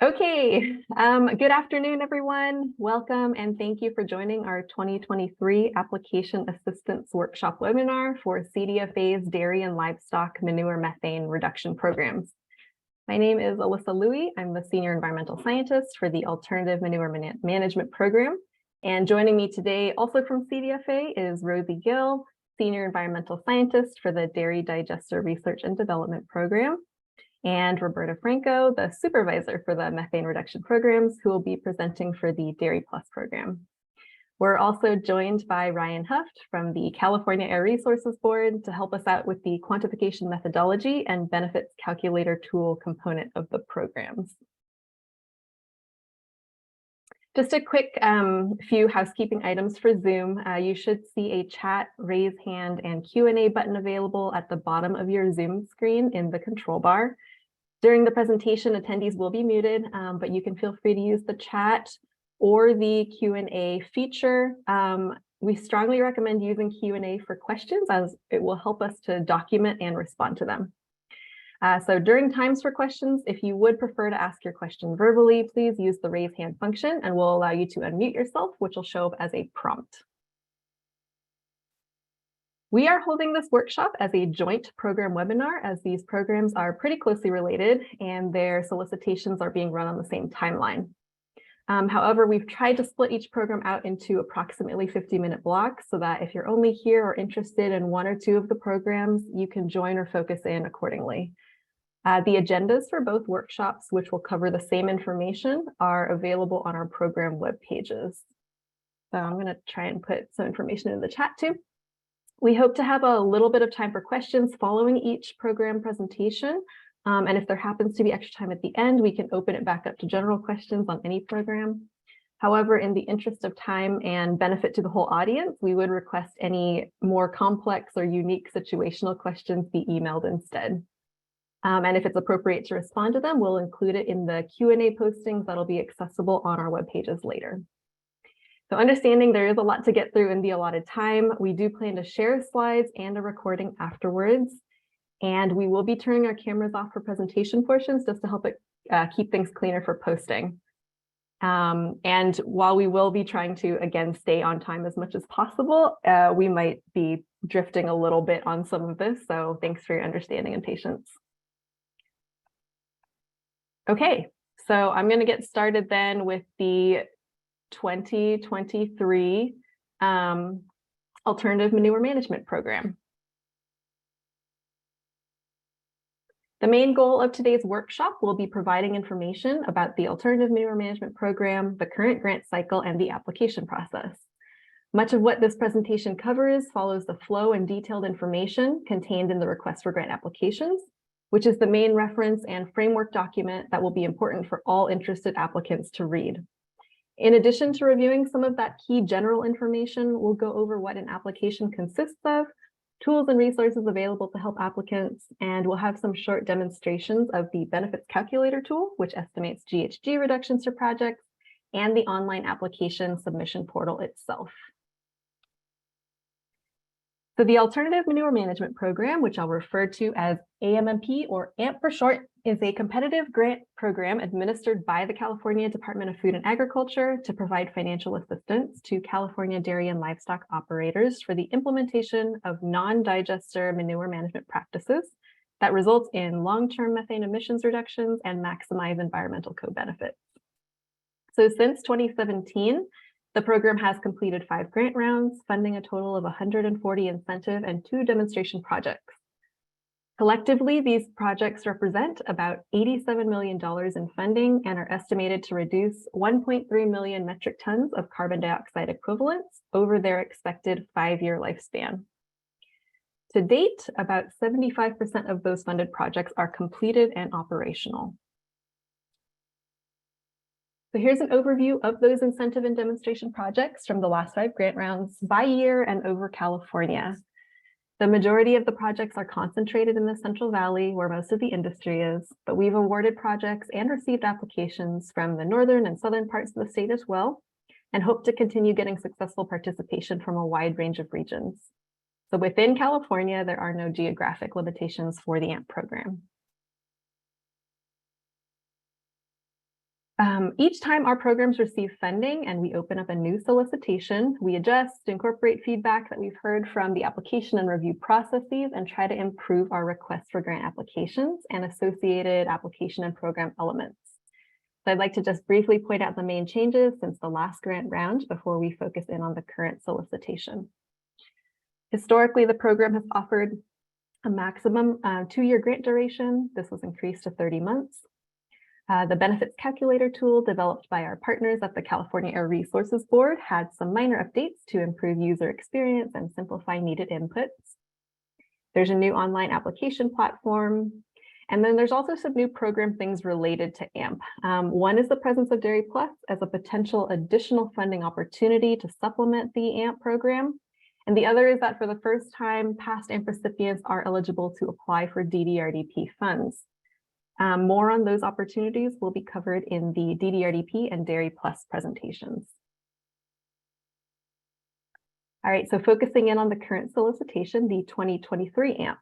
Okay, good afternoon, everyone. Welcome and thank you for joining our 2023 Application Assistance Workshop webinar for CDFA's Dairy and Livestock Manure Methane Reduction Programs. My name is Alyssa Louie. I'm the Senior Environmental Scientist for the Alternative Manure Management Program. And joining me today, also from CDFA, is Rosie Gill, Senior Environmental Scientist for the Dairy Digester Research and Development Program, and Roberta Franco, the supervisor for the methane reduction programs, who will be presenting for the Dairy Plus program. We're also joined by Ryan Huft from the California Air Resources Board to help us out with the quantification methodology and benefits calculator tool component of the programs. Just a quick few housekeeping items for Zoom. You should see a chat, raise hand, and Q&A button available at the bottom of your Zoom screen in the control bar. During the presentation, attendees will be muted, but you can feel free to use the chat or the Q&A feature. We strongly recommend using Q&A for questions, as it will help us to document and respond to them. So during times for questions, if you would prefer to ask your question verbally, please use the raise hand function and we'll allow you to unmute yourself, which will show up as a prompt. We are holding this workshop as a joint program webinar, as these programs are pretty closely related and their solicitations are being run on the same timeline. However, we've tried to split each program out into approximately 50-minute blocks so that if you're only here or interested in one or two of the programs, you can join or focus in accordingly. The agendas for both workshops, which will cover the same information, are available on our program web pages. So I'm going to try and put some information in the chat too. We hope to have a little bit of time for questions following each program presentation. And if there happens to be extra time at the end, we can open it back up to general questions on any program. However, in the interest of time and benefit to the whole audience, we would request any more complex or unique situational questions be emailed instead. And if it's appropriate to respond to them, we'll include it in the Q&A postings that'll be accessible on our web pages later. So understanding there is a lot to get through in the allotted time, we do plan to share slides and a recording afterwards. And we will be turning our cameras off for presentation portions just to help it keep things cleaner for posting. And while we will be trying to, again, stay on time as much as possible, we might be drifting a little bit on some of this. So thanks for your understanding and patience. Okay, so I'm going to get started then with the 2023 Alternative Manure Management Program. The main goal of today's workshop will be providing information about the Alternative Manure Management Program, the current grant cycle, and the application process. Much of what this presentation covers follows the flow and detailed information contained in the request for grant applications, which is the main reference and framework document that will be important for all interested applicants to read. In addition to reviewing some of that key general information, we'll go over what an application consists of, tools and resources available to help applicants, and we'll have some short demonstrations of the benefits calculator tool, which estimates GHG reductions for projects, and the online application submission portal itself. So the Alternative Manure Management Program, which I'll refer to as AMMP or AMP for short, is a competitive grant program administered by the California Department of Food and Agriculture to provide financial assistance to California dairy and livestock operators for the implementation of non-digester manure management practices that result in long-term methane emissions reductions and maximize environmental co-benefits. So since 2017, the program has completed 5 grant rounds, funding a total of 140 incentive and 2 demonstration projects. Collectively, these projects represent about $87 million in funding and are estimated to reduce 1.3 million metric tons of carbon dioxide equivalents over their expected 5-year lifespan. To date, about 75% of those funded projects are completed and operational. So here's an overview of those incentive and demonstration projects from the last 5 grant rounds by year and over California. The majority of the projects are concentrated in the Central Valley, where most of the industry is, but we've awarded projects and received applications from the northern and southern parts of the state as well, and hope to continue getting successful participation from a wide range of regions. So within California, there are no geographic limitations for the AMP program. Each time our programs receive funding and we open up a new solicitation, we adjust, incorporate feedback that we've heard from the application and review processes, and try to improve our request for grant applications and associated application and program elements. So I'd like to just briefly point out the main changes since the last grant round before we focus in on the current solicitation. Historically, the program has offered a maximum 2-year grant duration. This was increased to 30 months. The benefits calculator tool developed by our partners at the California Air Resources Board had some minor updates to improve user experience and simplify needed inputs. There's a new online application platform. And then there's also some new program things related to AMP. One is the presence of Dairy Plus as a potential additional funding opportunity to supplement the AMP program. And the other is that for the first time, past AMP recipients are eligible to apply for DDRDP funds. More on those opportunities will be covered in the DDRDP and Dairy Plus presentations. All right, so focusing in on the current solicitation, the 2023 AMP.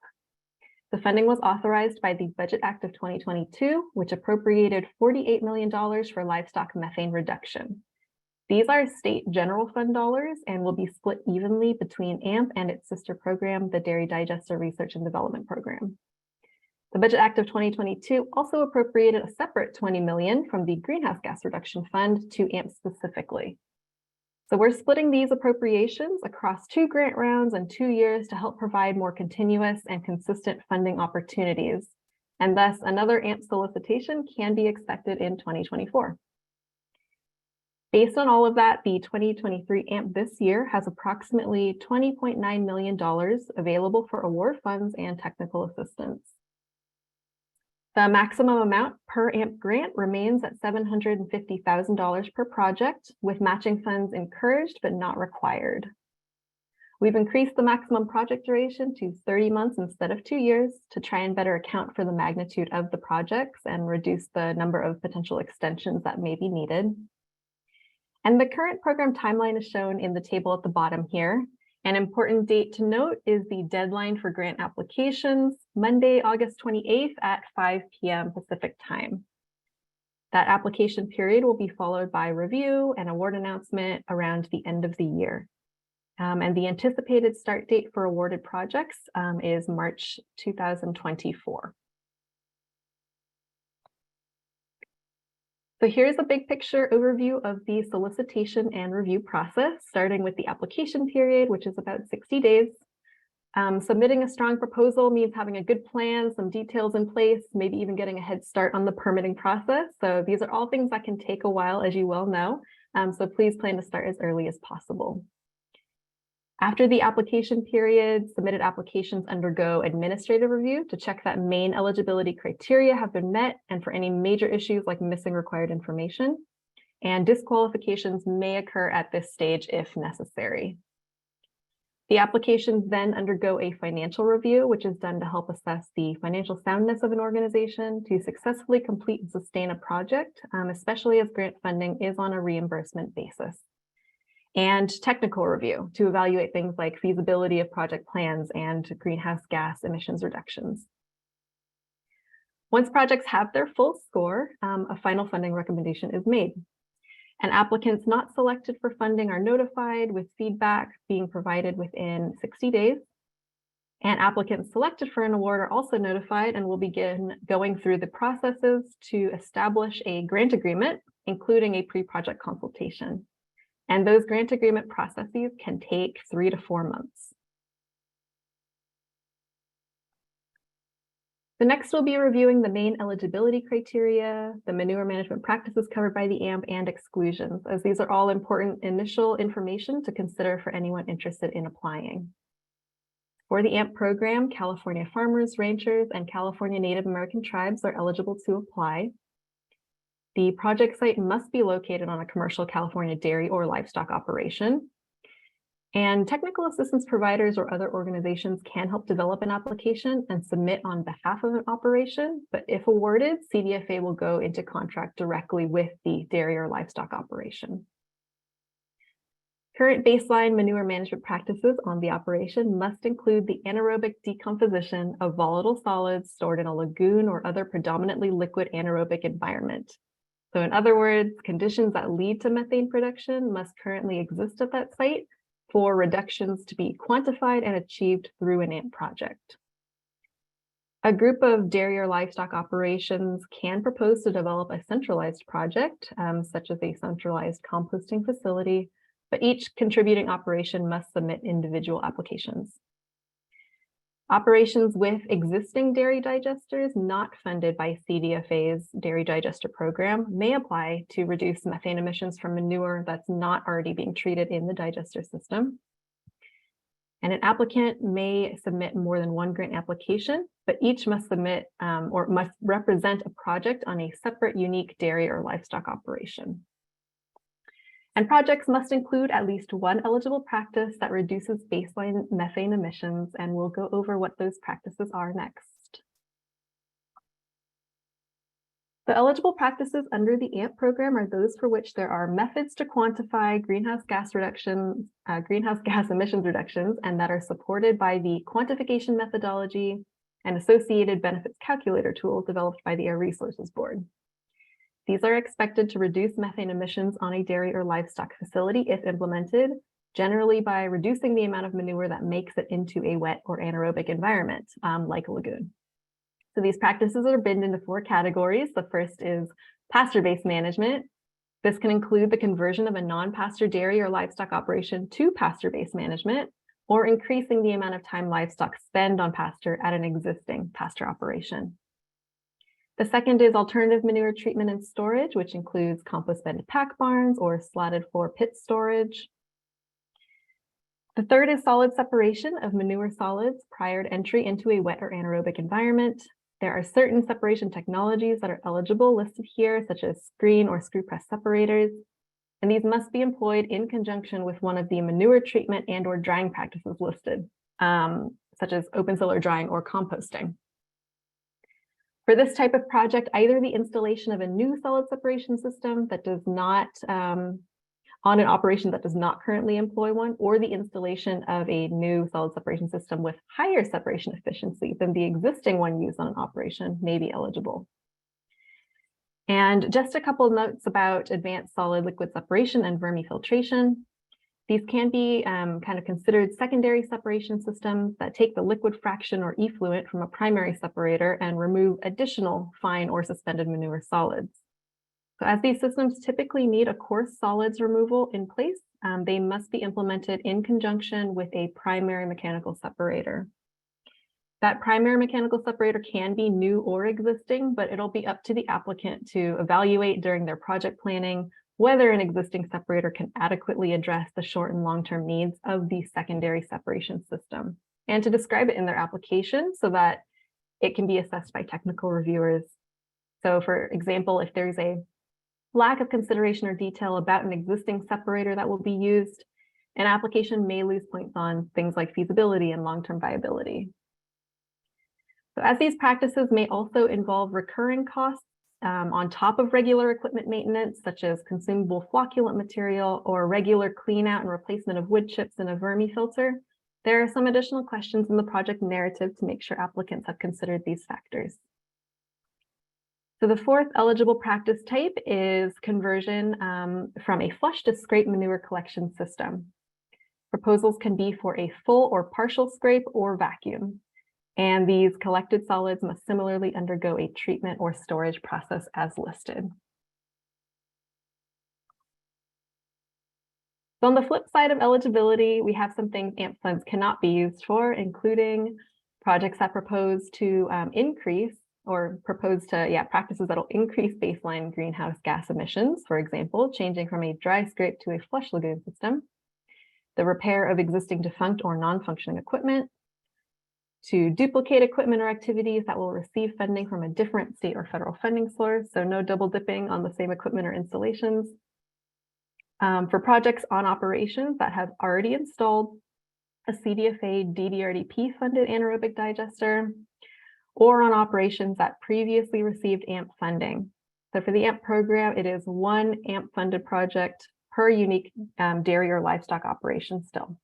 The funding was authorized by the Budget Act of 2022, which appropriated $48 million for livestock methane reduction. These are state general fund dollars and will be split evenly between AMP and its sister program, the Dairy Digester Research and Development Program. The Budget Act of 2022 also appropriated a separate $20 million from the Greenhouse Gas Reduction Fund to AMP specifically. So we're splitting these appropriations across 2 grant rounds and 2 years to help provide more continuous and consistent funding opportunities. And thus another AMP solicitation can be expected in 2024. Based on all of that, the 2023 AMP this year has approximately $20.9 million available for award funds and technical assistance. The maximum amount per AMP grant remains at $750,000 per project, with matching funds encouraged but not required. We've increased the maximum project duration to 30 months instead of 2 years to try and better account for the magnitude of the projects and reduce the number of potential extensions that may be needed. And the current program timeline is shown in the table at the bottom here. An important date to note is the deadline for grant applications, Monday, August 28th at 5 p.m. Pacific time. That application period will be followed by review and award announcement around the end of the year. And the anticipated start date for awarded projects is March 2024. So here's a big picture overview of the solicitation and review process, starting with the application period, which is about 60 days. Submitting a strong proposal means having a good plan, some details in place, maybe even getting a head start on the permitting process. So these are all things that can take a while, as you well know. So please plan to start as early as possible. After the application period, submitted applications undergo administrative review to check that main eligibility criteria have been met and for any major issues like missing required information. And disqualifications may occur at this stage if necessary. The applications then undergo a financial review, which is done to help assess the financial soundness of an organization to successfully complete and sustain a project, especially as grant funding is on a reimbursement basis. And technical review to evaluate things like feasibility of project plans and greenhouse gas emissions reductions. Once projects have their full score, a final funding recommendation is made. And applicants not selected for funding are notified with feedback being provided within 60 days. And applicants selected for an award are also notified and will begin going through the processes to establish a grant agreement, including a pre-project consultation. And those grant agreement processes can take 3 to 4 months. The next will be reviewing the main eligibility criteria, the manure management practices covered by the AMP, and exclusions, as these are all important initial information to consider for anyone interested in applying. For the AMP program, California farmers, ranchers, and California Native American tribes are eligible to apply. The project site must be located on a commercial California dairy or livestock operation. And technical assistance providers or other organizations can help develop an application and submit on behalf of an operation, but if awarded, CDFA will go into contract directly with the dairy or livestock operation. Current baseline manure management practices on the operation must include the anaerobic decomposition of volatile solids stored in a lagoon or other predominantly liquid anaerobic environment. So in other words, conditions that lead to methane production must currently exist at that site for reductions to be quantified and achieved through an AMP project. A group of dairy or livestock operations can propose to develop a centralized project, such as a centralized composting facility, but each contributing operation must submit individual applications. Operations with existing dairy digesters not funded by CDFA's dairy digester program may apply to reduce methane emissions from manure that's not already being treated in the digester system. And an applicant may submit more than one grant application, but each must submit or must represent a project on a separate, unique dairy or livestock operation. And projects must include at least one eligible practice that reduces baseline methane emissions, and we'll go over what those practices are next. The eligible practices under the AMP program are those for which there are methods to quantify greenhouse gas emissions reductions, and that are supported by the quantification methodology and associated benefits calculator tool developed by the Air Resources Board. These are expected to reduce methane emissions on a dairy or livestock facility if implemented, generally by reducing the amount of manure that makes it into a wet or anaerobic environment, like a lagoon. So these practices are binned into 4 categories. The first is pasture-based management. This can include the conversion of a non-pasture dairy or livestock operation to pasture-based management, or increasing the amount of time livestock spend on pasture at an existing pasture operation. The second is alternative manure treatment and storage, which includes compost-bedded pack barns or slatted floor pit storage. The third is solid separation of manure solids prior to entry into a wet or anaerobic environment. There are certain separation technologies that are eligible listed here, such as screen or screw press separators, and these must be employed in conjunction with one of the manure treatment and or drying practices listed, such as open solar drying or composting. For this type of project, either the installation of a new solid separation system that does not, on an operation that does not currently employ one, or the installation of a new solid separation system with higher separation efficiency than the existing one used on an operation may be eligible. And just a couple of notes about advanced solid liquid separation and vermifiltration. These can be kind of considered secondary separation systems that take the liquid fraction or effluent from a primary separator and remove additional fine or suspended manure solids. So as these systems typically need a coarse solids removal in place, they must be implemented in conjunction with a primary mechanical separator. That primary mechanical separator can be new or existing, but it'll be up to the applicant to evaluate during their project planning whether an existing separator can adequately address the short and long-term needs of the secondary separation system, and to describe it in their application so that it can be assessed by technical reviewers. So for example, if there's a lack of consideration or detail about an existing separator that will be used, an application may lose points on things like feasibility and long-term viability. So as these practices may also involve recurring costs on top of regular equipment maintenance, such as consumable flocculant material or regular clean out and replacement of wood chips in a vermifilter, there are some additional questions in the project narrative to make sure applicants have considered these factors. So the fourth eligible practice type is conversion from a flush to scrape manure collection system. Proposals can be for a full or partial scrape or vacuum, and these collected solids must similarly undergo a treatment or storage process as listed. So on the flip side of eligibility, we have some things AMP funds cannot be used for, including projects that propose to increase or propose to, practices that will increase baseline greenhouse gas emissions, for example, changing from a dry scrape to a flush lagoon system, the repair of existing defunct or non-functioning equipment, to duplicate equipment or activities that will receive funding from a different state or federal funding source, so no double dipping on the same equipment or installations. For projects on operations that have already installed a CDFA DDRDP funded anaerobic digester, or on operations that previously received AMP funding. So for the AMP program, it is one AMP funded project per unique dairy or livestock operation still.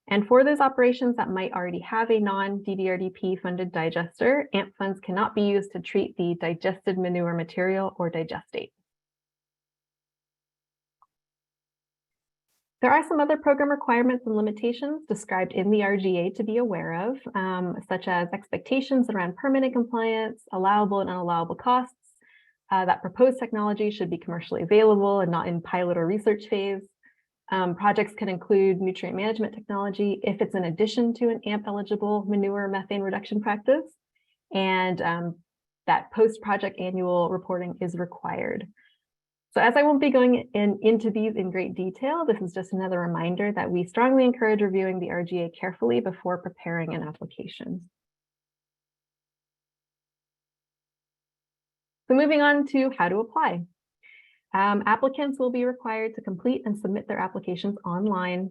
And for those operations that might already have a non-DDRDP funded digester, AMP funds cannot be used to treat the digested manure material or digestate. There are some other program requirements and limitations described in the RGA to be aware of, such as expectations around permitting compliance, allowable and unallowable costs, that proposed technology should be commercially available and not in pilot or research phase. Projects can include nutrient management technology if it's in addition to an AMP-eligible manure methane reduction practice, and that post-project annual reporting is required. So as I won't be going into these in great detail, this is just another reminder that we strongly encourage reviewing the RGA carefully before preparing an application. So moving on to how to apply. Applicants will be required to complete and submit their applications online.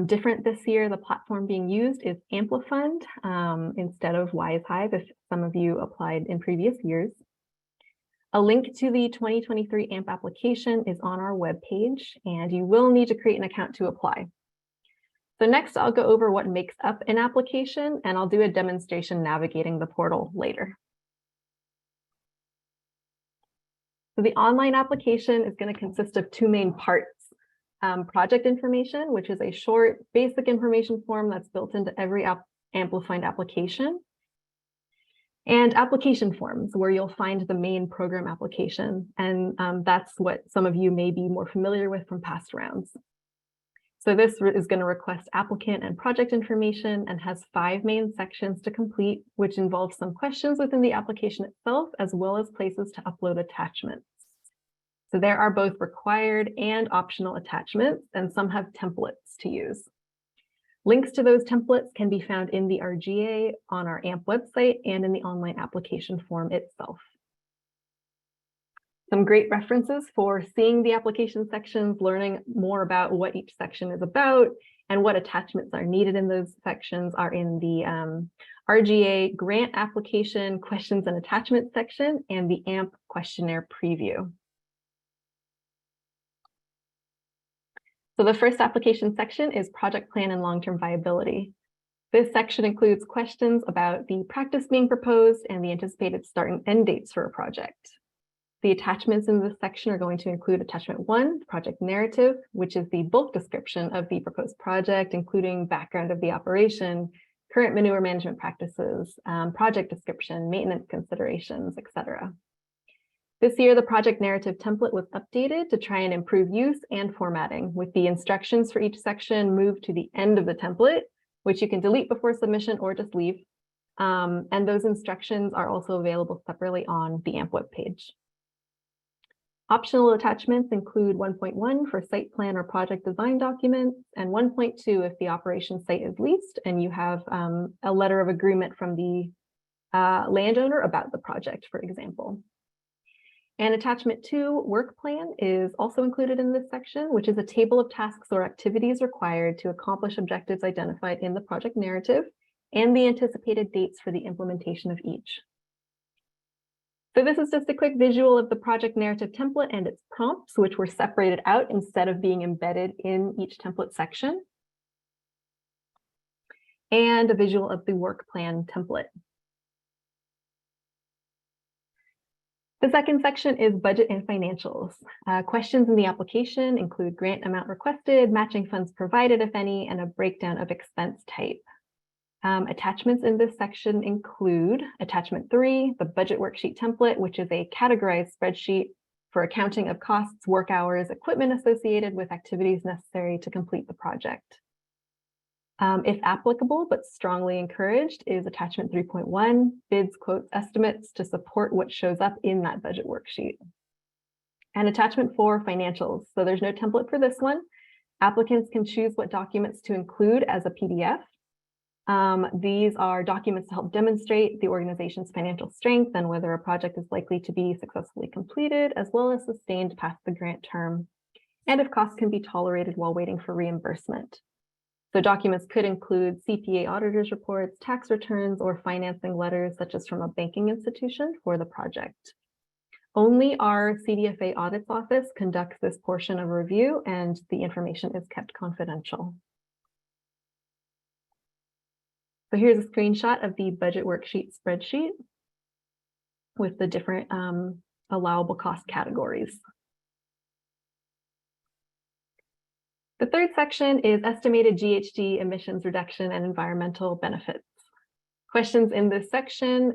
Different this year, the platform being used is Amplifund instead of WiseHive, if some of you applied in previous years. A link to the 2023 AMP application is on our webpage, and you will need to create an account to apply. So next, I'll go over what makes up an application, and I'll do a demonstration navigating the portal later. So the online application is going to consist of two main parts. Project information, which is a short, basic information form that's built into every Amplifund application. And application forms, where you'll find the main program application. And that's what some of you may be more familiar with from past rounds. So this is going to request applicant and project information and has 5 main sections to complete, which involves some questions within the application itself, as well as places to upload attachments. So there are both required and optional attachments, and some have templates to use. Links to those templates can be found in the RGA, on our AMP website, and in the online application form itself. Some great references for seeing the application sections, learning more about what each section is about, and what attachments are needed in those sections are in the RGA grant application questions and attachments section and the AMP questionnaire preview. So the first application section is project plan and long-term viability. This section includes questions about the practice being proposed and the anticipated start and end dates for a project. The attachments in this section are going to include attachment 1, project narrative, which is the bulk description of the proposed project, including background of the operation, current manure management practices, project description, maintenance considerations, etc. This year, the project narrative template was updated to try and improve use and formatting, with the instructions for each section moved to the end of the template, which you can delete before submission or just leave. And those instructions are also available separately on the AMP webpage. Optional attachments include 1.1 for site plan or project design documents, and 1.2 if the operation site is leased and you have a letter of agreement from the landowner about the project, for example. And attachment 2, work plan, is also included in this section, which is a table of tasks or activities required to accomplish objectives identified in the project narrative and the anticipated dates for the implementation of each. So this is just a quick visual of the project narrative template and its prompts, which were separated out instead of being embedded in each template section, and a visual of the work plan template. The second section is budget and financials. Questions in the application include grant amount requested, matching funds provided, if any, and a breakdown of expense type. Attachments in this section include attachment 3, the budget worksheet template, which is a categorized spreadsheet for accounting of costs, work hours, equipment associated with activities necessary to complete the project. If applicable, but strongly encouraged, is attachment 3.1, bids, quotes, estimates to support what shows up in that budget worksheet. And attachment 4, financials. So there's no template for this one. Applicants can choose what documents to include as a PDF. These are documents to help demonstrate the organization's financial strength and whether a project is likely to be successfully completed, as well as sustained past the grant term, and if costs can be tolerated while waiting for reimbursement. So documents could include CPA auditors' reports, tax returns, or financing letters, such as from a banking institution for the project. Only our CDFA audits office conducts this portion of review, and the information is kept confidential. So here's a screenshot of the budget worksheet spreadsheet with the different allowable cost categories. The third section is estimated GHG emissions reduction and environmental benefits. Questions in this section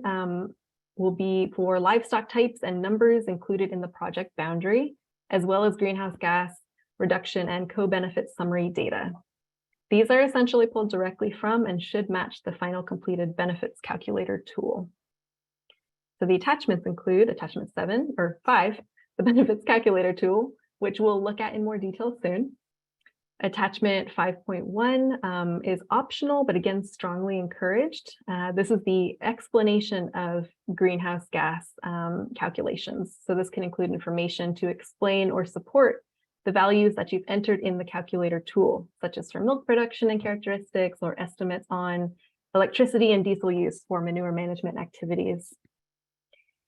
will be for livestock types and numbers included in the project boundary, as well as greenhouse gas reduction and co-benefit summary data. These are essentially pulled directly from and should match the final completed benefits calculator tool. So the attachments include attachment 5, the benefits calculator tool, which we'll look at in more detail soon. Attachment 5.1 is optional, but again, strongly encouraged. This is the explanation of greenhouse gas calculations. So this can include information to explain or support the values that you've entered in the calculator tool, such as for milk production and characteristics or estimates on electricity and diesel use for manure management activities.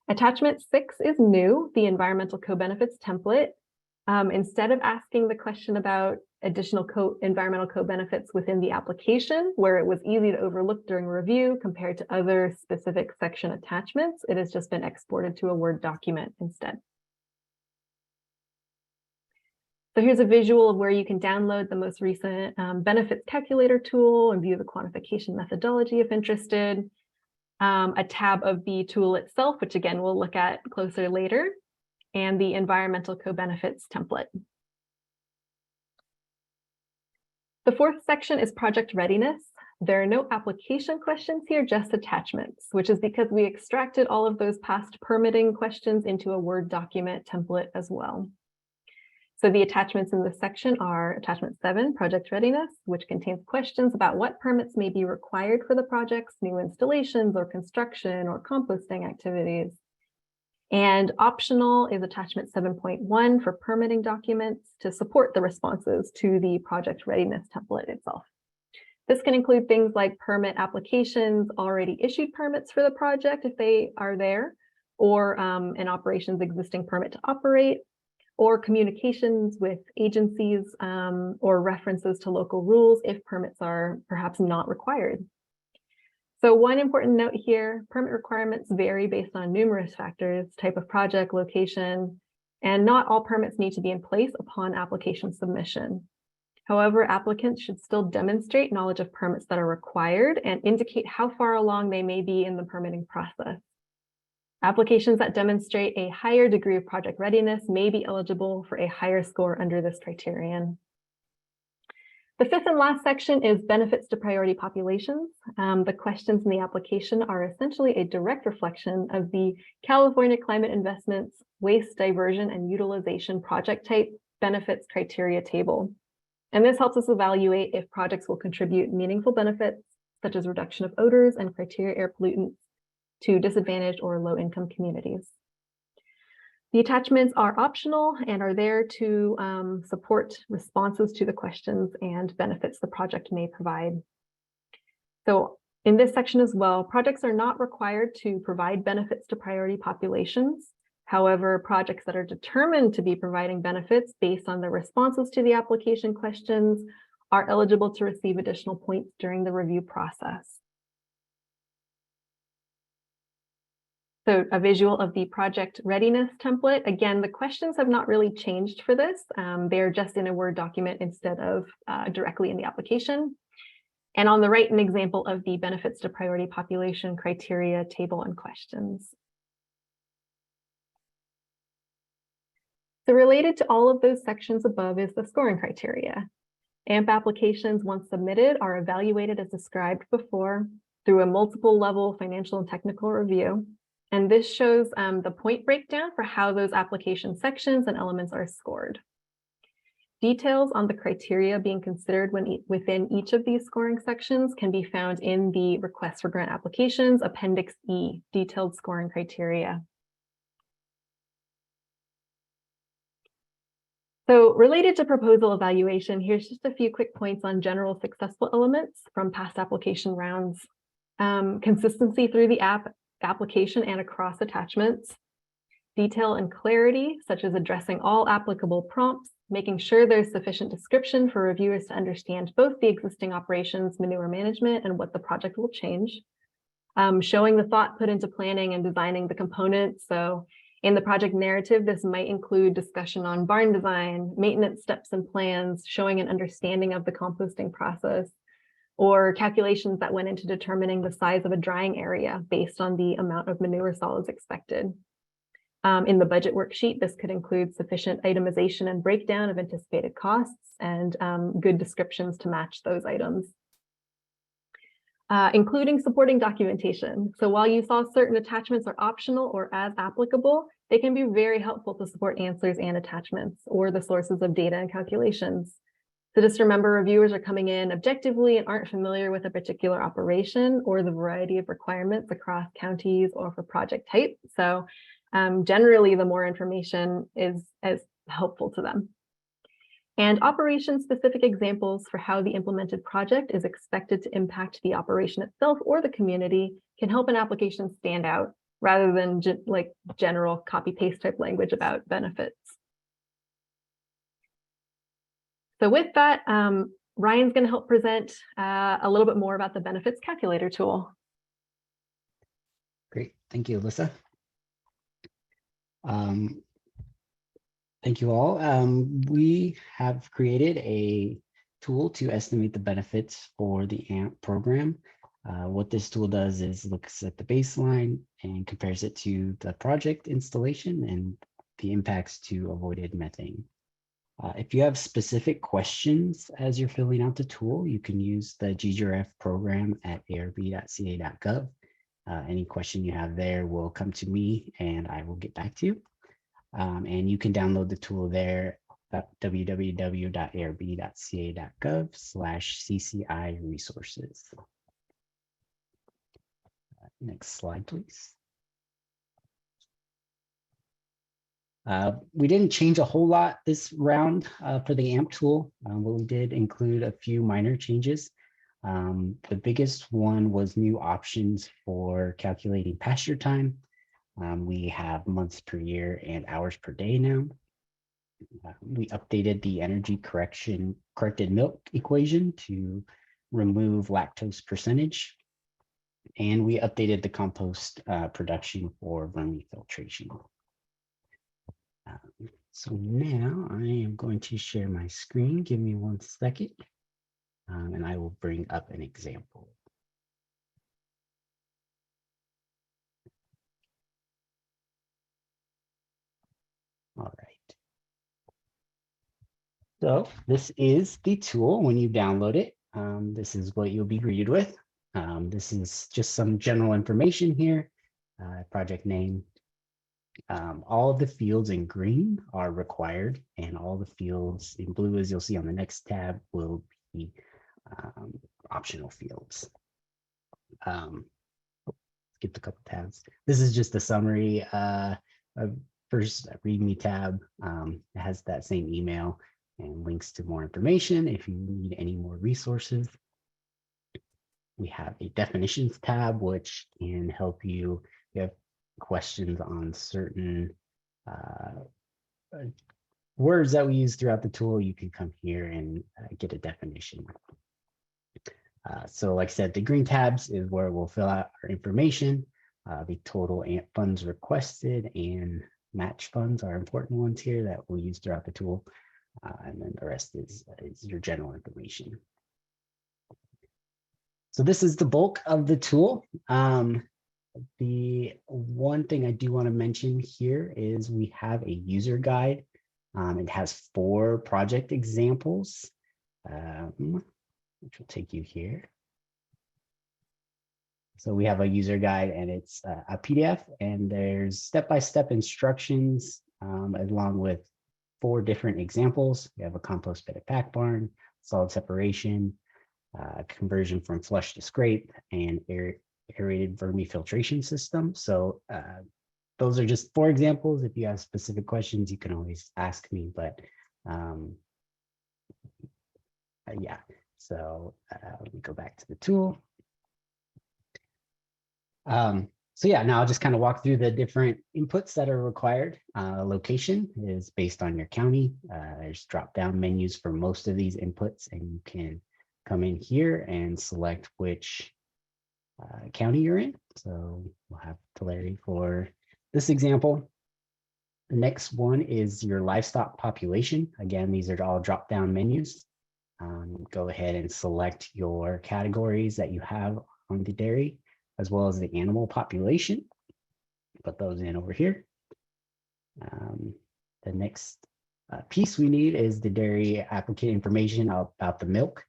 Attachment 6 is new, the environmental co-benefits template. Instead of asking the question about additional environmental co-benefits within the application, where it was easy to overlook during review compared to other specific section attachments, it has just been exported to a Word document instead. So here's a visual of where you can download the most recent benefits calculator tool and view the quantification methodology if interested. A tab of the tool itself, which again, we'll look at closer later, and the environmental co-benefits template. The fourth section is project readiness. There are no application questions here, just attachments, which is because we extracted all of those past permitting questions into a Word document template as well. So the attachments in this section are attachment 7, project readiness, which contains questions about what permits may be required for the project's new installations or construction or composting activities. And optional is attachment 7.1 for permitting documents to support the responses to the project readiness template itself. This can include things like permit applications, already issued permits for the project if they are there, or an operations existing permit to operate, or communications with agencies or references to local rules if permits are perhaps not required. So one important note here, permit requirements vary based on numerous factors, type of project, location, and not all permits need to be in place upon application submission. However, applicants should still demonstrate knowledge of permits that are required and indicate how far along they may be in the permitting process. Applications that demonstrate a higher degree of project readiness may be eligible for a higher score under this criterion. The fifth and last section is benefits to priority populations. The questions in the application are essentially a direct reflection of the California Climate Investments Waste Diversion and Utilization Project Type Benefits Criteria Table. And this helps us evaluate if projects will contribute meaningful benefits, such as reduction of odors and criteria air pollutants, to disadvantaged or low-income communities. The attachments are optional and are there to support responses to the questions and benefits the project may provide. So in this section as well, projects are not required to provide benefits to priority populations. However, projects that are determined to be providing benefits based on the responses to the application questions are eligible to receive additional points during the review process. So a visual of the project readiness template. Again, the questions have not really changed for this. They're just in a Word document instead of directly in the application. And on the right, an example of the benefits to priority population criteria table and questions. So related to all of those sections above is the scoring criteria. AMP applications, once submitted, are evaluated as described before through a multiple level financial and technical review. And this shows the point breakdown for how those application sections and elements are scored. Details on the criteria being considered within each of these scoring sections can be found in the Request for Grant Applications, Appendix E, Detailed Scoring Criteria. So related to proposal evaluation, here's just a few quick points on general successful elements from past application rounds. Consistency through the application and across attachments. Detail and clarity, such as addressing all applicable prompts, making sure there's sufficient description for reviewers to understand both the existing operations, manure management, and what the project will change. Showing the thought put into planning and designing the components. So in the project narrative, this might include discussion on barn design, maintenance steps and plans, showing an understanding of the composting process, or calculations that went into determining the size of a drying area based on the amount of manure solids expected. In the budget worksheet, this could include sufficient itemization and breakdown of anticipated costs and good descriptions to match those items. Including supporting documentation. So while you saw certain attachments are optional or as applicable, they can be very helpful to support answers and attachments or the sources of data and calculations. So just remember, reviewers are coming in objectively and aren't familiar with a particular operation or the variety of requirements across counties or for project type. So generally, the more information is as helpful to them. And operation-specific examples for how the implemented project is expected to impact the operation itself or the community can help an application stand out rather than like general copy-paste type language about benefits. So with that, Ryan's going to help present a little bit more about the benefits calculator tool. Great, thank you, Alyssa. Thank you all. We have created a tool to estimate the benefits for the AMP program. What this tool does is looks at the baseline and compares it to the project installation and the impacts to avoided methane. If you have specific questions as you're filling out the tool, you can use the GGRF program at arb.ca.gov. Any question you have there will come to me and I will get back to you. And you can download the tool there at www.arb.ca.gov/CCI resources. Next slide, please. We didn't change a whole lot this round for the AMP tool, but we did include a few minor changes. The biggest one was new options for calculating pasture time. We have months per year and hours per day now. We updated the energy corrected milk equation to remove lactose percentage. And we updated the compost production for vermifiltration. So now I am going to share my screen. Give me 1 second, and I will bring up an example. All right. So this is the tool when you download it. This is what you'll be greeted with. This is just some general information here, project name. All of the fields in green are required, and all the fields in blue, as you'll see on the next tab, will be optional fields. Skipped a couple tabs. This is just a summary. First, README tab it has that same email and links to more information if you need any more resources. We have a definitions tab, which can help you if you have questions on certain words that we use throughout the tool. You can come here and get a definition. So like I said, the green tabs is where we'll fill out our information. The total AMP funds requested and match funds are important ones here that we'll use throughout the tool. And then the rest is your general information. So this is the bulk of the tool. The one thing I do want to mention here is we have a user guide. It has 4 project examples, which will take you here. So we have a user guide and it's a PDF, and there's step-by-step instructions along with 4 different examples. We have a compost bedded pack barn, solid separation, conversion from flush to scrape, and aerated vermifiltration system. So those are just 4 examples. If you have specific questions, you can always ask me, but yeah. So let me go back to the tool. So yeah, now I'll just kind of walk through the different inputs that are required. Location is based on your county. There's drop-down menus for most of these inputs, and you can come in here and select which county you're in. So we'll have Tulare for this example. The next one is your livestock population. Again, these are all drop-down menus. Go ahead and select your categories that you have on the dairy, as well as the animal population. Put those in over here. The next piece we need is the dairy applicant information about the milk.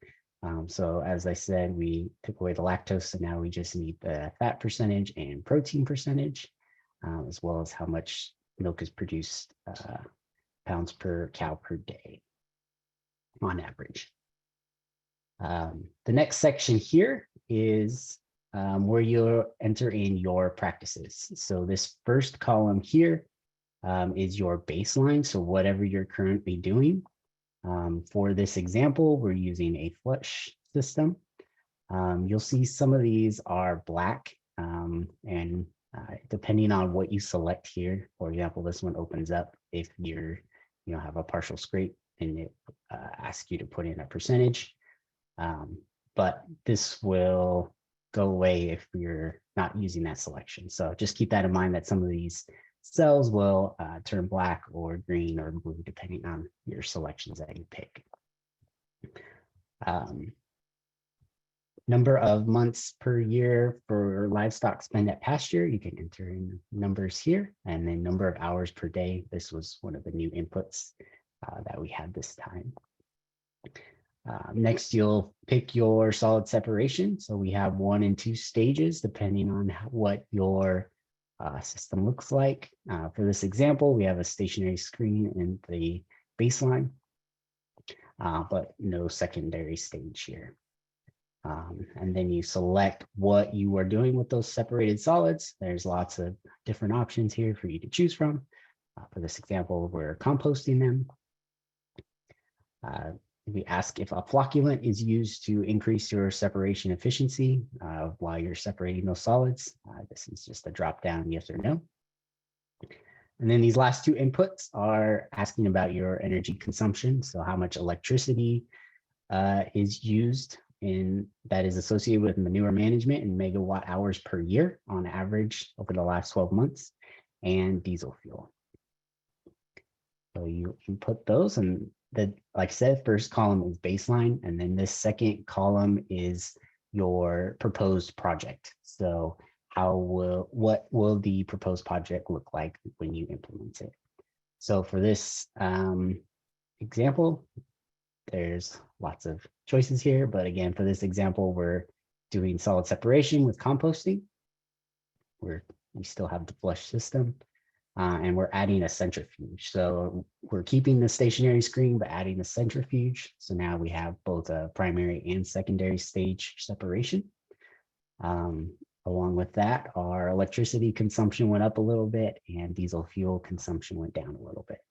So as I said, we took away the lactose, so now we just need the fat percentage and protein percentage, as well as how much milk is produced pounds per cow per day on average. The next section here is where you'll enter in your practices. So this first column here is your baseline. So whatever you're currently doing. For this example, we're using a flush system. You'll see some of these are black, and depending on what you select here, for example, this one opens up if you're, have a partial scrape, and it asks you to put in a percentage. But this will go away if you're not using that selection. So just keep that in mind, that some of these cells will turn black or green or blue depending on your selections that you pick. Number of months per year for livestock spent at pasture, you can enter in numbers here, and then number of hours per day. This was one of the new inputs that we had this time. Next, you'll pick your solid separation. So we have 1 and 2 stages, depending on what your system looks like. For this example, we have a stationary screen in the baseline, but no secondary stage here. And then you select what you are doing with those separated solids. There's lots of different options here for you to choose from. For this example, we're composting them. We ask if a flocculant is used to increase your separation efficiency while you're separating those solids. This is just a drop down yes or no. And then these last 2 inputs are asking about your energy consumption. So how much electricity is used that is associated with manure management in megawatt hours per year on average over the last 12 months, and diesel fuel. So you input those, and like I said, first column is baseline, and then this second column is your proposed project. So what will the proposed project look like when you implement it? So for this example, there's lots of choices here, but again, for this example, we're doing solid separation with composting. We still have the flush system. And we're adding a centrifuge. So we're keeping the stationary screen, but adding a centrifuge. So now we have both a primary and secondary stage separation. Along with that, our electricity consumption went up a little bit, and diesel fuel consumption went down a little bit.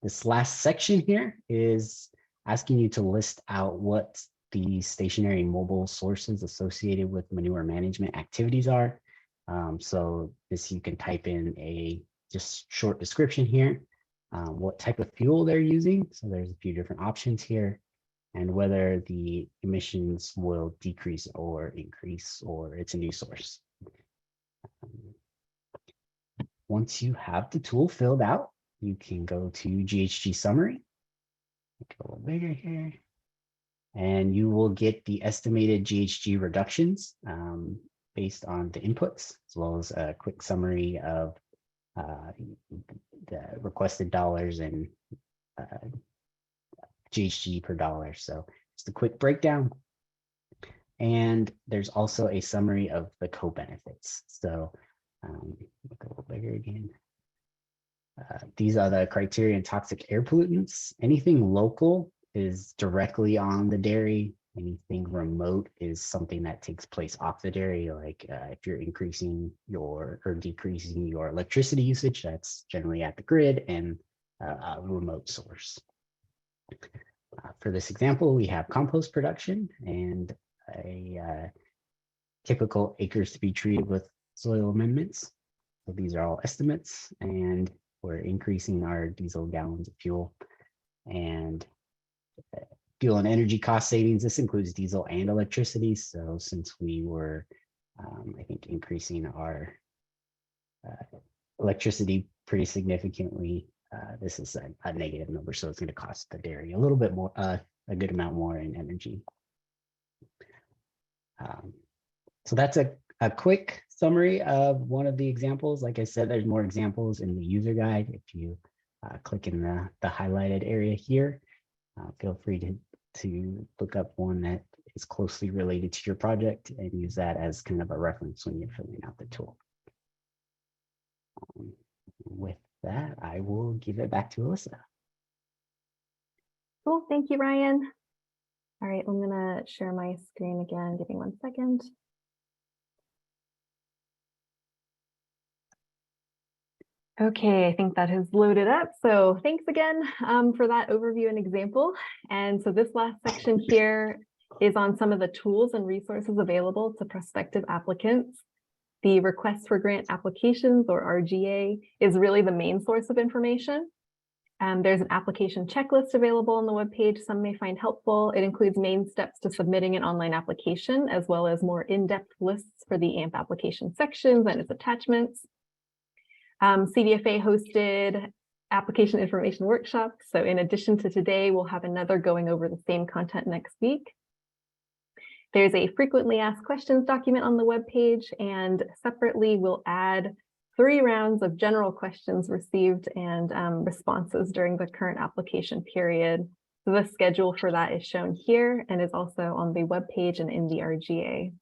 This last section here is asking you to list out what the stationary mobile sources associated with manure management activities are. So this, you can type in a just short description here, what type of fuel they're using. So there's a few different options here, and whether the emissions will decrease or increase, or it's a new source. Once you have the tool filled out, you can go to GHG summary. Make it a little bigger here, and you will get the estimated GHG reductions based on the inputs, as well as a quick summary of the requested dollars and GHG per dollar. So just a quick breakdown. And there's also a summary of the co-benefits. So look a little bigger again. These are the criteria and toxic air pollutants. Anything local is directly on the dairy. Anything remote is something that takes place off the dairy, like if you're increasing or decreasing your electricity usage, that's generally at the grid and a remote source. For this example, we have compost production and a typical acres to be treated with soil amendments. So these are all estimates, and we're increasing our diesel gallons of fuel. And fuel and energy cost savings, this includes diesel and electricity. So since we were, I think, increasing our electricity pretty significantly, this is a negative number. So it's going to cost the dairy a little bit more, a good amount more in energy. So that's a quick summary of one of the examples. Like I said, there's more examples in the user guide. If you click in the highlighted area here, feel free to look up one that is closely related to your project and use that as kind of a reference when you're filling out the tool. With that, I will give it back to Alyssa. Cool, thank you, Ryan. All right, I'm gonna share my screen again. Give me 1 second. Okay, I think that has loaded up. So thanks again for that overview and example. And so this last section here is on some of the tools and resources available to prospective applicants. The request for grant applications, or RGA, is really the main source of information. There's an application checklist available on the webpage. Some may find helpful. It includes main steps to submitting an online application, as well as more in-depth lists for the AMP application sections and its attachments. CDFA hosted application information workshop. So in addition to today, we'll have another going over the same content next week. There's a frequently asked questions document on the webpage, and separately we'll add 3 rounds of general questions received and responses during the current application period. So the schedule for that is shown here and is also on the webpage and in the RGA.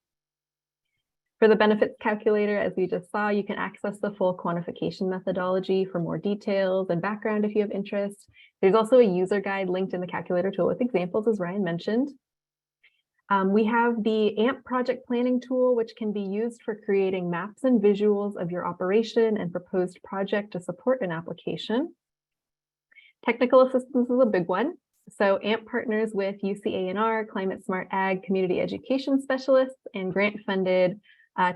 For the benefits calculator, as we just saw, you can access the full quantification methodology for more details and background if you have interest. There's also a user guide linked in the calculator tool with examples, as Ryan mentioned. We have the AMP project planning tool, which can be used for creating maps and visuals of your operation and proposed project to support an application. Technical assistance is a big one. So AMP partners with UCANR, Climate Smart Ag, community education specialists, and grant-funded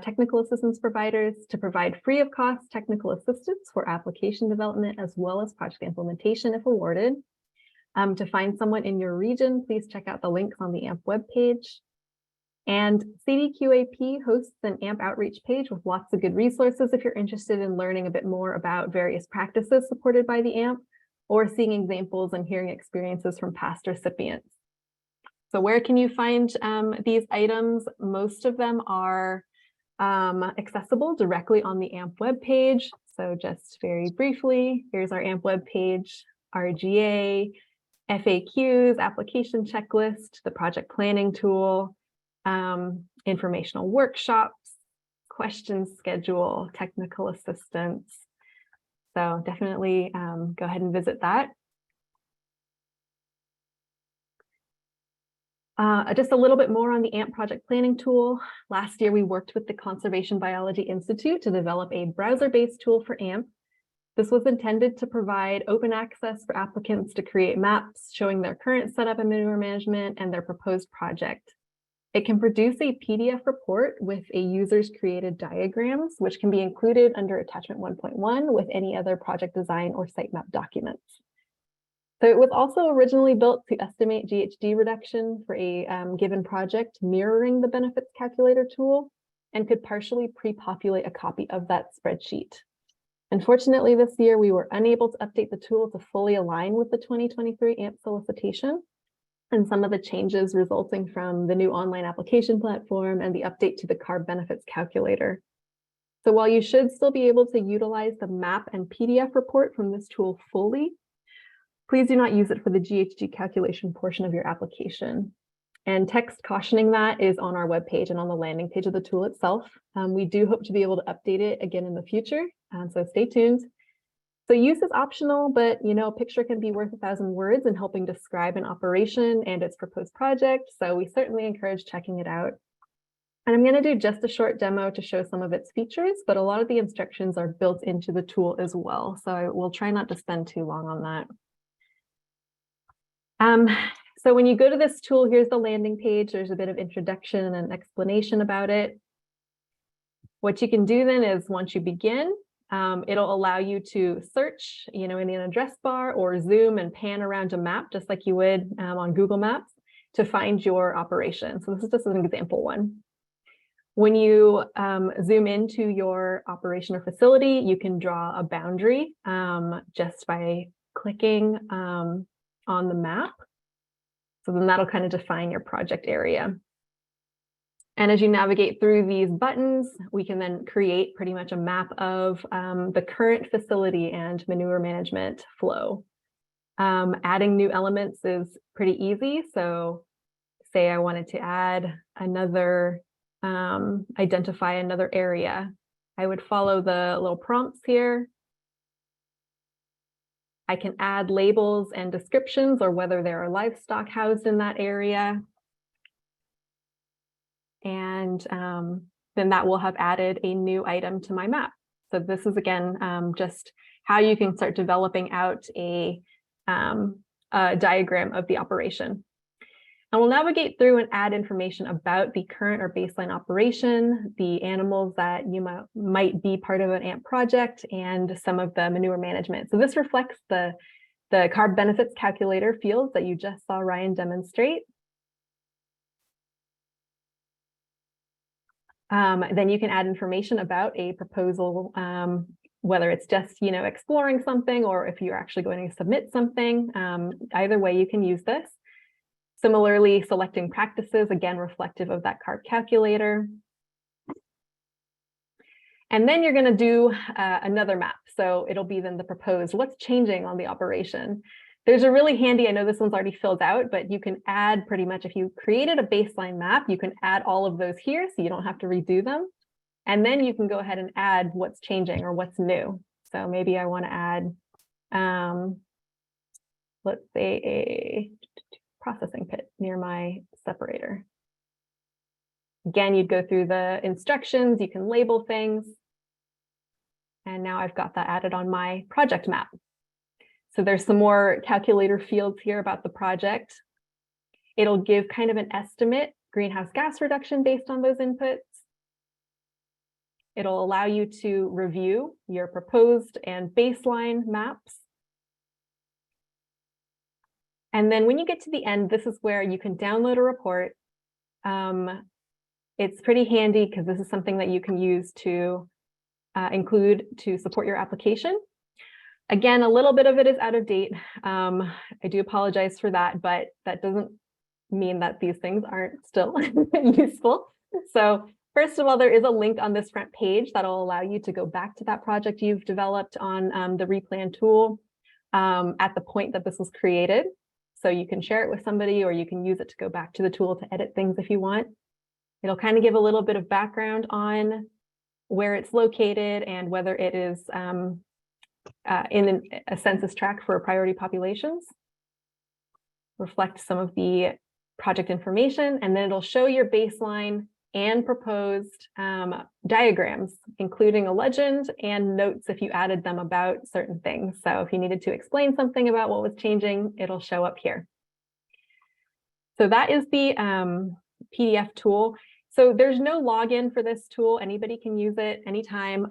technical assistance providers to provide free of cost technical assistance for application development as well as project implementation if awarded. To find someone in your region, please check out the links on the AMP webpage. And CDQAP hosts an AMP outreach page with lots of good resources if you're interested in learning a bit more about various practices supported by the AMP, or seeing examples and hearing experiences from past recipients. So where can you find these items? Most of them are accessible directly on the AMP webpage. So just very briefly, here's our AMP webpage, RGA, FAQs, application checklist, the project planning tool, informational workshops, questions schedule, technical assistance. So definitely go ahead and visit that. Just a little bit more on the AMP project planning tool. Last year, we worked with the Conservation Biology Institute to develop a browser-based tool for AMP. This was intended to provide open access for applicants to create maps showing their current setup in manure management and their proposed project. It can produce a PDF report with a user's created diagrams, which can be included under attachment 1.1 with any other project design or sitemap documents. So it was also originally built to estimate GHG reduction for a given project, mirroring the benefits calculator tool, and could partially pre-populate a copy of that spreadsheet. Unfortunately, this year, we were unable to update the tool to fully align with the 2023 AMP solicitation and some of the changes resulting from the new online application platform and the update to the CARB benefits calculator. So while you should still be able to utilize the map and PDF report from this tool fully, please do not use it for the GHG calculation portion of your application. And text cautioning that is on our webpage and on the landing page of the tool itself. We do hope to be able to update it again in the future, so stay tuned. So use is optional, but a picture can be worth 1,000 words in helping describe an operation and its proposed project. So we certainly encourage checking it out. And I'm going to do just a short demo to show some of its features, but a lot of the instructions are built into the tool as well. So I will try not to spend too long on that. So when you go to this tool, here's the landing page. There's a bit of introduction and an explanation about it. What you can do then is once you begin, it'll allow you to search, in an address bar or zoom and pan around a map, just like you would on Google Maps, to find your operation. So this is just an example one. When you zoom into your operation or facility, you can draw a boundary just by clicking on the map. So then that'll kind of define your project area. And as you navigate through these buttons, we can then create pretty much a map of the current facility and manure management flow. Adding new elements is pretty easy. So say I wanted to add another, identify another area. I would follow the little prompts here. I can add labels and descriptions or whether there are livestock housed in that area. And then that will have added a new item to my map. So this is, again, just how you can start developing out a diagram of the operation. And we'll navigate through and add information about the current or baseline operation, the animals that you might be part of an AMP project, and some of the manure management. So this reflects the carb benefits calculator fields that you just saw Ryan demonstrate. Then you can add information about a proposal, whether it's just, exploring something or if you're actually going to submit something. Either way, you can use this. Similarly, selecting practices, again, reflective of that carb calculator. And then you're going to do another map. So it'll be then the proposed, what's changing on the operation. There's a really handy, I know this one's already filled out, but you can add pretty much, if you created a baseline map, you can add all of those here so you don't have to redo them. And then you can go ahead and add what's changing or what's new. So maybe I want to add, let's say a processing pit near my separator. Again, you'd go through the instructions, you can label things. And now I've got that added on my project map. So there's some more calculator fields here about the project. It'll give kind of an estimate greenhouse gas reduction based on those inputs. It'll allow you to review your proposed and baseline maps. And then when you get to the end, this is where you can download a report. It's pretty handy because this is something that you can use to include to support your application. Again, a little bit of it is out of date. I do apologize for that, but that doesn't mean that these things aren't still useful. So first of all, there is a link on this front page that'll allow you to go back to that project you've developed on the replan tool at the point that this was created. So you can share it with somebody or you can use it to go back to the tool to edit things if you want. It'll kind of give a little bit of background on where it's located and whether it is in a census tract for priority populations. Reflect some of the project information, and then it'll show your baseline and proposed diagrams, including a legend and notes if you added them about certain things. So if you needed to explain something about what was changing, it'll show up here. So that is the PDF tool. So there's no login for this tool. Anybody can use it anytime,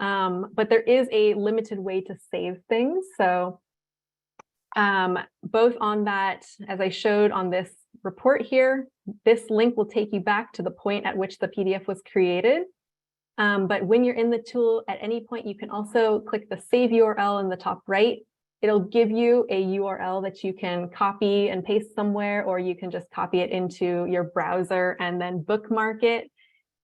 but there is a limited way to save things. So both on that, as I showed on this report here, this link will take you back to the point at which the PDF was created. But when you're in the tool, at any point, you can also click the save URL in the top right. It'll give you a URL that you can copy and paste somewhere, or you can just copy it into your browser and then bookmark it.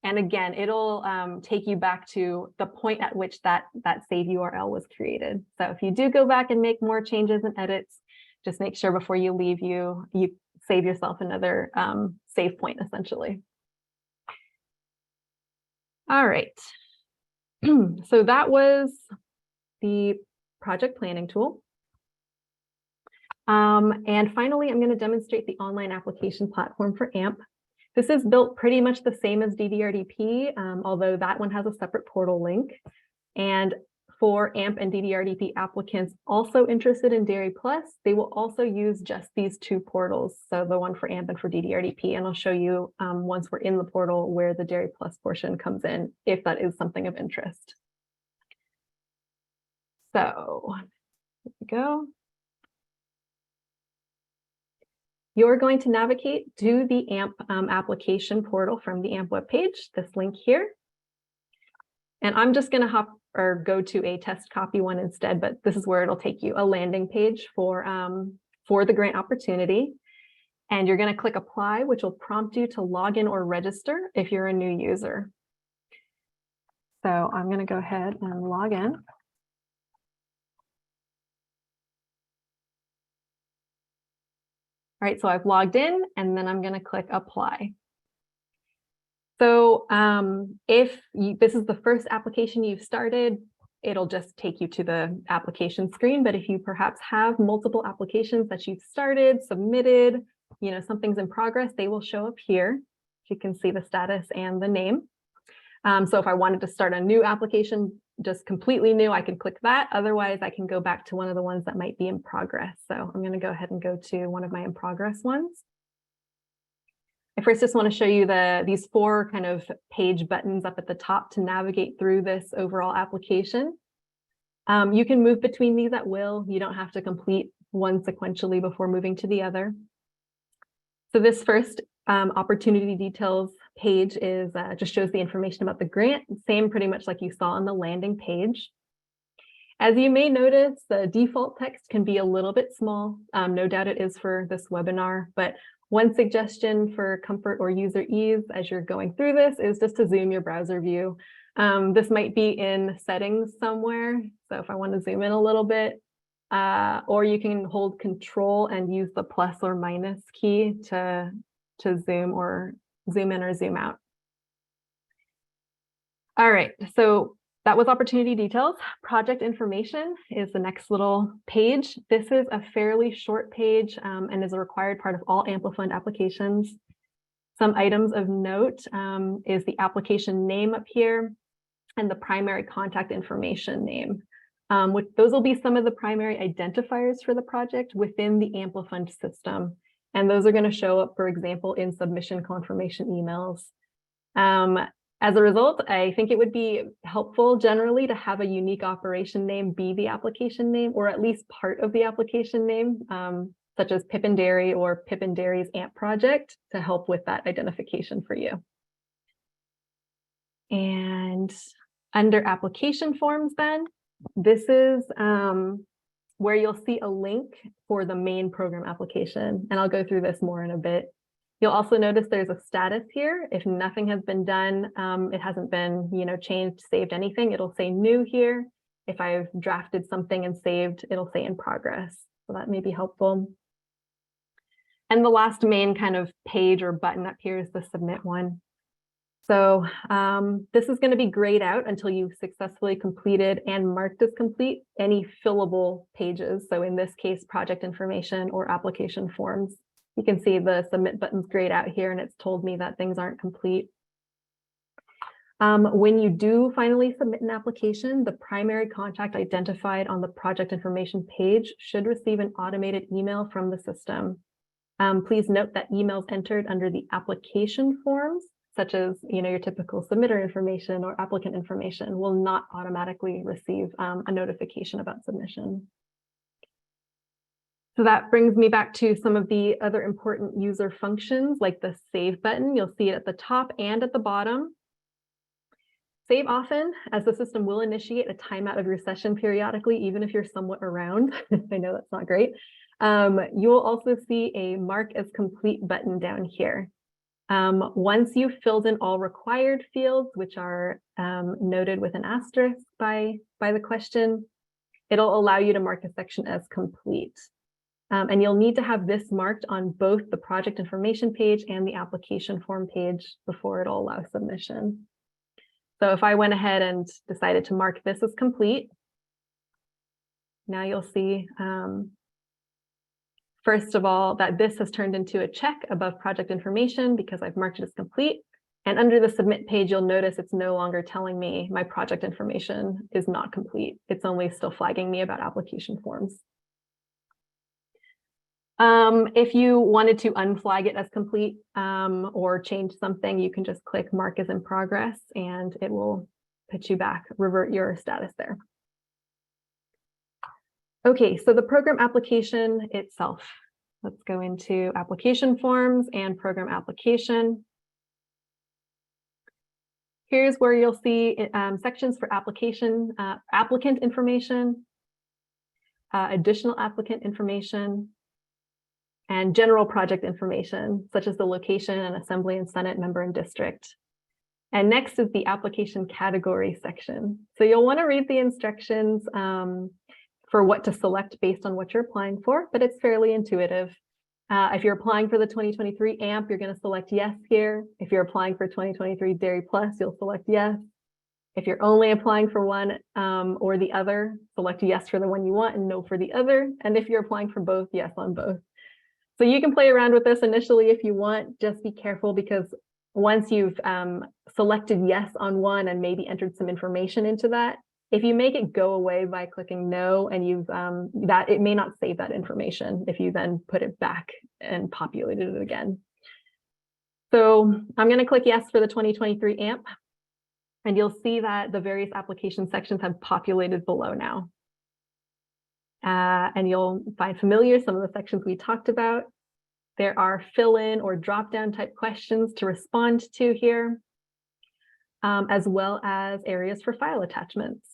And again, it'll take you back to the point at which that save URL was created. So if you do go back and make more changes and edits, just make sure before you leave, you save yourself another save point, essentially. All right. So that was the project planning tool. And finally, I'm going to demonstrate the online application platform for AMP. This is built pretty much the same as DDRDP, although that one has a separate portal link. And for AMP and DDRDP applicants also interested in Dairy Plus, they will also use just these two portals. So the one for AMP and for DDRDP, and I'll show you once we're in the portal where the Dairy Plus portion comes in, if that is something of interest. So here we go. You're going to navigate to the AMP application portal from the AMP webpage, this link here. And I'm just going to go to a test copy one instead, but this is where it'll take you, a landing page for the grant opportunity. And you're going to click apply, which will prompt you to log in or register if you're a new user. So I'm going to go ahead and log in. All right, so I've logged in and then I'm going to click apply. So if this is the first application you've started, it'll just take you to the application screen. But if you perhaps have multiple applications that you've started, submitted, something's in progress, they will show up here. You can see the status and the name. So if I wanted to start a new application, just completely new, I can click that. Otherwise, I can go back to one of the ones that might be in progress. So I'm going to go ahead and go to one of my in progress ones. I first just want to show you these four kind of page buttons up at the top to navigate through this overall application. You can move between these at will. You don't have to complete one sequentially before moving to the other. So this first opportunity details page is just shows the information about the grant, same pretty much like you saw on the landing page. As you may notice, the default text can be a little bit small. No doubt it is for this webinar, but one suggestion for comfort or user ease as you're going through this is just to zoom your browser view. This might be in settings somewhere. So if I want to zoom in a little bit, or you can hold Control and use the plus or minus key to zoom in or zoom out. All right, so that was opportunity details. Project information is the next little page. This is a fairly short page and is a required part of all Amplifund applications. Some items of note is the application name up here and the primary contact information name. Those will be some of the primary identifiers for the project within the Amplifund system. And those are going to show up, for example, in submission confirmation emails. As a result, I think it would be helpful generally to have a unique operation name be the application name, or at least part of the application name, such as Pippin Dairy or Pippin Dairy's AMP project, to help with that identification for you. And under application forms then, this is where you'll see a link for the main program application. And I'll go through this more in a bit. You'll also notice there's a status here. If nothing has been done, it hasn't been, changed, saved, anything, it'll say new here. If I've drafted something and saved, it'll say in progress. So that may be helpful. And the last main kind of page or button up here is the submit one. So this is going to be grayed out until you've successfully completed and marked as complete any fillable pages. So in this case, project information or application forms. You can see the submit button's grayed out here, and it's told me that things aren't complete. When you do finally submit an application, the primary contact identified on the project information page should receive an automated email from the system. Please note that emails entered under the application forms, such as your typical submitter information or applicant information, will not automatically receive a notification about submission. So that brings me back to some of the other important user functions, like the save button. You'll see it at the top and at the bottom. Save often, as the system will initiate a timeout of your session periodically, even if you're somewhat around. I know that's not great. You'll also see a mark as complete button down here. Once you've filled in all required fields, which are noted with an asterisk by the question, it'll allow you to mark a section as complete. And you'll need to have this marked on both the project information page and the application form page before it'll allow submission. So if I went ahead and decided to mark this as complete, now you'll see, first of all, that this has turned into a check above project information because I've marked it as complete. And under the submit page, you'll notice it's no longer telling me my project information is not complete. It's only still flagging me about application forms. If you wanted to unflag it as complete or change something, you can just click mark as in progress and it will put you back, revert your status there. Okay, so the program application itself. Let's go into application forms and program application. Here's where you'll see sections for application, applicant information, additional applicant information, and general project information, such as the location and assembly and Senate member and district. And next is the application category section. So you'll want to read the instructions for what to select based on what you're applying for, but it's fairly intuitive. If you're applying for the 2023 AMP, you're going to select yes here. If you're applying for 2023 Dairy Plus, you'll select yes. If you're only applying for one or the other, select yes for the one you want and no for the other. And if you're applying for both, yes on both. So you can play around with this initially if you want. Just be careful because once you've selected yes on one and maybe entered some information into that, if you make it go away by clicking no and you've that it may not save that information if you then put it back and populated it again. So I'm going to click yes for the 2023 AMP and you'll see that the various application sections have populated below now. And you'll find familiar some of the sections we talked about. There are fill-in or drop-down type questions to respond to here, as well as areas for file attachments.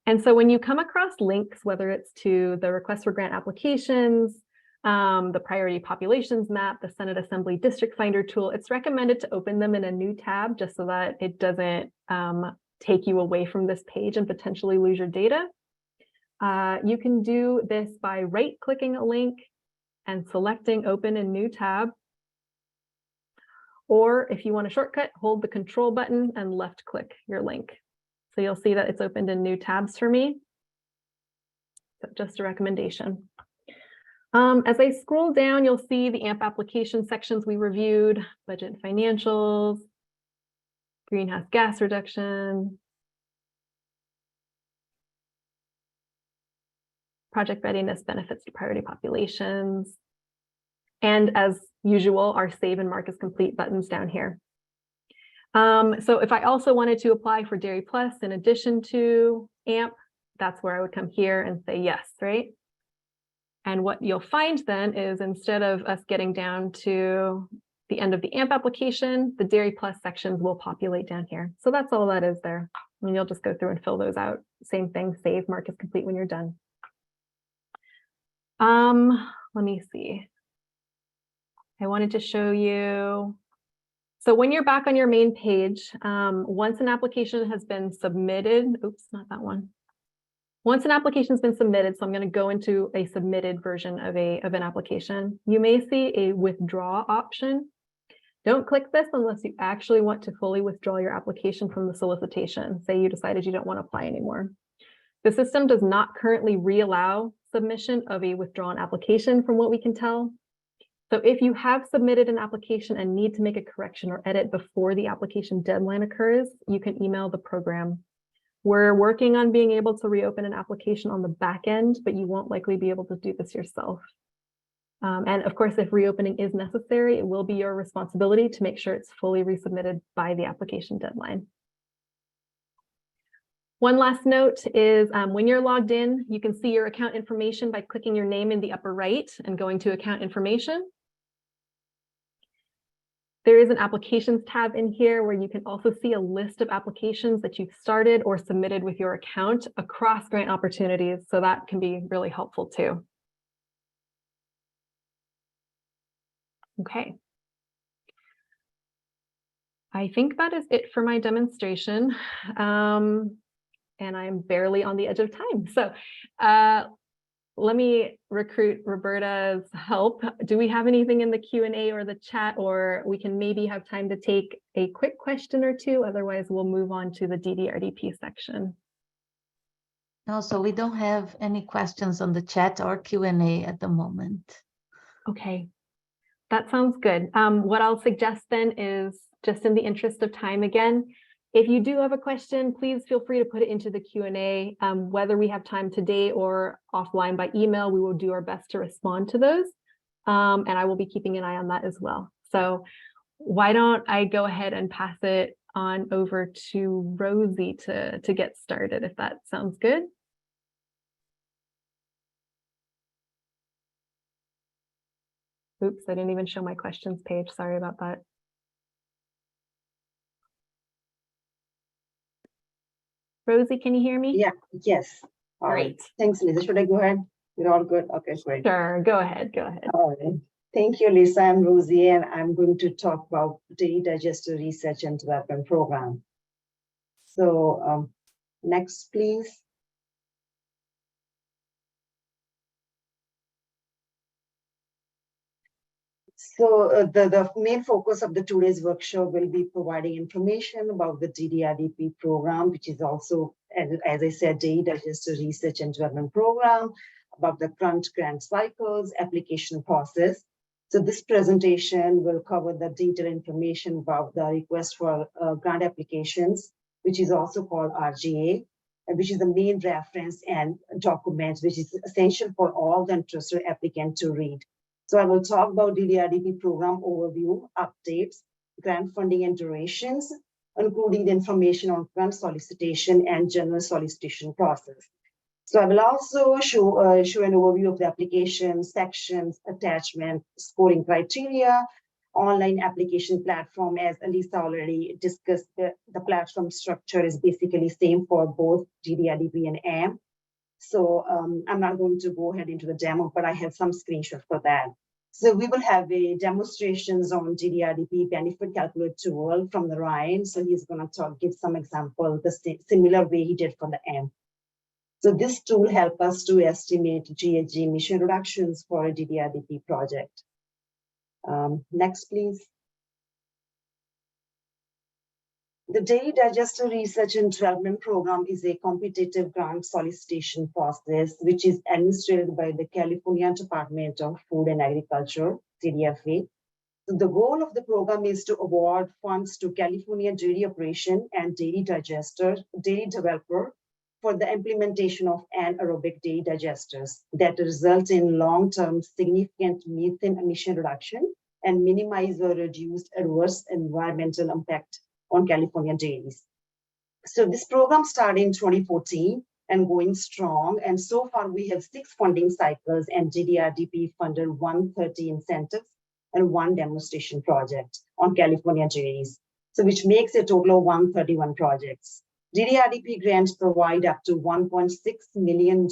And so when you come across links, whether it's to the request for grant applications, the priority populations map, the Senate Assembly District Finder tool, it's recommended to open them in a new tab just so that it doesn't take you away from this page and potentially lose your data. You can do this by right-clicking a link and selecting open in new tab. Or if you want a shortcut, hold the control button and left-click your link. So you'll see that it's opened in new tabs for me. So just a recommendation. As I scroll down, you'll see the AMP application sections we reviewed, budget and financials, greenhouse gas reduction, project readiness benefits to priority populations, and as usual, our save and mark as complete buttons down here. So if I also wanted to apply for Dairy Plus in addition to AMP, that's where I would come here and say yes, right? And what you'll find then is instead of us getting down to the end of the AMP application, the Dairy Plus sections will populate down here. So that's all that is there. And you'll just go through and fill those out. Same thing, save, mark as complete when you're done. Let me see. I wanted to show you. So when you're back on your main page, once an application has been submitted, oops, not that one. Once an application has been submitted, so I'm going to go into a submitted version of an application, you may see a withdraw option. Don't click this unless you actually want to fully withdraw your application from the solicitation. Say you decided you don't want to apply anymore. The system does not currently reallow submission of a withdrawn application from what we can tell. So if you have submitted an application and need to make a correction or edit before the application deadline occurs, you can email the program. We're working on being able to reopen an application on the back end, but you won't likely be able to do this yourself. And of course, if reopening is necessary, it will be your responsibility to make sure it's fully resubmitted by the application deadline. One last note is when you're logged in, you can see your account information by clicking your name in the upper right and going to account information. There is an applications tab in here where you can also see a list of applications that you've started or submitted with your account across grant opportunities. So that can be really helpful too. Okay. I think that is it for my demonstration. And I'm barely on the edge of time. So let me recruit Roberta's help. Do we have anything in the Q&A or the chat, or we can maybe have time to take a quick question or two? Otherwise, we'll move on to the DDRDP section. No, so we don't have any questions on the chat or Q&A at the moment. Okay. That sounds good. What I'll suggest then is, just in the interest of time again, if you do have a question, please feel free to put it into the Q&A. Whether we have time today or offline by email, we will do our best to respond to those. And I will be keeping an eye on that as well. So why don't I go ahead and pass it on over to Rosie to get started, if that sounds good. Oops, I didn't even show my questions page. Sorry about that. Rosie, can you hear me? Yeah, yes. All right. Great. Thanks, Lisa. Should I go ahead? You're all good? Okay, great. Sure, go ahead, go ahead. All right. Thank you, Lisa. I'm Rosie, and I'm going to talk about Dairy Digester Research and Development Program. So next, please. So the main focus of the today's workshop will be providing information about the DDRDP program, which is also, as I said, Dairy Digester Research and Development Program, about the current grant cycles, application process. So this presentation will cover the detailed information about the request for grant applications, which is also called RGA, which is the main reference and document, which is essential for all the interested applicants to read. So I will talk about DDRDP program overview, updates, grant funding and durations, including the information on grant solicitation and general solicitation process. So I will also show an overview of the application, sections, attachment, scoring criteria, online application platform. As Elisa already discussed, the platform structure is basically same for both DDRDP and AMMP. So I'm not going to go ahead into the demo, but I have some screenshots for that. So we will have a demonstrations on DDRDP benefit calculator tool from the Ryan. So he's going to give some example, the similar way he did for the AMP. So this tool helps us to estimate GHG emission reductions for a DDRDP project. Next, please. The Dairy Digester Research and Development Program is a competitive grant solicitation process, which is administered by the California Department of Food and Agriculture, CDFA. So the goal of the program is to award funds to California dairy operation and dairy developer for the implementation of anaerobic dairy digesters that result in long-term significant methane emission reduction and minimize or reduce adverse environmental impact on California dairies. So this program started in 2014 and going strong. And so far we have 6 funding cycles and DDRDP funded 130 incentives and 1 demonstration project on California dairies. So which makes a total of 131 projects. DDRDP grants provide up to $1.6 million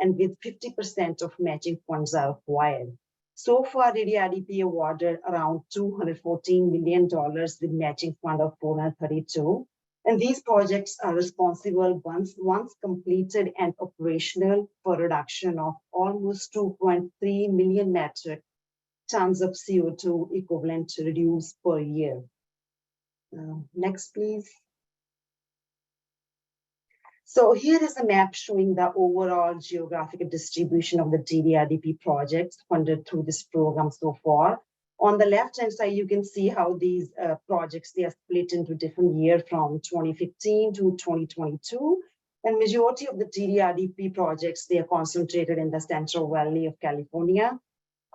and with 50% of matching funds are required. So far, DDRDP awarded around $214 million with matching fund of 432. And these projects are responsible once completed and operational for reduction of almost 2.3 million metric tons of CO2 equivalent reduced per year. Next, please. So here is a map showing the overall geographic distribution of the DDRDP projects funded through this program so far. On the left-hand side, you can see how these projects, they are split into different years from 2015 to 2022. And majority of the DDRDP projects, they are concentrated in the Central Valley of California.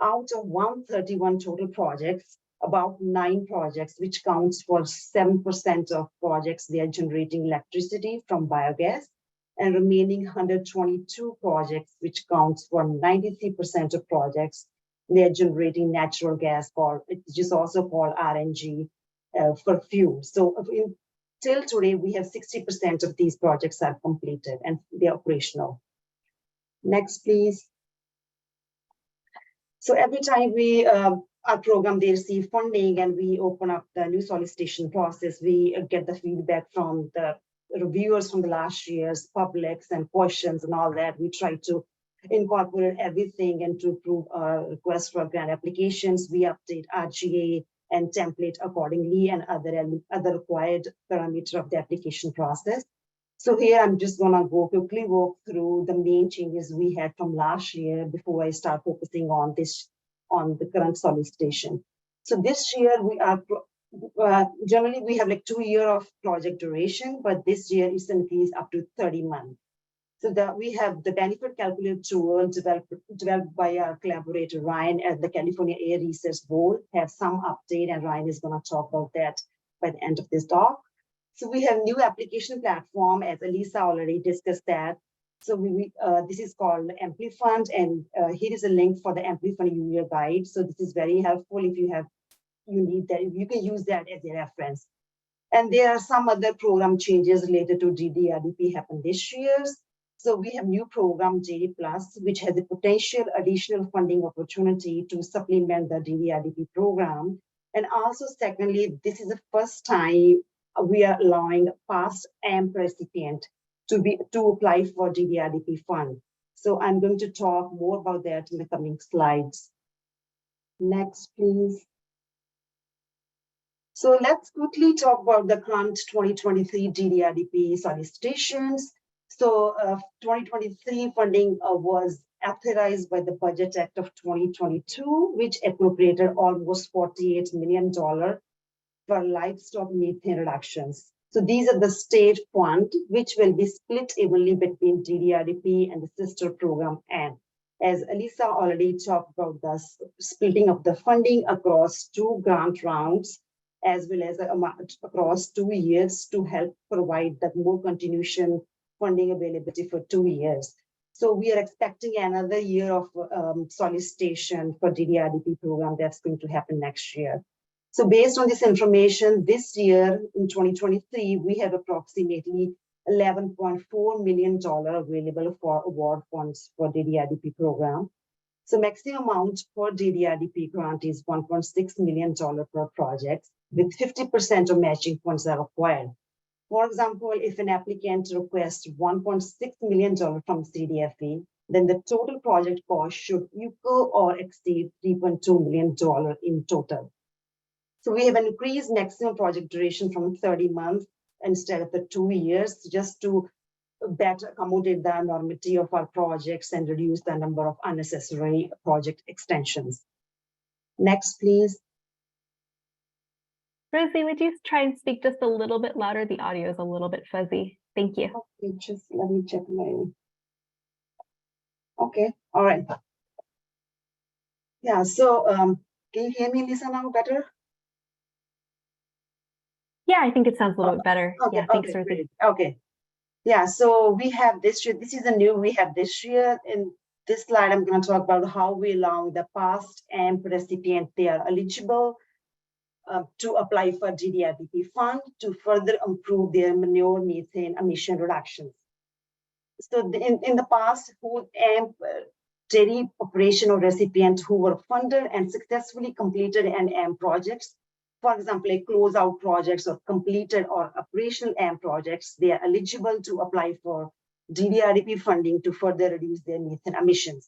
Out of 131 total projects, about 9 projects, which counts for 7% of projects, they are generating electricity from biogas, and remaining 122 projects, which counts for 93% of projects, they are generating natural gas, which is also called RNG for fuel. So till today, we have 60% of these projects are completed and they're operational. Next, please. So every time our program, they receive funding and we open up the new solicitation process, we get the feedback from the reviewers from the last year's publics and questions and all that. We try to incorporate everything and to approve our request for grant applications. We update RGA and template accordingly and other required parameter of the application process. So here I'm just gonna quickly walk through the main changes we had from last year before I start focusing on this on the current solicitation. So this year we are generally we have like 2 years of project duration, but this year it's increased up to 30 months. So that we have the benefit calculator tool developed by our collaborator Ryan at the California Air Research Board. Have some update, and Ryan is going to talk about that by the end of this talk. So we have new application platform, as Elisa already discussed that. So this is called Amplifund, and here is a link for the Amplifund user guide. So this is very helpful if you need that. You can use that as a reference. And there are some other program changes related to DDRDP happen this year. So we have new program JD Plus, which has a potential additional funding opportunity to supplement the DDRDP program. And also, secondly, this is the first time we are allowing past AMP recipient to apply for DDRDP fund. So I'm going to talk more about that in the coming slides. Next, please. So let's quickly talk about the current 2023 DDRDP solicitations. So 2023 funding was authorized by the Budget Act of 2022, which appropriated almost $48 million for livestock methane reductions. So these are the state fund, which will be split evenly between DDRDP and the sister program AMP. As Elisa already talked about the splitting of the funding across 2 grant rounds, as well as across 2 years to help provide that more continuation funding availability for 2 years. So we are expecting another year of solicitation for DDRDP program that's going to happen next year. So based on this information, this year in 2023, we have approximately $11.4 million available for award funds for DDRDP program. So maximum amount for DDRDP grant is $1.6 million per project, with 50% of matching funds are required. For example, if an applicant requests $1.6 million from CDFA, then the total project cost should equal or exceed $3.2 million in total. So we have an increased maximum project duration from 30 months instead of the 2 years, just to better accommodate the enormity of our projects and reduce the number of unnecessary project extensions. Next, please. Rosie, would you try and speak just a little bit louder? The audio is a little bit fuzzy. Thank you. Okay, just let me check my. Okay, all right. Yeah, so can you hear me, Lisa, now better? Yeah, I think it sounds a little bit better. Okay, Yeah, thanks, okay, Rosie. great. Okay. Yeah, so we have this year. This is a new we have this year. In this slide, I'm going to talk about how we allow the past AMP recipient they are eligible to apply for DDRDP fund to further improve their manure methane emission reductions. So in the past, who AMP dairy operation or recipient who were funded and successfully completed an AMP projects, for example, like closeout projects or completed or operational AMP projects, they are eligible to apply for DDRDP funding to further reduce their methane emissions.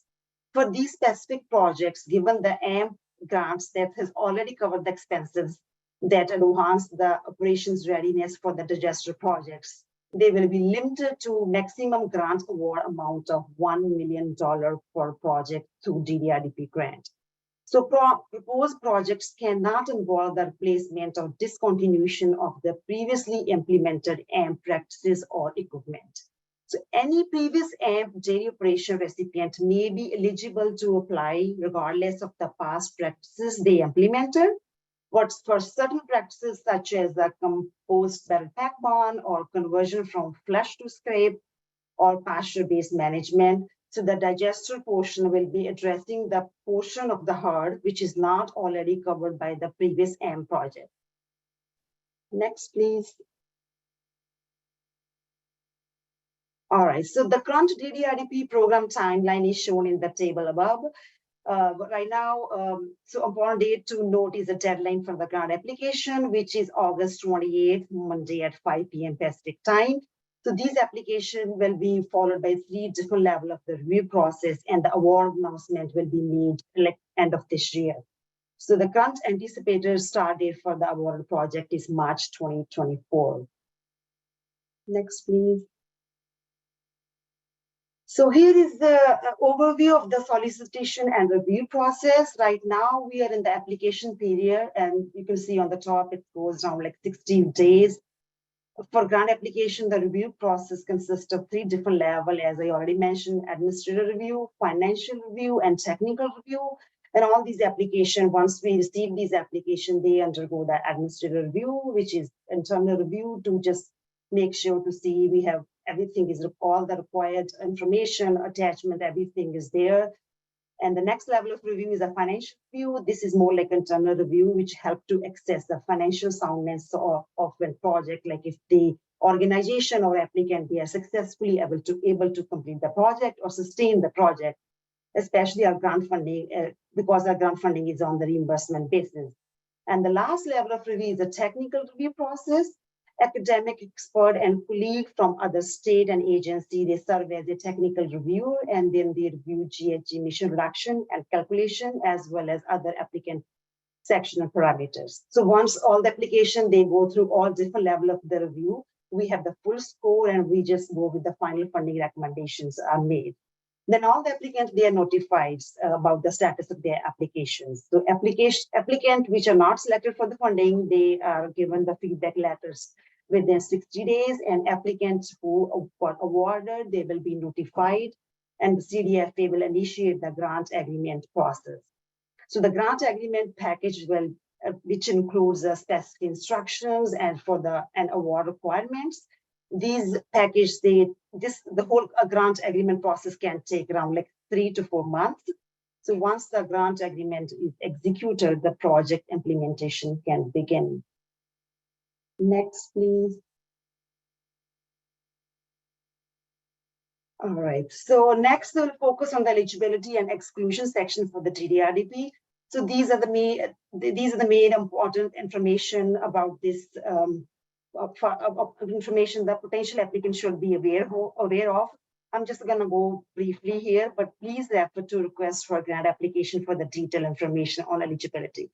For these specific projects, given the AMP grants that has already covered the expenses that enhance the operations readiness for the digester projects, they will be limited to maximum grant award amount of $1 million per project through DDRDP grant. So proposed projects cannot involve the replacement or discontinuation of the previously implemented AMP practices or equipment. So any previous AMP dairy operation recipient may be eligible to apply regardless of the past practices they implemented. But for certain practices such as the compost barrel pack barn or conversion from flesh to scrape or pasture-based management, so the digester portion will be addressing the portion of the herd which is not already covered by the previous AMP project. Next, please. All right, so the current DDRDP program timeline is shown in the table above. Right now, so important date to note is the deadline for the grant application, which is August 28th, Monday at 5 p.m. Pacific time. So these applications will be followed by 3 different levels of the review process, and the award announcement will be made at the end of this year. So the current anticipated start date for the awarded project is March 2024. Next, please. So here is the overview of the solicitation and review process. Right now, we are in the application period, and you can see on the top, it goes down like 16 days. For grant application, the review process consists of 3 different levels, as I already mentioned: administrative review, financial review, and technical review. And all these applications, once we receive these applications, they undergo the administrative review, which is internal review to just make sure to see we have everything is all the required information, attachment, everything is there. And the next level of review is a financial review. This is more like internal review, which help to assess the financial soundness of a project, like if the organization or applicant, they are successfully able to complete the project or sustain the project, especially our grant funding, because our grant funding is on the reimbursement basis. And the last level of review is a technical review process. Academic expert and colleague from other state and agency, they serve as a technical reviewer, and then they review GHG emission reduction and calculation, as well as other applicant section parameters. So once all the application, they go through all different level of the review, we have the full score, and we just go with the final funding recommendations are made. Then all the applicants, they are notified about the status of their applications. So applicant which are not selected for the funding, they are given the feedback letters within 60 days, and applicants who got awarded, they will be notified, and the CDFA will initiate the grant agreement process. So the grant agreement package will, which includes the specific instructions and award requirements. These package, the whole grant agreement process can take around like 3 to 4 months. So once the grant agreement is executed, the project implementation can begin. Next, please. All right, so next we'll focus on the eligibility and exclusion section for the DDRDP. So these are the main important information about this information that potential applicants should be aware of. I'm just going to go briefly here, but please refer to request for grant application for the detailed information on eligibility.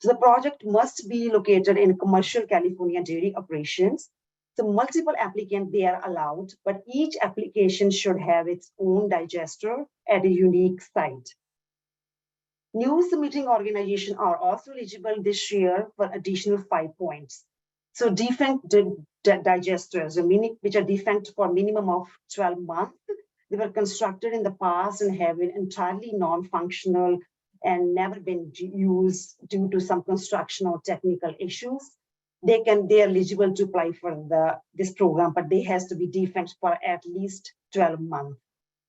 So the project must be located in commercial California dairy operations. So multiple applicants, they are allowed, but each application should have its own digester at a unique site. New submitting organizations are also eligible this year for additional 5 points. So defunct digesters, which are defunct for a minimum of 12 months, they were constructed in the past and have been entirely non-functional and never been used due to some construction or technical issues. They are eligible to apply for this program, but they has to be defunct for at least 12 months.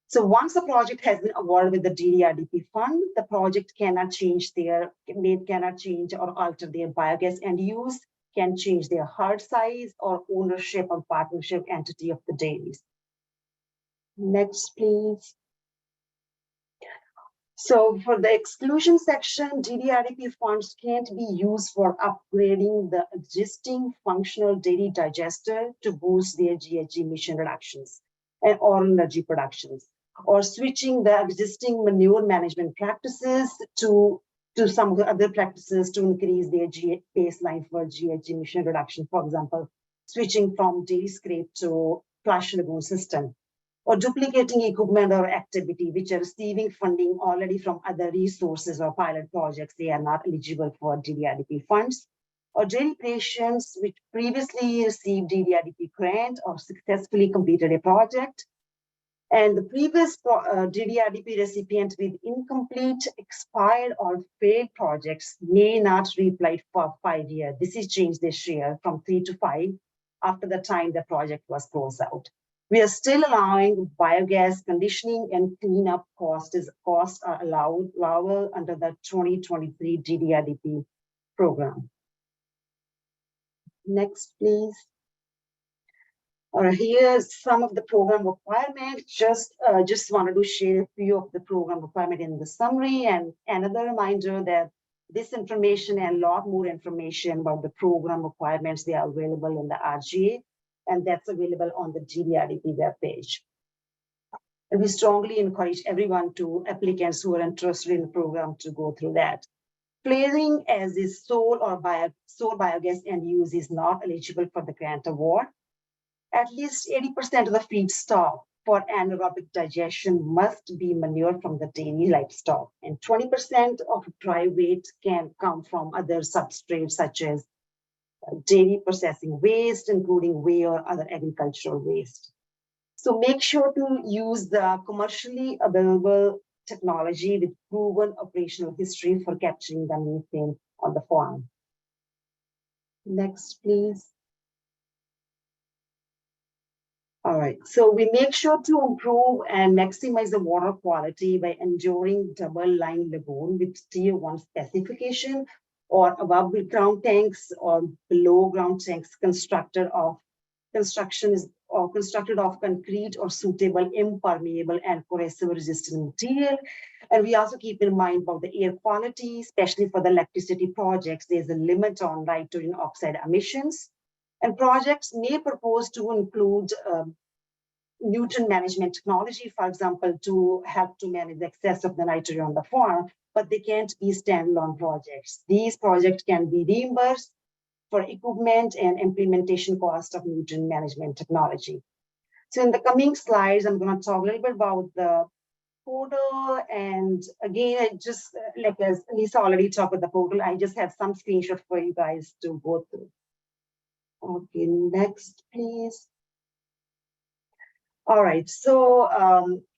So once the project has been awarded with the DDRDP fund, the project cannot change or alter their biogas end use, can change their herd size or ownership or partnership entity of the dairies. Next, please. So for the exclusion section, DDRDP funds can't be used for upgrading the existing functional dairy digester to boost their GHG emission reductions or energy productions, or switching the existing manure management practices to some of the other practices to increase their baseline for GHG emission reduction. For example, switching from dairy scrape to flush lagoon system, or duplicating equipment or activity which are receiving funding already from other resources or pilot projects. They are not eligible for DDRDP funds. Or dairy patients which previously received DDRDP grant or successfully completed a project, and the previous DDRDP recipient with incomplete, expired, or failed projects may not reapply for 5 years. This is changed this year from 3 to 5 after the time the project was closed out. We are still allowing biogas conditioning and cleanup costs are allowable under the 2023 DDRDP program. Next, please. Here's some of the program requirements. Just wanted to share a few of the program requirements in the summary, and another reminder that this information and a lot more information about the program requirements, they are available in the RGA, and that's available on the DDRDP webpage. And we strongly encourage applicants who are interested in the program to go through that. Flaring as is sole biogas end use is not eligible for the grant award. At least 80% of the feedstock for anaerobic digestion must be manure from the dairy livestock, and 20% of dry weight can come from other substrates such as dairy processing waste, including whey or other agricultural waste. So make sure to use the commercially available technology with proven operational history for capturing the methane on the farm. Next, please. All right, so we make sure to improve and maximize the water quality by ensuring double-line lagoon with tier 1 specification or above ground tanks or below ground tanks constructed of concrete or suitable impermeable and corrosive resistant material. And we also keep in mind about the air quality, especially for the electricity projects. There's a limit on nitrogen oxide emissions. And projects may propose to include nutrient management technology, for example, to help to manage the excess of the nitrogen on the farm, but they can't be standalone projects. These projects can be reimbursed for equipment and implementation cost of nutrient management technology. So in the coming slides, I'm going to talk a little bit about the portal. And again, I just, like as Lisa already talked about the portal, I just have some screenshots for you guys to go through. Okay, next, please. All right, so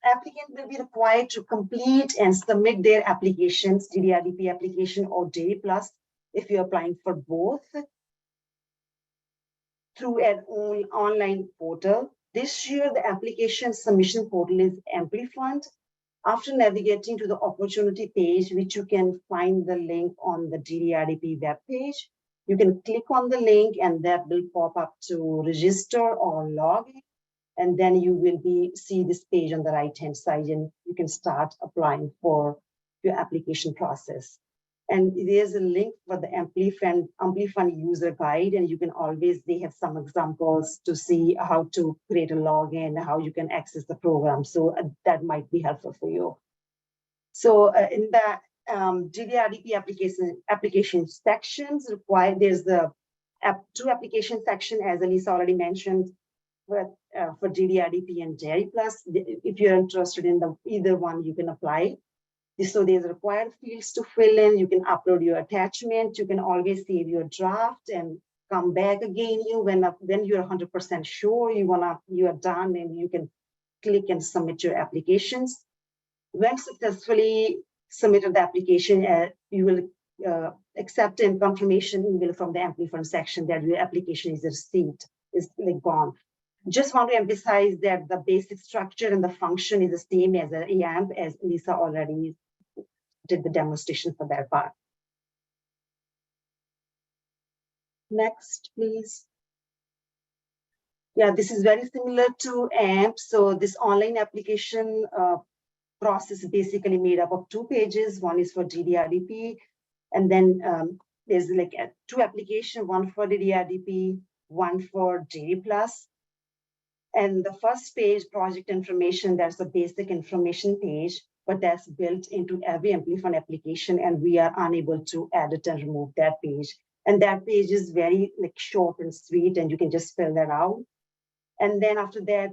applicant will be required to complete and submit their applications, DDRDP application or Dairy Plus, if you're applying for both, through an online portal. This year, the application submission portal is Amplifund. After navigating to the opportunity page, which you can find the link on the DDRDP web page, you can click on the link and that will pop up to register or log in. And then you will see this page on the right-hand side and you can start applying for your application process. And there's a link for the Amplifund user guide, and you can always, they have some examples to see how to create a login, how you can access the program. So that might be helpful for you. So in the DDRDP application sections required, there's the two application section, as Elisa already mentioned, for DDRDP and Dairy Plus. If you're interested in either one, you can apply. So there's required fields to fill in. You can upload your attachment. You can always save your draft and come back again. When you're 100% sure you are done, and you can click and submit your applications. When successfully submitted the application, you will accept a confirmation email from the Amplifund section that your application is received, is gone. Just want to emphasize that the basic structure and the function is the same as an AMP, as Lisa already did the demonstration for that part. Next, please. Yeah, this is very similar to AMP. So this online application process is basically made up of 2 pages. One is for DDRDP, and then there's like two applications, one for DDRDP, one for Dairy Plus. And the first page, project information, that's the basic information page, but that's built into every Amplifund application, and we are unable to edit and remove that page. And that page is very short and sweet, and you can just fill that out. And then after that,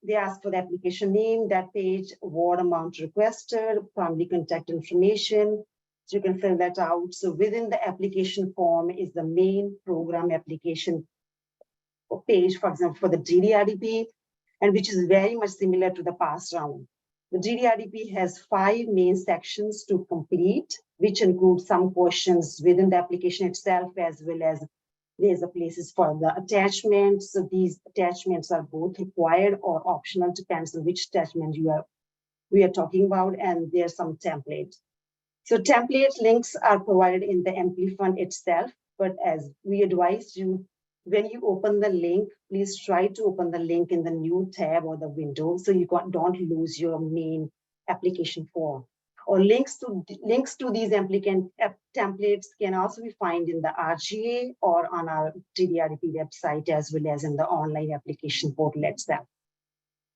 they ask for the application name, that page, award amount requested, primary contact information. So you can fill that out. So within the application form is the main program application page, for example, for the DDRDP, and which is very much similar to the past round. The DDRDP has 5 main sections to complete, which include some questions within the application itself, as well as there's a places for the attachments. So these attachments are both required or optional, depends on which attachment we are talking about, and there's some templates. So template links are provided in the Amplifund itself, but as we advise you, when you open the link, please try to open the link in the new tab or the window, so you don't lose your main application form. Or links to these applicant templates can also be found in the RGA or on our DDRDP website, as well as in the online application portal itself.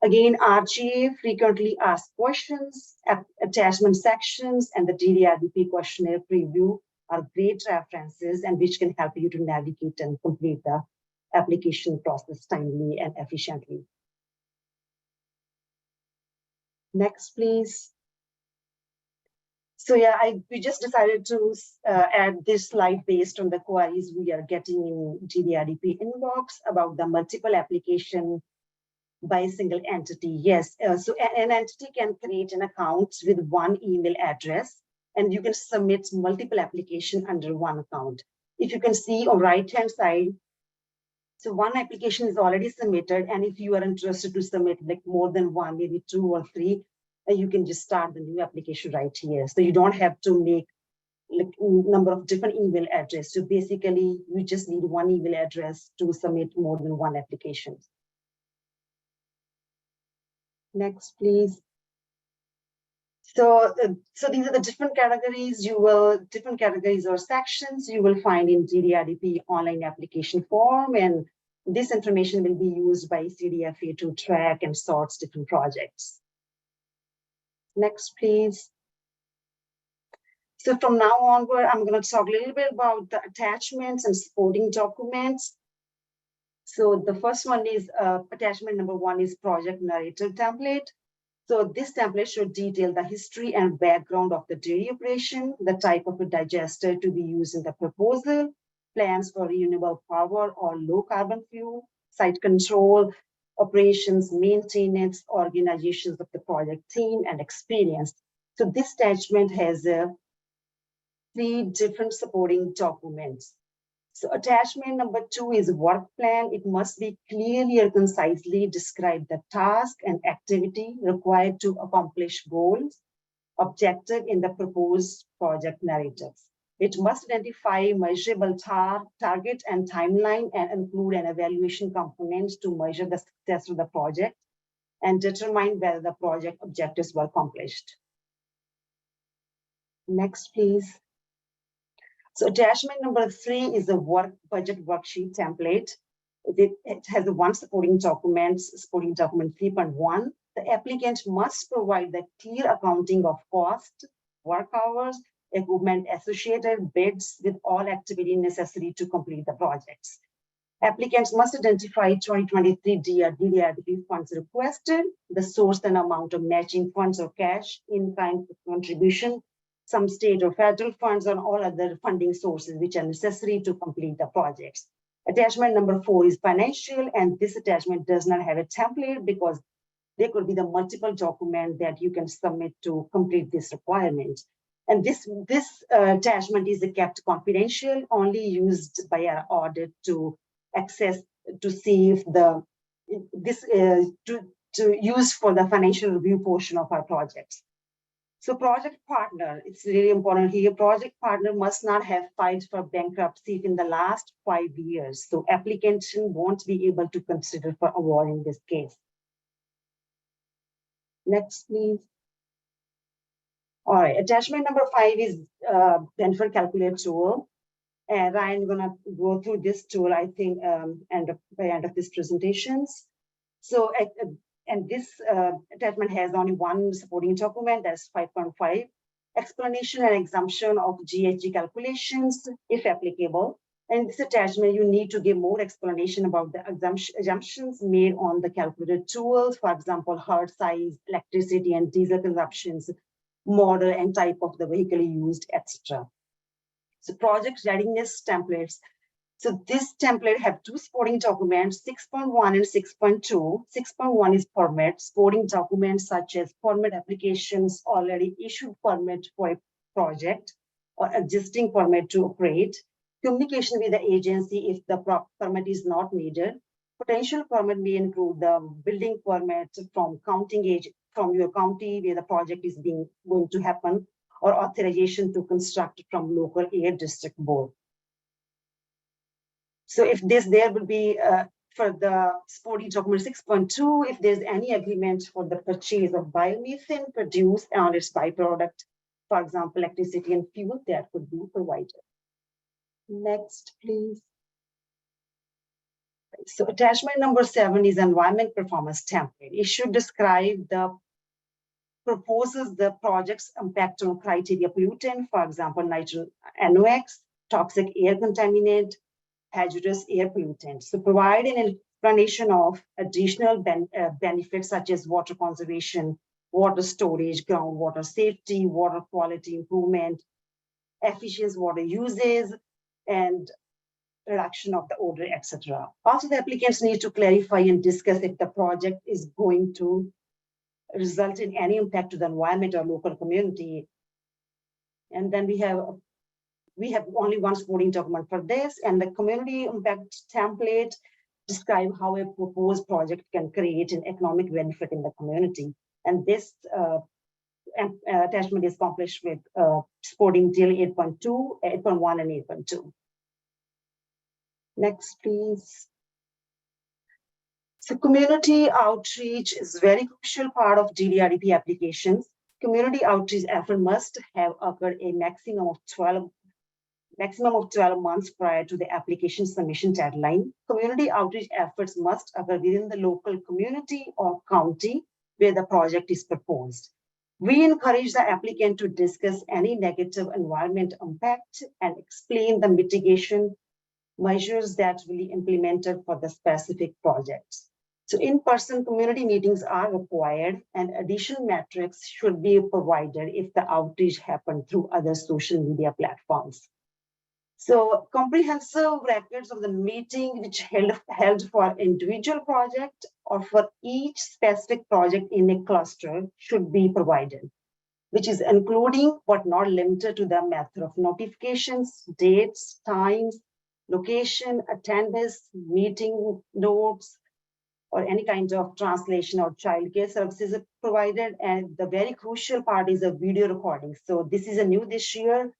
Again, RGA frequently asked questions, attachment sections, and the DDRDP questionnaire preview are great references, and which can help you to navigate and complete the application process timely and efficiently. Next, please. So yeah, we just decided to add this slide based on the queries we are getting in DDRDP inbox about the multiple application by a single entity. Yes, so an entity can create an account with one email address, and you can submit multiple applications under one account. If you can see on right-hand side, so one application is already submitted, and if you are interested to submit like more than one, maybe 2 or 3, you can just start the new application right here. So you don't have to make like number of different email address. So basically, you just need one email address to submit more than one application. Next, please. So these are the different categories. Different categories or sections you will find in DDRDP online application form, and this information will be used by CDFA to track and sort different projects. Next, please. So from now onward, I'm going to talk a little bit about the attachments and supporting documents. So the first one is attachment number 1 is project narrative template. So this template should detail the history and background of the dairy operation, the type of a digester to be used in the proposal, plans for renewable power or low carbon fuel, site control, operations, maintenance, organizations of the project team, and experience. So this attachment has 3 different supporting documents. So attachment number 2 is work plan. It must be clearly and concisely describe the task and activity required to accomplish goals, objective in the proposed project narratives. It must identify measurable target and timeline and include an evaluation component to measure the success of the project and determine whether the project objectives were accomplished. Next, please. So attachment number 3 is a budget worksheet template. It has one supporting document 3.1. The applicant must provide the clear accounting of cost, work hours, equipment associated, bids with all activity necessary to complete the projects. Applicants must identify 2023 DDRDP funds requested, the source and amount of matching funds or cash, in-kind contribution, some state or federal funds, and all other funding sources which are necessary to complete the projects. Attachment number 4 is financial, and this attachment does not have a template because there could be the multiple document that you can submit to complete this requirement. And this attachment is kept confidential, only used by our audit to access, to see if to use for the financial review portion of our projects. So project partner, it's really important here. Project partner must not have filed for bankruptcy in the last 5 years. So application won't be able to consider for award in this case. Next, please. All right, attachment number 5 is benefit calculator tool. And I'm gonna go through this tool, I think, by the end of this presentations. So and this attachment has only one supporting document, that's 5.5, explanation and exemption of GHG calculations, if applicable. And this attachment, you need to give more explanation about the assumptions made on the calculator tools, for example, herd size, electricity and diesel consumptions, model and type of the vehicle used, etc. So project readiness templates. So this template have 2 supporting documents, 6.1 and 6.2. 6.1 is permit, supporting documents such as permit applications, already issued permit for a project or existing permit to operate, communication with the agency if the permit is not needed. Potential permit may include the building permit from from your county where the project is going to happen, or authorization to construct from local air district board. So if there will be, for the supporting document 6.2, if there's any agreement for the purchase of biomethane produced on its byproduct, for example, electricity and fuel, that could be provided. Next, please. So attachment number 7 is environment performance template. It should describe proposes the project's impact on criteria pollutant, for example, nitrogen NOx, toxic air contaminant, hazardous air pollutants. So provide an explanation of additional benefits such as water conservation, water storage, groundwater safety, water quality improvement, efficient water uses, and reduction of the odor, etc. Also, the applicants need to clarify and discuss if the project is going to result in any impact to the environment or local community. And then we have only one supporting document for this, and the community impact template describe how a proposed project can create an economic benefit in the community. And this attachment is accomplished with supporting DIL 8.2, 8.1, and 8.2. Next, please. So community outreach is a very crucial part of DDRDP applications. Community outreach effort must have occurred a maximum of 12 months prior to the application submission deadline. Community outreach efforts must occur within the local community or county where the project is proposed. We encourage the applicant to discuss any negative environment impact and explain the mitigation measures that will be implemented for the specific projects. So in-person community meetings are required, and additional metrics should be provided if the outreach happened through other social media platforms. So comprehensive records of the meeting which held for individual project or for each specific project in a cluster should be provided, which is including but not limited to the method of notifications, dates, times, location, attendance, meeting notes, or any kind of translation or childcare services provided. And the very crucial part is a video recording. So this is a new this year.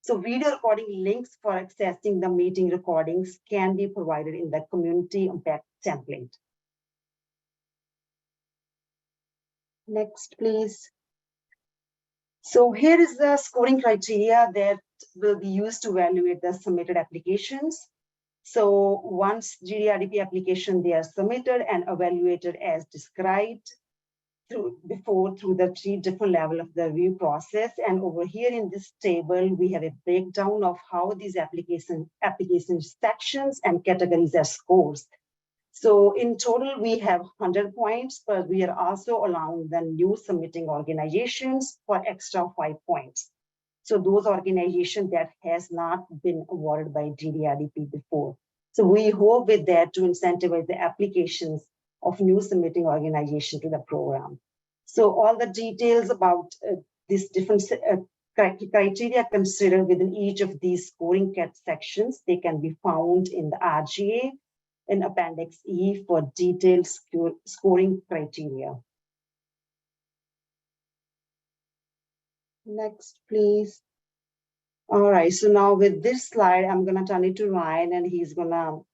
So video recording links for accessing the meeting recordings can be provided in the community impact template. Next, please. So here is the scoring criteria that will be used to evaluate the submitted applications. So once DDRDP application, they are submitted and evaluated as described through the 3 different levels of the review process. And over here in this table, we have a breakdown of how these application sections and categories are scored. So in total, we have 100 points, but we are also allowing the new submitting organizations for extra 5 points. So those organizations that has not been awarded by DDRDP before. So we hope with that to incentivize the applications of new submitting organization to the program. So all the details about these different criteria considered within each of these scoring sections, they can be found in the RGA in Appendix E for detailed scoring criteria. Next, please. All right, so now with this slide, I'm going to turn it to Ryan, and he's going to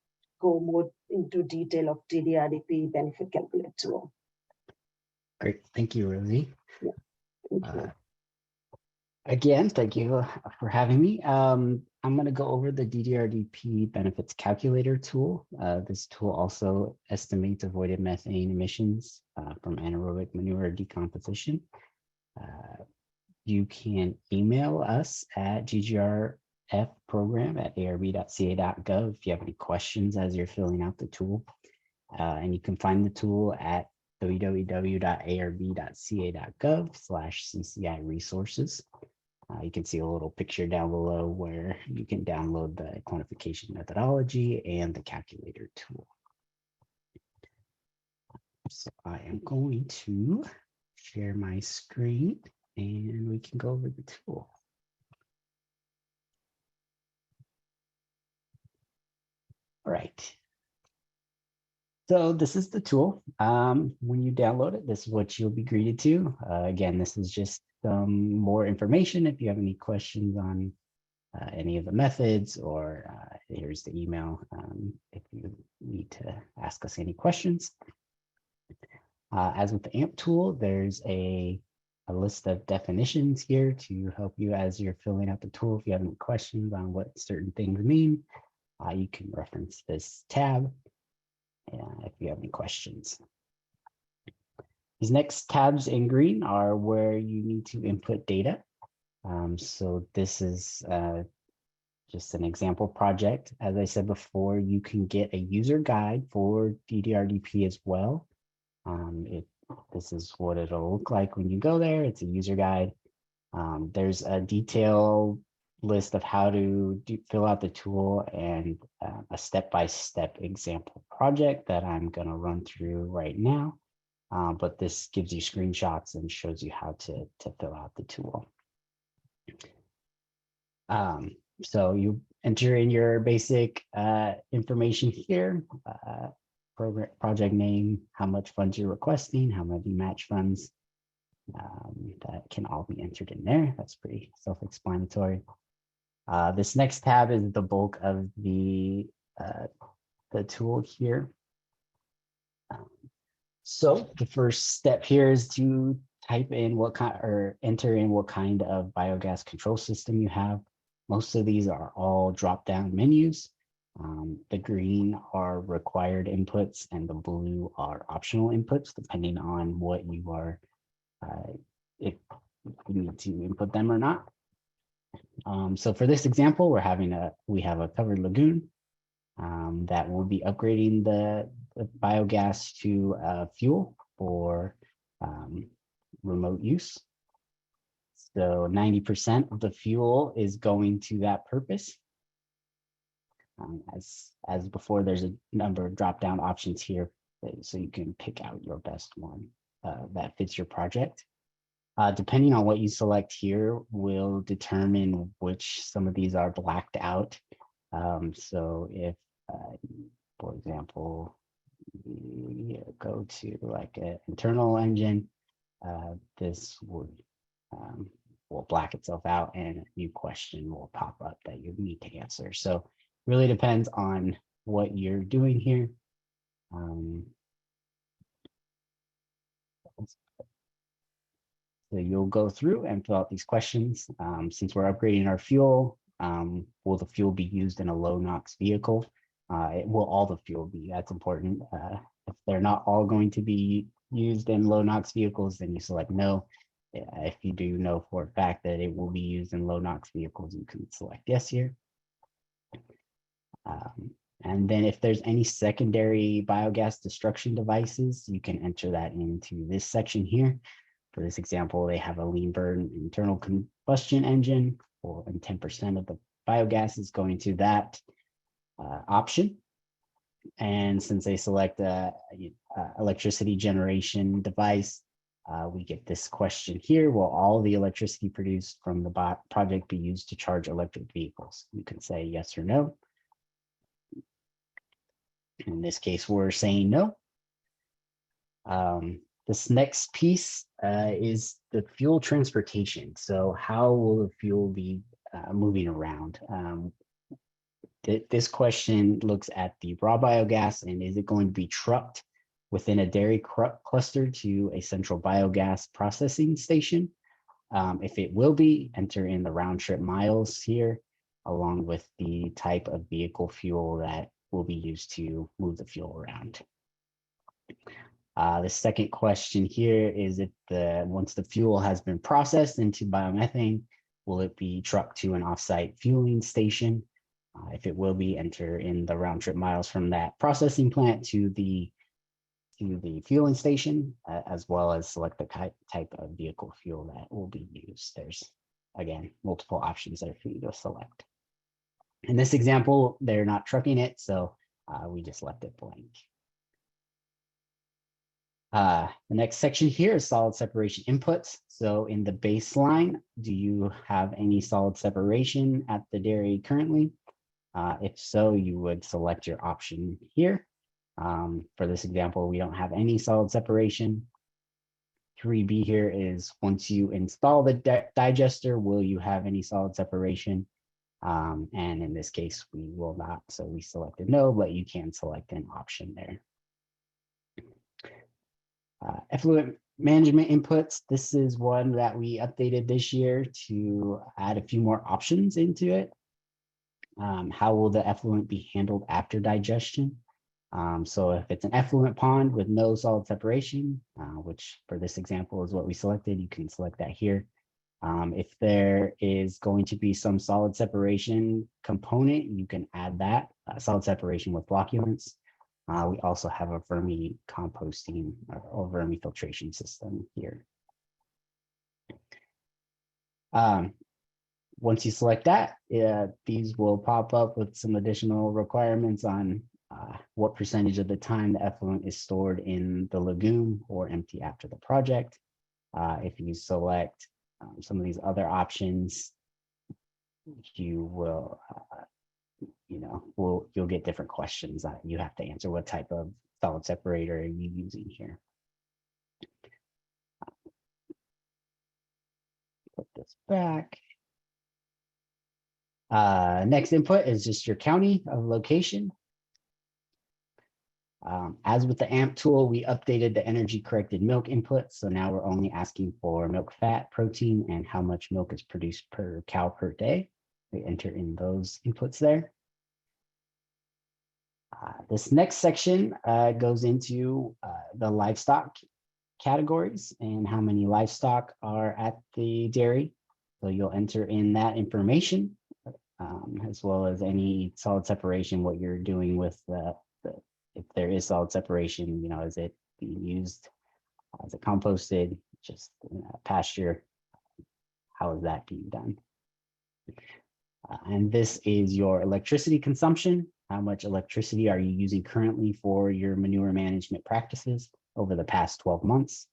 go more into detail of DDRDP benefit calculator tool. Great, thank you, Rosie. Yeah, thank you. Again, thank you for having me. I'm going to go over the DDRDP benefits calculator tool. This tool also estimates avoided methane emissions from anaerobic manure decomposition. You can email us at ggrfprogram@arb.ca.gov if you have any questions as you're filling out the tool. And you can find the tool at www.arb.ca.gov/CCI resources. You can see a little picture down below where you can download the quantification methodology and the calculator tool. So I am going to share my screen and we can go over the tool. All right. So this is the tool. When you download it, this is what you'll be greeted to. Again, this is just more information. If you have any questions on any of the methods, or here's the email if you need to ask us any questions. As with the AMP tool, there's a list of definitions here to help you as you're filling out the tool. If you have any questions on what certain things mean, you can reference this tab if you have any questions. These next tabs in green are where you need to input data. So this is just an example project. As I said before, you can get a user guide for DDRDP as well. It this is what it'll look like when you go there. It's a user guide. There's a detailed list of how to fill out the tool and a step-by-step example project that I'm going to run through right now. But this gives you screenshots and shows you how to fill out the tool. So you enter in your basic information here, project name, how much funds you're requesting, how many match funds. That can all be entered in there. That's pretty self-explanatory. This next tab is the bulk of the tool here. So the first step here is to type in what kind or enter in what kind of biogas control system you have. Most of these are all drop-down menus. The green are required inputs and the blue are optional inputs, depending on what you are, if you need to input them or not. So for this example, we have a covered lagoon that will be upgrading the biogas to fuel for remote use. So 90% of the fuel is going to that purpose. As before, there's a number of drop-down options here, so you can pick out your best one that fits your project. Depending on what you select here will determine which some of these are blacked out. So if, for example, you go to like an internal engine, this will black itself out and a new question will pop up that you need to answer. So really depends on what you're doing here. So you'll go through and fill out these questions. Since we're upgrading our fuel, will the fuel be used in a low NOx vehicle? Will all the fuel be? That's important. If they're not all going to be used in low NOx vehicles, then you select no. If you do know for a fact that it will be used in low NOx vehicles, you can select yes here. And then if there's any secondary biogas destruction devices, you can enter that into this section here. For this example, they have a lean burn internal combustion engine, and 10% of the biogas is going to that option. And since they select electricity generation device, we get this question here: will all the electricity produced from the project be used to charge electric vehicles? You can say yes or no. In this case, we're saying no. This next piece is the fuel transportation. So how will the fuel be moving around? This question looks at the raw biogas and is it going to be trucked within a dairy cluster to a central biogas processing station? If it will be, enter in the round trip miles here, along with the type of vehicle fuel that will be used to move the fuel around. The second question here is if once the fuel has been processed into biomethane, will it be trucked to an offsite fueling station? If it will be, enter in the round trip miles from that processing plant to the fueling station, as well as select the type of vehicle fuel that will be used. There's, again, multiple options there for you to select. In this example, they're not trucking it, so we just left it blank. The next section here is solid separation inputs. So in the baseline, do you have any solid separation at the dairy currently? If so, you would select your option here. For this example, we don't have any solid separation. 3B here is once you install the digester, will you have any solid separation? And in this case, we will not. So we selected no, but you can select an option there. Effluent management inputs. This is one that we updated this year to add a few more options into it. How will the effluent be handled after digestion? So if it's an effluent pond with no solid separation, which for this example is what we selected, you can select that here. If there is going to be some solid separation component, you can add that solid separation with flocculants. We also have a vermi composting or vermi filtration system here. Once you select that, these will pop up with some additional requirements on what percentage of the time the effluent is stored in the lagoon or empty after the project. If you select some of these other options, you will, you'll get different questions that you have to answer. What type of solid separator are you using here? Put this back. Next input is just your county of location. As with the AMMP tool, we updated the energy corrected milk input. So now we're only asking for milk fat, protein, and how much milk is produced per cow per day. We enter in those inputs there. This next section goes into the livestock categories and how many livestock are at the dairy. So you'll enter in that information, as well as any solid separation, what you're doing with if there is solid separation, is it being used, is it composted, just pasture, how is that being done? And this is your electricity consumption. How much electricity are you using currently for your manure management practices over the past 12 months?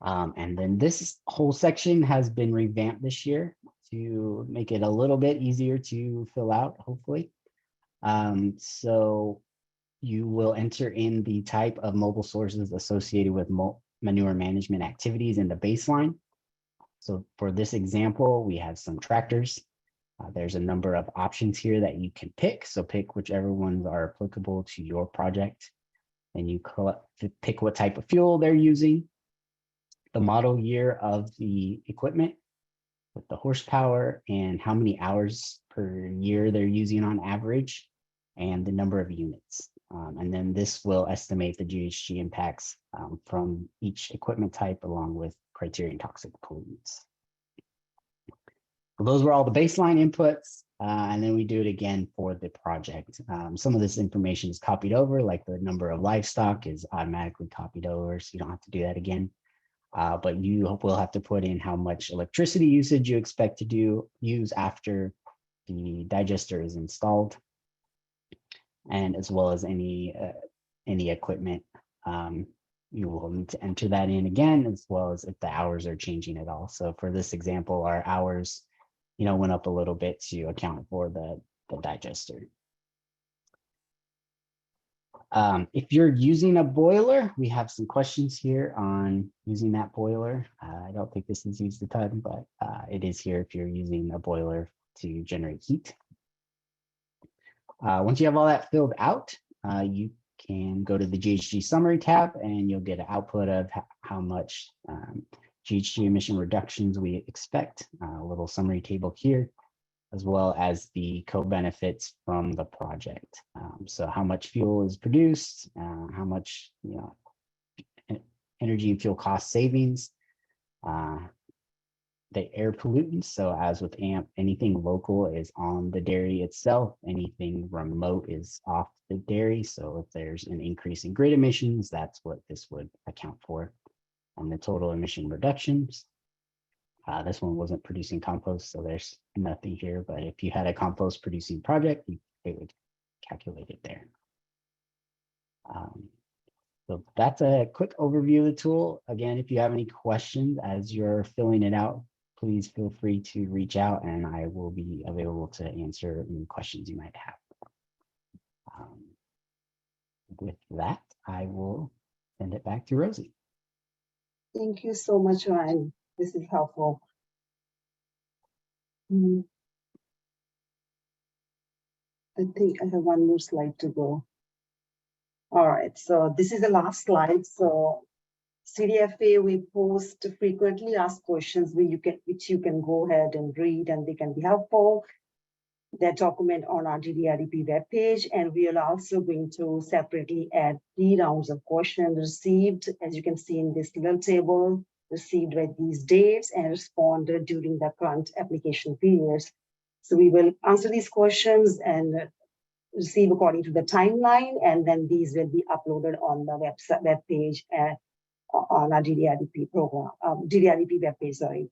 And then this whole section has been revamped this year to make it a little bit easier to fill out, hopefully. So you will enter in the type of mobile sources associated with manure management activities in the baseline. So for this example, we have some tractors. There's a number of options here that you can pick. So pick whichever ones are applicable to your project. And you pick what type of fuel they're using, the model year of the equipment with the horsepower and how many hours per year they're using on average, and the number of units. And then this will estimate the GHG impacts from each equipment type along with criterion toxic pollutants. So those were all the baseline inputs. And then we do it again for the project. Some of this information is copied over, like the number of livestock is automatically copied over, so you don't have to do that again. But you will have to put in how much electricity usage you expect to use after the digester is installed, and as well as any equipment. You will need to enter that in again, as well as if the hours are changing at all. So for this example, our hours, went up a little bit to account for the digester. If you're using a boiler, we have some questions here on using that boiler. I don't think this is used a ton, but it is here if you're using a boiler to generate heat. Once you have all that filled out, you can go to the GHG summary tab and you'll get an output of how much GHG emission reductions we expect, a little summary table here, as well as the co-benefits from the project. So how much fuel is produced, how much energy and fuel cost savings, the air pollutants. So as with AMP, anything local is on the dairy itself, anything remote is off the dairy. So if there's an increase in grid emissions, that's what this would account for. And the total emission reductions. This one wasn't producing compost, so there's nothing here, but if you had a compost producing project, it would calculate it there. So that's a quick overview of the tool. Again, if you have any questions as you're filling it out, please feel free to reach out and I will be available to answer any questions you might have. With that, I will send it back to Rosie. Thank you so much, Ryan. This is helpful. I think I have one more slide to go. All right, so this is the last slide. So CDFA, we post frequently asked questions which you can go ahead and read, and they can be helpful. They're documented on our DDRDP webpage, and we are also going to separately add 3 rounds of questions received, as you can see in this little table, received with these dates and responded during the current application periods. So we will answer these questions and receive according to the timeline, and then these will be uploaded on the website web page on our DDRDP program, DDRDP web page, sorry.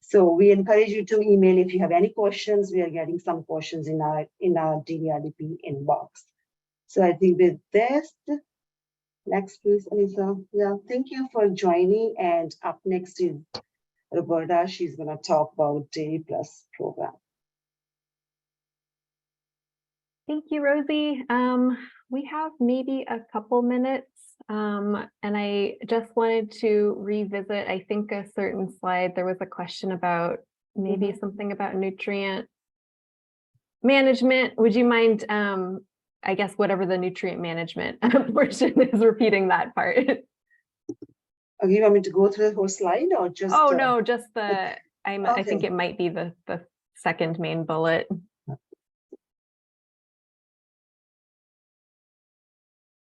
So we encourage you to email if you have any questions. We are getting some questions in our DDRDP inbox. So I think with this, next please, Lisa. Yeah, thank you for joining. And up next is Roberta. She's going to talk about Dairy Plus program. Thank you, Rosie. We have maybe a couple minutes, and I just wanted to revisit, I think, a certain slide. There was a question about maybe something about nutrient management. Would you mind, I guess, whatever the nutrient management portion is, repeating that part? Okay, you want me to go through the whole slide or just? Oh, no, just the, I Okay. think it might be the second main bullet.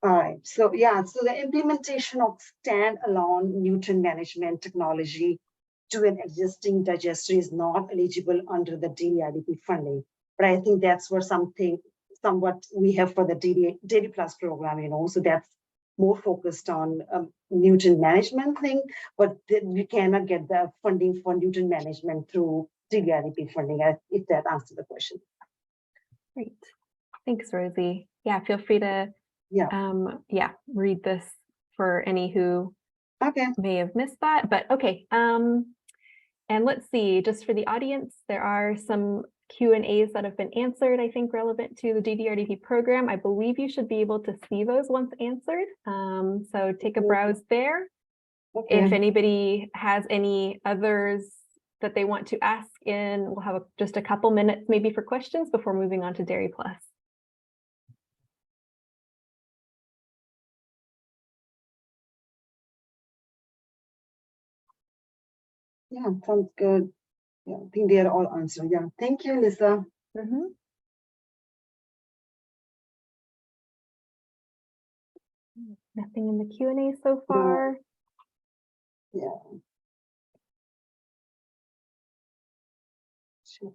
All right, so yeah, so the implementation of standalone nutrient management technology to an existing digester is not eligible under the DDRDP funding. But I think that's what somewhat we have for the Dairy Plus program, you know, so that's more focused on nutrient management thing, but we cannot get the funding for nutrient management through DDRDP funding, if that answers the question. Great, thanks, Rosie. Yeah, feel free to read this for any who may have missed that, but okay. And let's see, just for the audience, there are some Q&As that have been answered, I think, relevant to the DDRDP program. I believe you should be able to see those once answered. So take a browse there. If anybody has any others that they want to ask in, we'll have just a couple minutes maybe for questions before moving on to Dairy Plus. Yeah, sounds good. Yeah, I think they are all answered. Yeah, thank you, Lisa. Nothing in the Q&A so far. Yeah. Sure.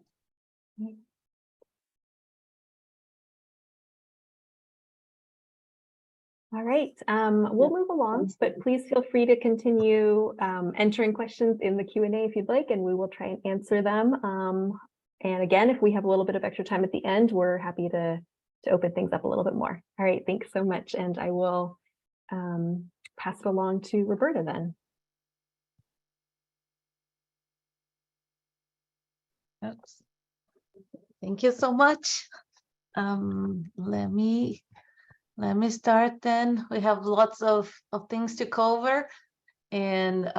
All right, we'll move along, but please feel free to continue entering questions in the Q&A if you'd like, and we will try and answer them. And again, if we have a little bit of extra time at the end, we're happy to open things up a little bit more. All right, thanks so much. And I will pass it along to Roberta then. Oops. Thank you so much. Let me start then. We have lots of things to cover. And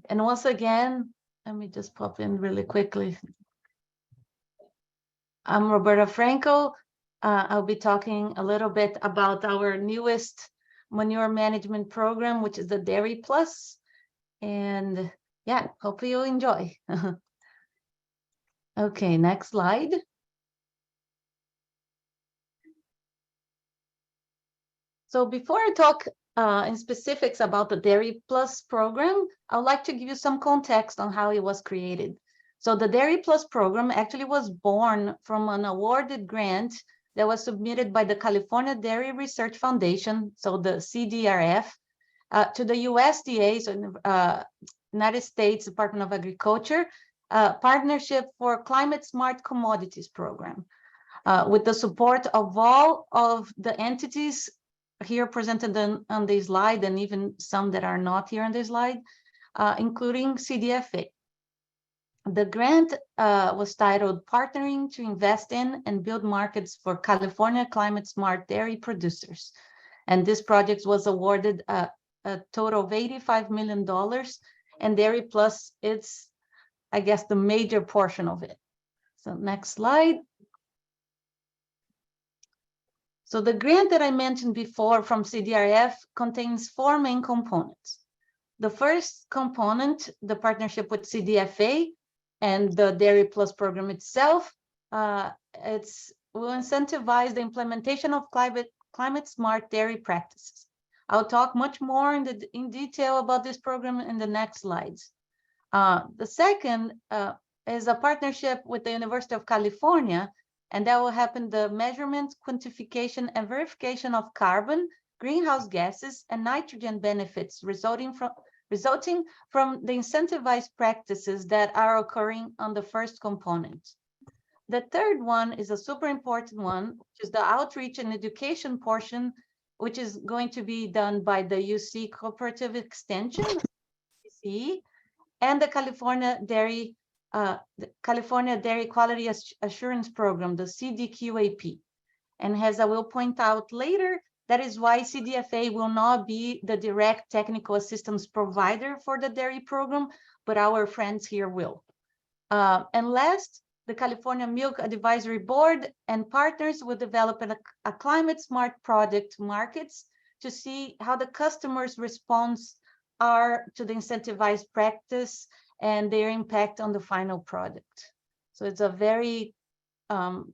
once again, let me just pop in really quickly. I'm Roberta Franco. I'll be talking a little bit about our newest manure management program, which is the Dairy Plus. And yeah, hopefully you'll enjoy. Okay, next slide. So before I talk in specifics about the Dairy Plus program, I'd like to give you some context on how it was created. So the Dairy Plus program actually was born from an awarded grant that was submitted by the California Dairy Research Foundation, so the CDRF, to the USDA, so United States Department of Agriculture, Partnership for Climate Smart Commodities program, with the support of all of the entities here presented on this slide, and even some that are not here on this slide, including CDFA. The grant was titled Partnering to Invest in and Build Markets for California Climate Smart Dairy Producers. And this project was awarded a total of $85 million, and Dairy Plus, it's, I guess, the major portion of it. So next slide. So the grant that I mentioned before from CDRF contains 4 main components. The first component, the partnership with CDFA and the Dairy Plus program itself, will incentivize the implementation of climate smart dairy practices. I'll talk much more in detail about this program in the next slides. The second is a partnership with the University of California And that will happen the measurement, quantification, and verification of carbon, greenhouse gases, and nitrogen benefits resulting from the incentivized practices that are occurring on the first component. The third one is a super important one, which is the outreach and education portion, which is going to be done by the UC Cooperative Extension, and the California Dairy Quality Assurance Program, the CDQAP. And as I will point out later, that is why CDFA will not be the direct technical assistance provider for the dairy program, but our friends here will. And last, the California Milk Advisory Board and partners will develop a climate smart product markets to see how the customers' response are to the incentivized practice and their impact on the final product. So it's a very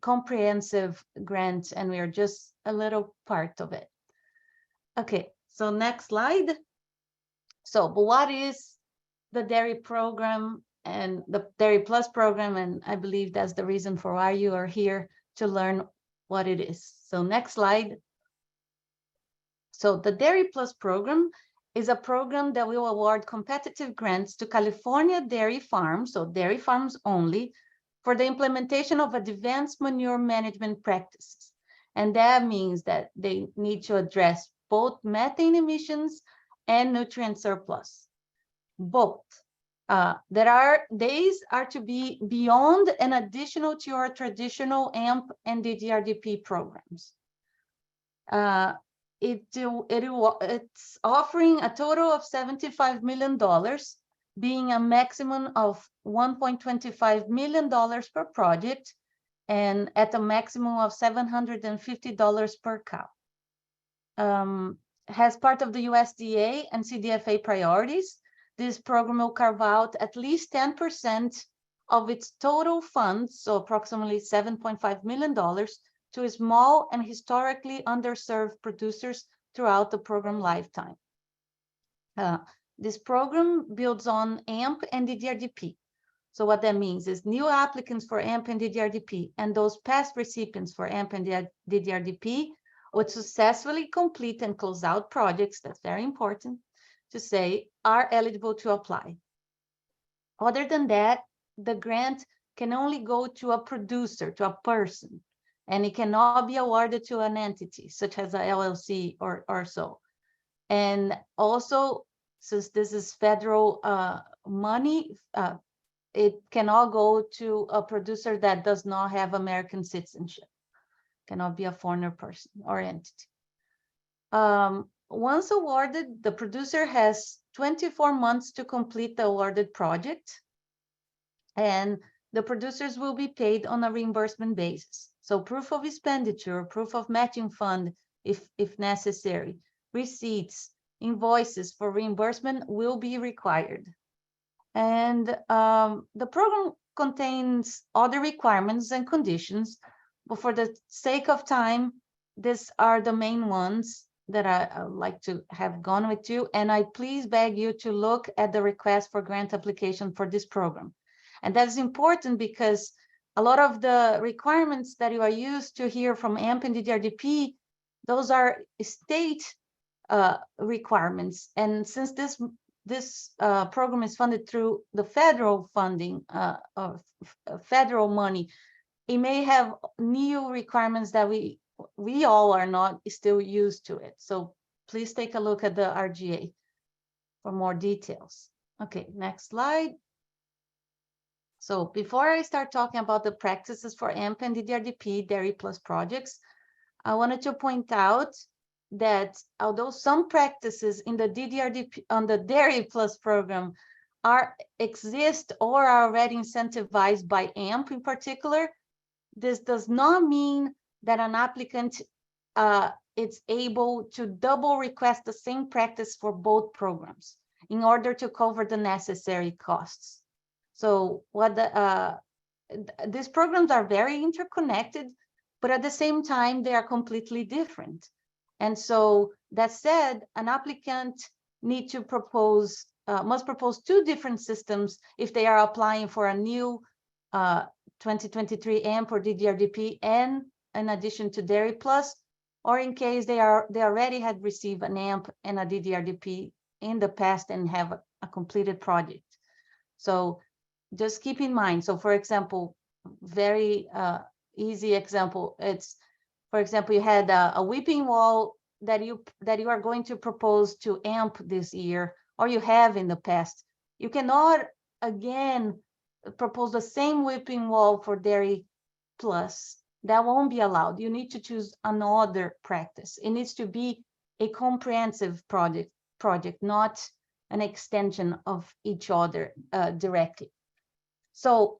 comprehensive grant, and we are just a little part of it. Okay, so next slide. So, but what is the dairy program and the Dairy Plus program? And I believe that's the reason for why you are here, to learn what it is. So next slide. So the Dairy Plus program is a program that will award competitive grants to California dairy farms, so dairy farms only, for the implementation of advanced manure management practices. And that means that they need to address both methane emissions and nutrient surplus. Both. These are to be beyond and additional to our traditional AMP and DDRDP programs. It's offering a total of $75 million, being a maximum of $1.25 million per project, and at a maximum of $750 per cow. As part of the USDA and CDFA priorities, this program will carve out at least 10% of its total funds, so approximately $7.5 million, to small and historically underserved producers throughout the program lifetime. This program builds on AMP and DDRDP. So what that means is new applicants for AMP and DDRDP and those past recipients for AMP and DDRDP would successfully complete and close out projects, that's very important to say, are eligible to apply. Other than that, the grant can only go to a producer, to a person, and it cannot be awarded to an entity such as a LLC or so. And also, since this is federal money, it cannot go to a producer that does not have American citizenship. Cannot be a foreigner person or entity. Once awarded, the producer has 24 months to complete the awarded project, and the producers will be paid on a reimbursement basis. So proof of expenditure, proof of matching fund, if necessary, receipts, invoices for reimbursement will be required. And the program contains other requirements and conditions, but for the sake of time, these are the main ones that I like to have gone with you. And I please beg you to look at the request for grant application for this program. And that's important because a lot of the requirements that you are used to hear from AMP and DDRDP, those are state requirements. And since this program is funded through the federal funding of federal money, it may have new requirements that we all are not still used to it. So please take a look at the RGA for more details. Okay, next slide. So before I start talking about the practices for AMP and DDRDP Dairy Plus projects, I wanted to point out that although some practices in the DDRDP on the Dairy Plus program exist or are already incentivized by AMP in particular, this does not mean that an applicant is able to double request the same practice for both programs in order to cover the necessary costs. So these programs are very interconnected, but at the same time, they are completely different. And so that said, an applicant must propose two different systems if they are applying for a new 2023 AMP or DDRDP, and in addition to Dairy Plus, or in case they already had received an AMP and a DDRDP in the past and have a completed project. So just keep in mind. So for example, very easy example, it's, for example, you had a weeping wall that you are going to propose to AMP this year, or you have in the past. You cannot again propose the same weeping wall for Dairy Plus. That won't be allowed. You need to choose another practice. It needs to be a comprehensive project, not an extension of each other directly. So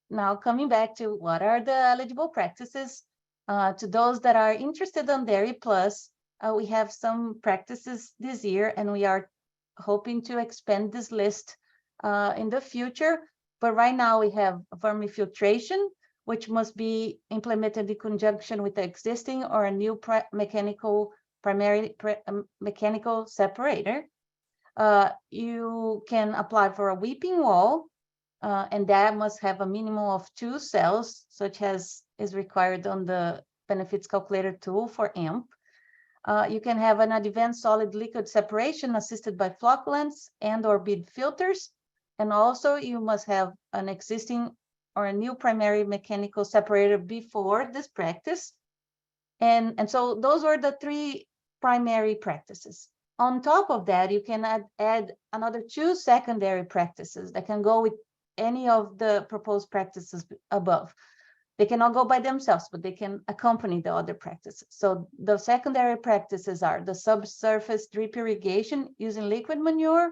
now coming back to what are the eligible practices, to those that are interested in Dairy Plus, we have some practices this year, and we are hoping to expand this list in the future. But right now we have vermifiltration, which must be implemented in conjunction with the existing or a new mechanical separator. You can apply for a weeping wall, and that must have a minimum of 2 cells, such as is required on the benefits calculator tool for AMP. You can have an advanced solid liquid separation assisted by flocculants and or bead filters. And also you must have an existing or a new primary mechanical separator before this practice. And so those were the 3 primary practices. On top of that, you can add another 2 secondary practices that can go with any of the proposed practices above. They cannot go by themselves, but they can accompany the other practices. So the secondary practices are the subsurface drip irrigation using liquid manure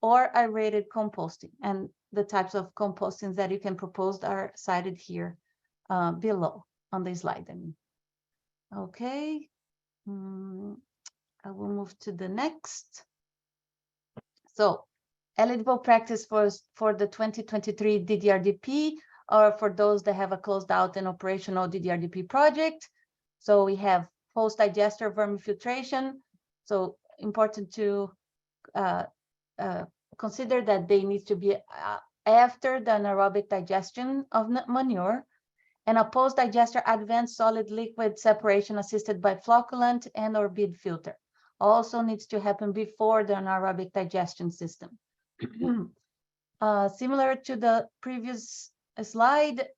or aerated composting. And the types of compostings that you can propose are cited here below on the slide. Okay, I will move to the next. So eligible practice for the 2023 DDRDP, or for those that have a closed out and operational DDRDP project. So we have post-digester vermifiltration. So important to consider that they need to be after the anaerobic digestion of manure, and a post-digester advanced solid liquid separation assisted by flocculant and or bead filter. Also needs to happen before the anaerobic digestion system. Similar to the previous slide,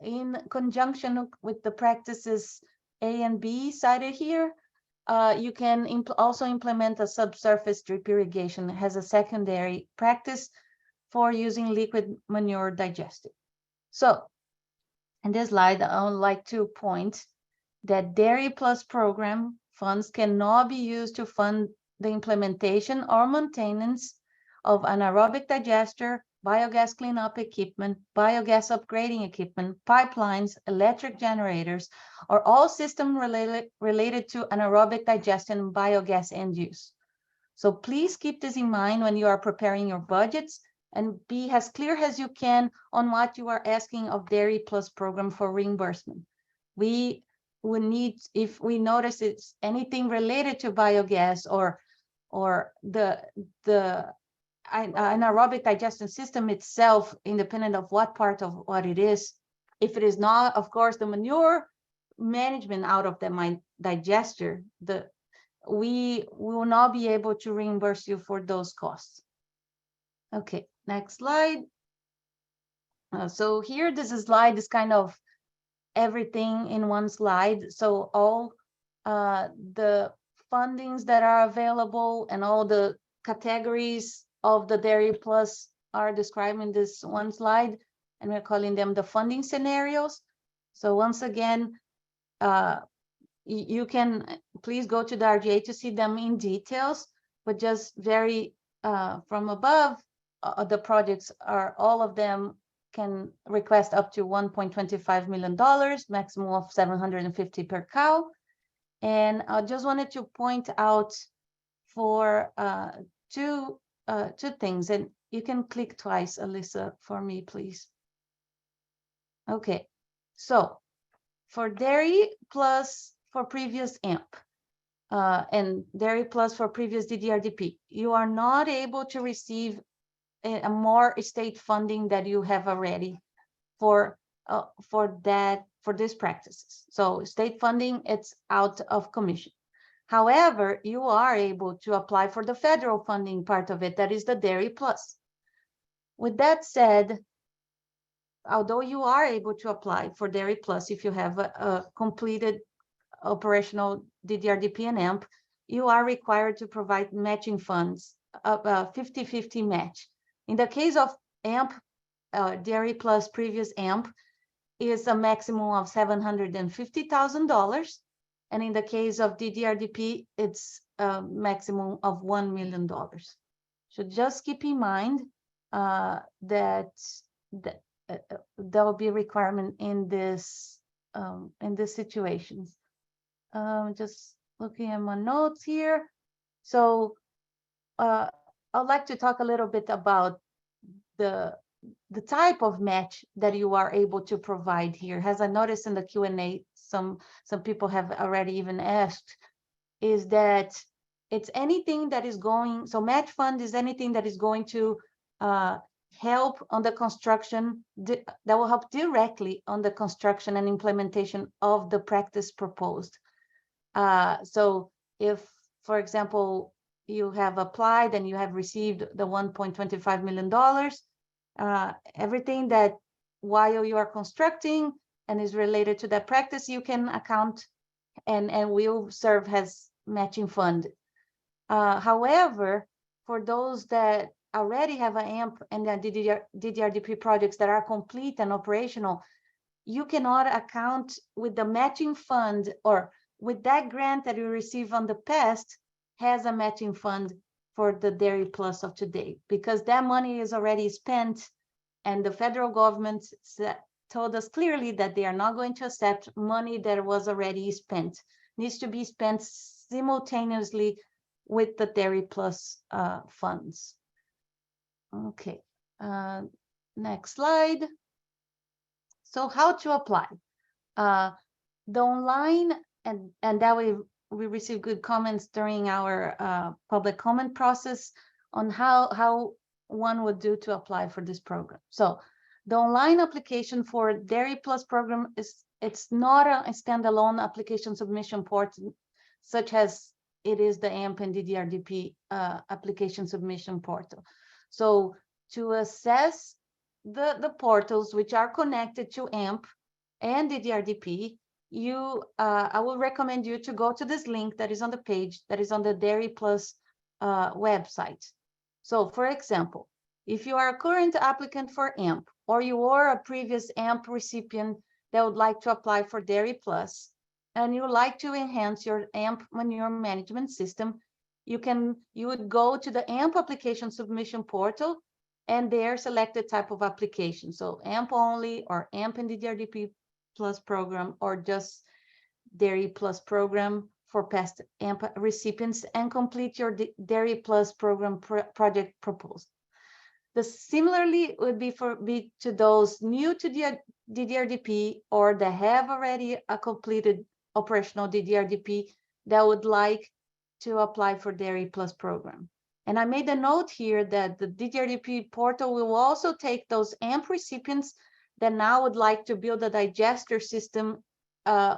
in conjunction with the practices A and B cited here, you can also implement a subsurface drip irrigation as a secondary practice for using liquid manure digested. So in this slide, I would like to point that Dairy Plus program funds cannot be used to fund the implementation or maintenance of anaerobic digester, biogas cleanup equipment, biogas upgrading equipment, pipelines, electric generators, or all systems related to anaerobic digestion and biogas end use. So please keep this in mind when you are preparing your budgets, and be as clear as you can on what you are asking of Dairy Plus program for reimbursement. We will need, if we notice it's anything related to biogas or the anaerobic digestion system itself, independent of what part of what it is. If it is not, of course, the manure management out of the digester, we will not be able to reimburse you for those costs. Okay, next slide. So here, this slide is kind of everything in one slide. So all the fundings that are available and all the categories of the Dairy Plus are described in this one slide, and we're calling them the funding scenarios. So once again, you can please go to the RGA to see them in details, but just very from above, the projects are, all of them can request up to $1.25 million, maximum of 750 per cow. And I just wanted to point out for two things, and you can click twice, Alyssa, for me, please. Okay, so for Dairy Plus for previous AMP and Dairy Plus for previous DDRDP, you are not able to receive a more state funding that you have already for these practices. So state funding, it's out of commission. However, you are able to apply for the federal funding part of it, that is the Dairy Plus. With that said, although you are able to apply for Dairy Plus if you have a completed operational DDRDP and AMP, you are required to provide matching funds of 50-50 match. In the case of AMP, Dairy Plus previous AMP is a maximum of $750,000. And in the case of DDRDP, it's a maximum of $1 million. So just keep in mind that there will be a requirement in this situations. Just looking at my notes here. So I'd like to talk a little bit about the type of match that you are able to provide here. As I noticed in the Q&A, some people have already even asked, is that it's anything that is going, so match fund is anything that is going to help on the construction, that will help directly on the construction and implementation of the practice proposed. So if, for example, you have applied and you have received the $1.25 million, everything that while you are constructing and is related to that practice, you can account and will serve as matching fund. However, for those that already have an AMP and the DDRDP projects that are complete and operational, you cannot account with the matching fund or with that grant that you receive on the past has a matching fund for the Dairy Plus of today, because that money is already spent and the federal government told us clearly that they are not going to accept money that was already spent. It needs to be spent simultaneously with the Dairy Plus funds. Okay, next slide. So how to apply? The online, and that we received good comments during our public comment process on how one would do to apply for this program. So the online application for Dairy Plus program it's not a standalone application submission portal, such as it is the AMP and DDRDP application submission portal. So to assess the portals which are connected to AMP and DDRDP, I will recommend you to go to this link that is on the page that is on the Dairy Plus website. So for example, if you are a current applicant for AMP or you are a previous AMP recipient that would like to apply for Dairy Plus and you would like to enhance your AMP manure management system, you would go to the AMP application submission portal and there select the type of application. So AMP only or AMP and DDRDP Plus program or just Dairy Plus program for past AMP recipients and complete your Dairy Plus program project proposal. Similarly would be to those new to the DDRDP or that have already a completed operational DDRDP that would like to apply for Dairy Plus program. And I made a note here that the DDRDP portal will also take those AMP recipients that now would like to build a digester system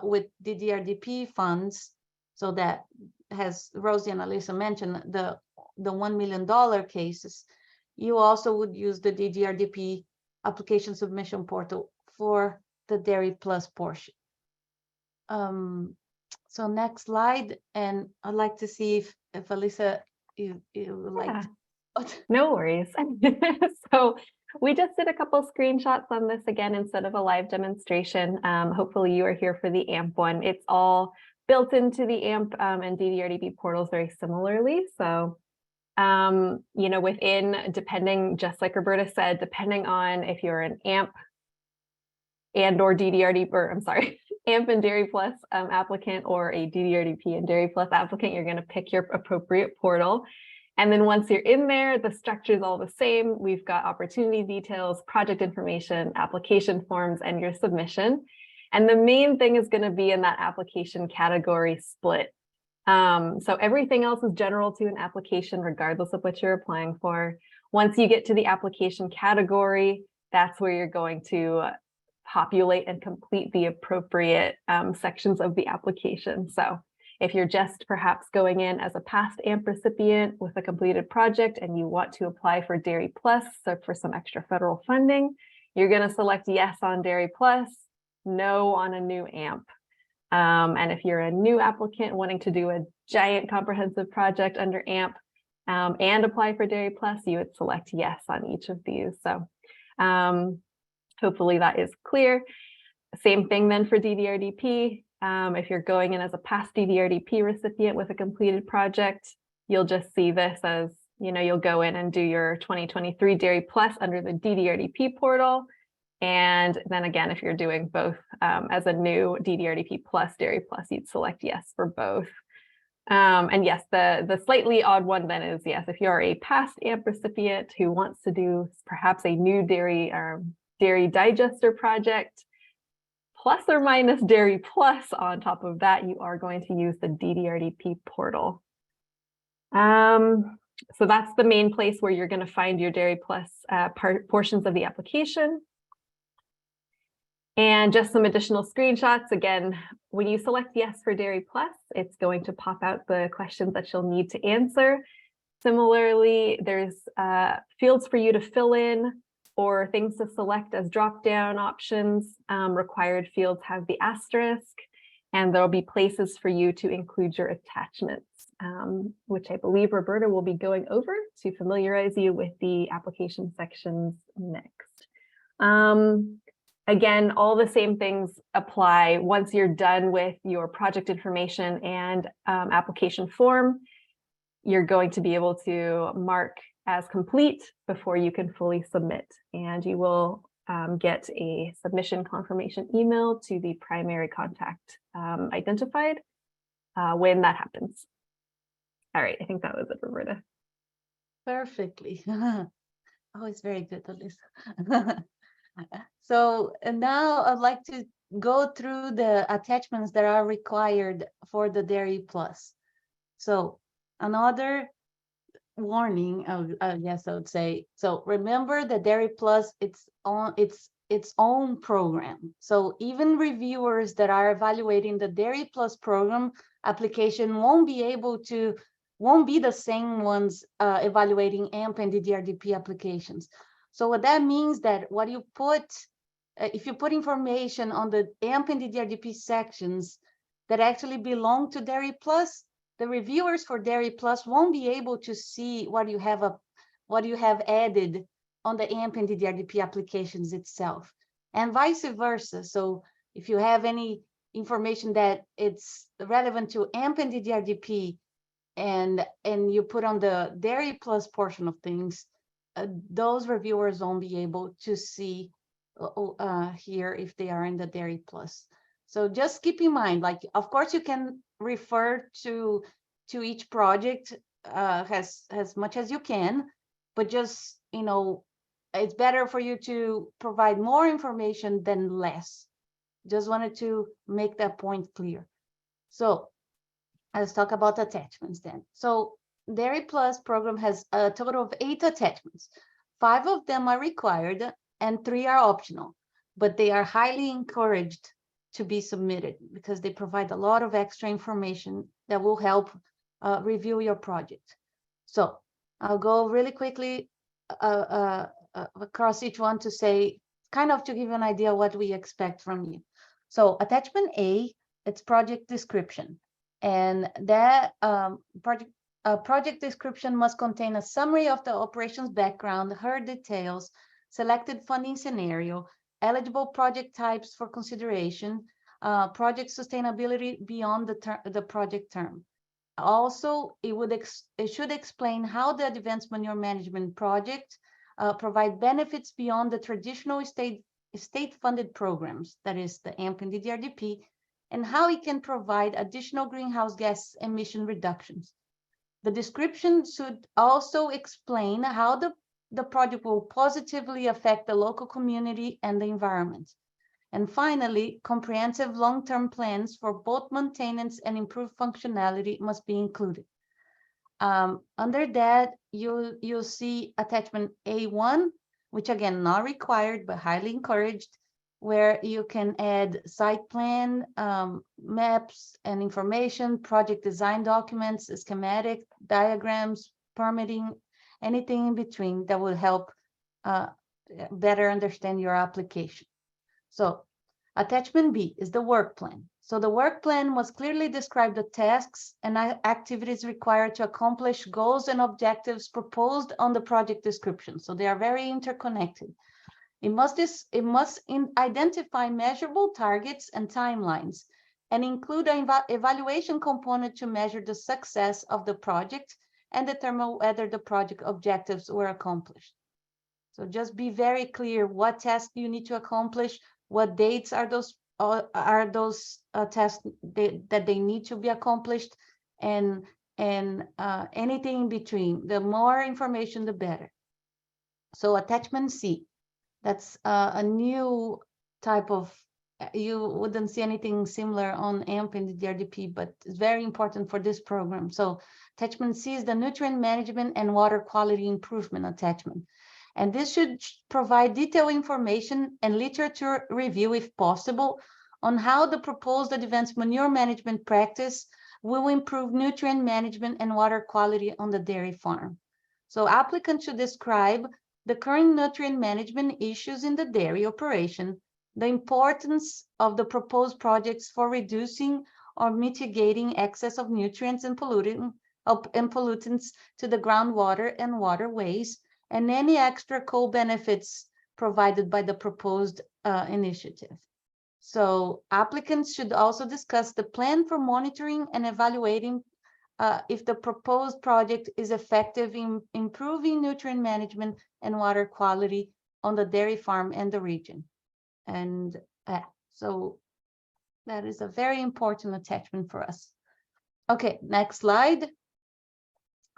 with DDRDP funds. So that, as Rosie and Alyssa mentioned, the $1 million cases, you also would use the DDRDP application submission portal for the Dairy Plus portion. So next slide, and I'd like to see if Alyssa, you would like to. No worries. So we just did a couple screenshots on this again instead of a live demonstration. Hopefully you are here for the AMP one. It's all built into the AMP and DDRDP portals very similarly. So, you know, depending, just like Roberta said, depending on if you're an AMP and or DDRDP, or I'm sorry, AMP and Dairy Plus applicant or a DDRDP and Dairy Plus applicant, you're going to pick your appropriate portal. And then once you're in there, the structure is all the same. We've got opportunity details, project information, application forms, and your submission. And the main thing is going to be in that application category split. So everything else is general to an application, regardless of what you're applying for. Once you get to the application category, that's where you're going to populate and complete the appropriate sections of the application. So if you're just perhaps going in as a past AMP recipient with a completed project and you want to apply for Dairy Plus or for some extra federal funding, you're going to select yes on Dairy Plus, no on a new AMP. And if you're a new applicant wanting to do a giant comprehensive project under AMP and apply for Dairy Plus, you would select yes on each of these. So hopefully that is clear. Same thing then for DDRDP. If you're going in as a past DDRDP recipient with a completed project, you'll just see this as, you know, you'll go in and do your 2023 Dairy Plus under the DDRDP portal. And then again, if you're doing both as a new DDRDP Plus, Dairy Plus, you'd select yes for both. And yes, the slightly odd one then is yes, if you're a past AMP recipient who wants to do perhaps a new dairy digester project, plus or minus Dairy Plus on top of that, you are going to use the DDRDP portal. So that's the main place where you're going to find your Dairy Plus portions of the application. And just some additional screenshots. Again, when you select yes for Dairy Plus, it's going to pop out the questions that you'll need to answer. Similarly, there's fields for you to fill in or things to select as drop-down options. Required fields have the asterisk, and there'll be places for you to include your attachments, which I believe Roberta will be going over to familiarize you with the application sections next. Again, all the same things apply once you're done with your project information and application form. You're going to be able to mark as complete before you can fully submit, and you will get a submission confirmation email to the primary contact identified when that happens. All right, I think that was it, Roberta. Perfectly. Oh, it's very good, Alyssa. So now I'd like to go through the attachments that are required for the Dairy Plus. So another warning, yes, I would say. So remember the Dairy Plus, it's its own program. So even reviewers that are evaluating the Dairy Plus program application won't be the same ones evaluating AMP and DDRDP applications. So what that means that what you put, if you put information on the AMP and DDRDP sections that actually belong to Dairy Plus, the reviewers for Dairy Plus won't be able to see what you have added on the AMP and DDRDP applications itself, and vice versa. So if you have any information that it's relevant to AMP and DDRDP, and you put on the Dairy Plus portion of things, those reviewers won't be able to see here if they are in the Dairy Plus. So just keep in mind, like, of course, you can refer to each project as much as you can, but just, you know, it's better for you to provide more information than less. Just wanted to make that point clear. So let's talk about attachments then. So Dairy Plus program has a total of 8 attachments. 5 of them are required and 3 are optional, but they are highly encouraged to be submitted because they provide a lot of extra information that will help review your project. So I'll go really quickly across each one to say, kind of to give you an idea what we expect from you. So attachment A, it's project description. And that project description must contain a summary of the operations background, HER details, selected funding scenario, eligible project types for consideration, project sustainability beyond the project term. Also, it should explain how the advanced manure management project provide benefits beyond the traditional state-funded programs, that is the AMP and DDRDP, and how it can provide additional greenhouse gas emission reductions. The description should also explain how the project will positively affect the local community and the environment. And finally, comprehensive long-term plans for both maintenance and improved functionality must be included. Under that, you'll see attachment A1, which again, not required, but highly encouraged, where you can add site plan, maps and information, project design documents, schematic, diagrams, permitting, anything in between that will help better understand your application. So attachment B is the work plan. So the work plan must clearly describe the tasks and activities required to accomplish goals and objectives proposed on the project description. So they are very interconnected. It must identify measurable targets and timelines and include an evaluation component to measure the success of the project and determine whether the project objectives were accomplished. So just be very clear what tasks you need to accomplish, what dates are those tasks that they need to be accomplished, and anything in between. The more information, the better. So attachment C, that's a new type of, you wouldn't see anything similar on AMP and the DDRDP, but it's very important for this program. So attachment C is the nutrient management and water quality improvement attachment. And this should provide detailed information and literature review, if possible, on how the proposed advanced manure management practice will improve nutrient management and water quality on the dairy farm. So applicants should describe the current nutrient management issues in the dairy operation, the importance of the proposed projects for reducing or mitigating excess of nutrients and pollutants to the groundwater and waterways, and any extra co-benefits provided by the proposed initiative. So applicants should also discuss the plan for monitoring and evaluating if the proposed project is effective in improving nutrient management and water quality on the dairy farm and the region. And so that is a very important attachment for us. Okay, next slide.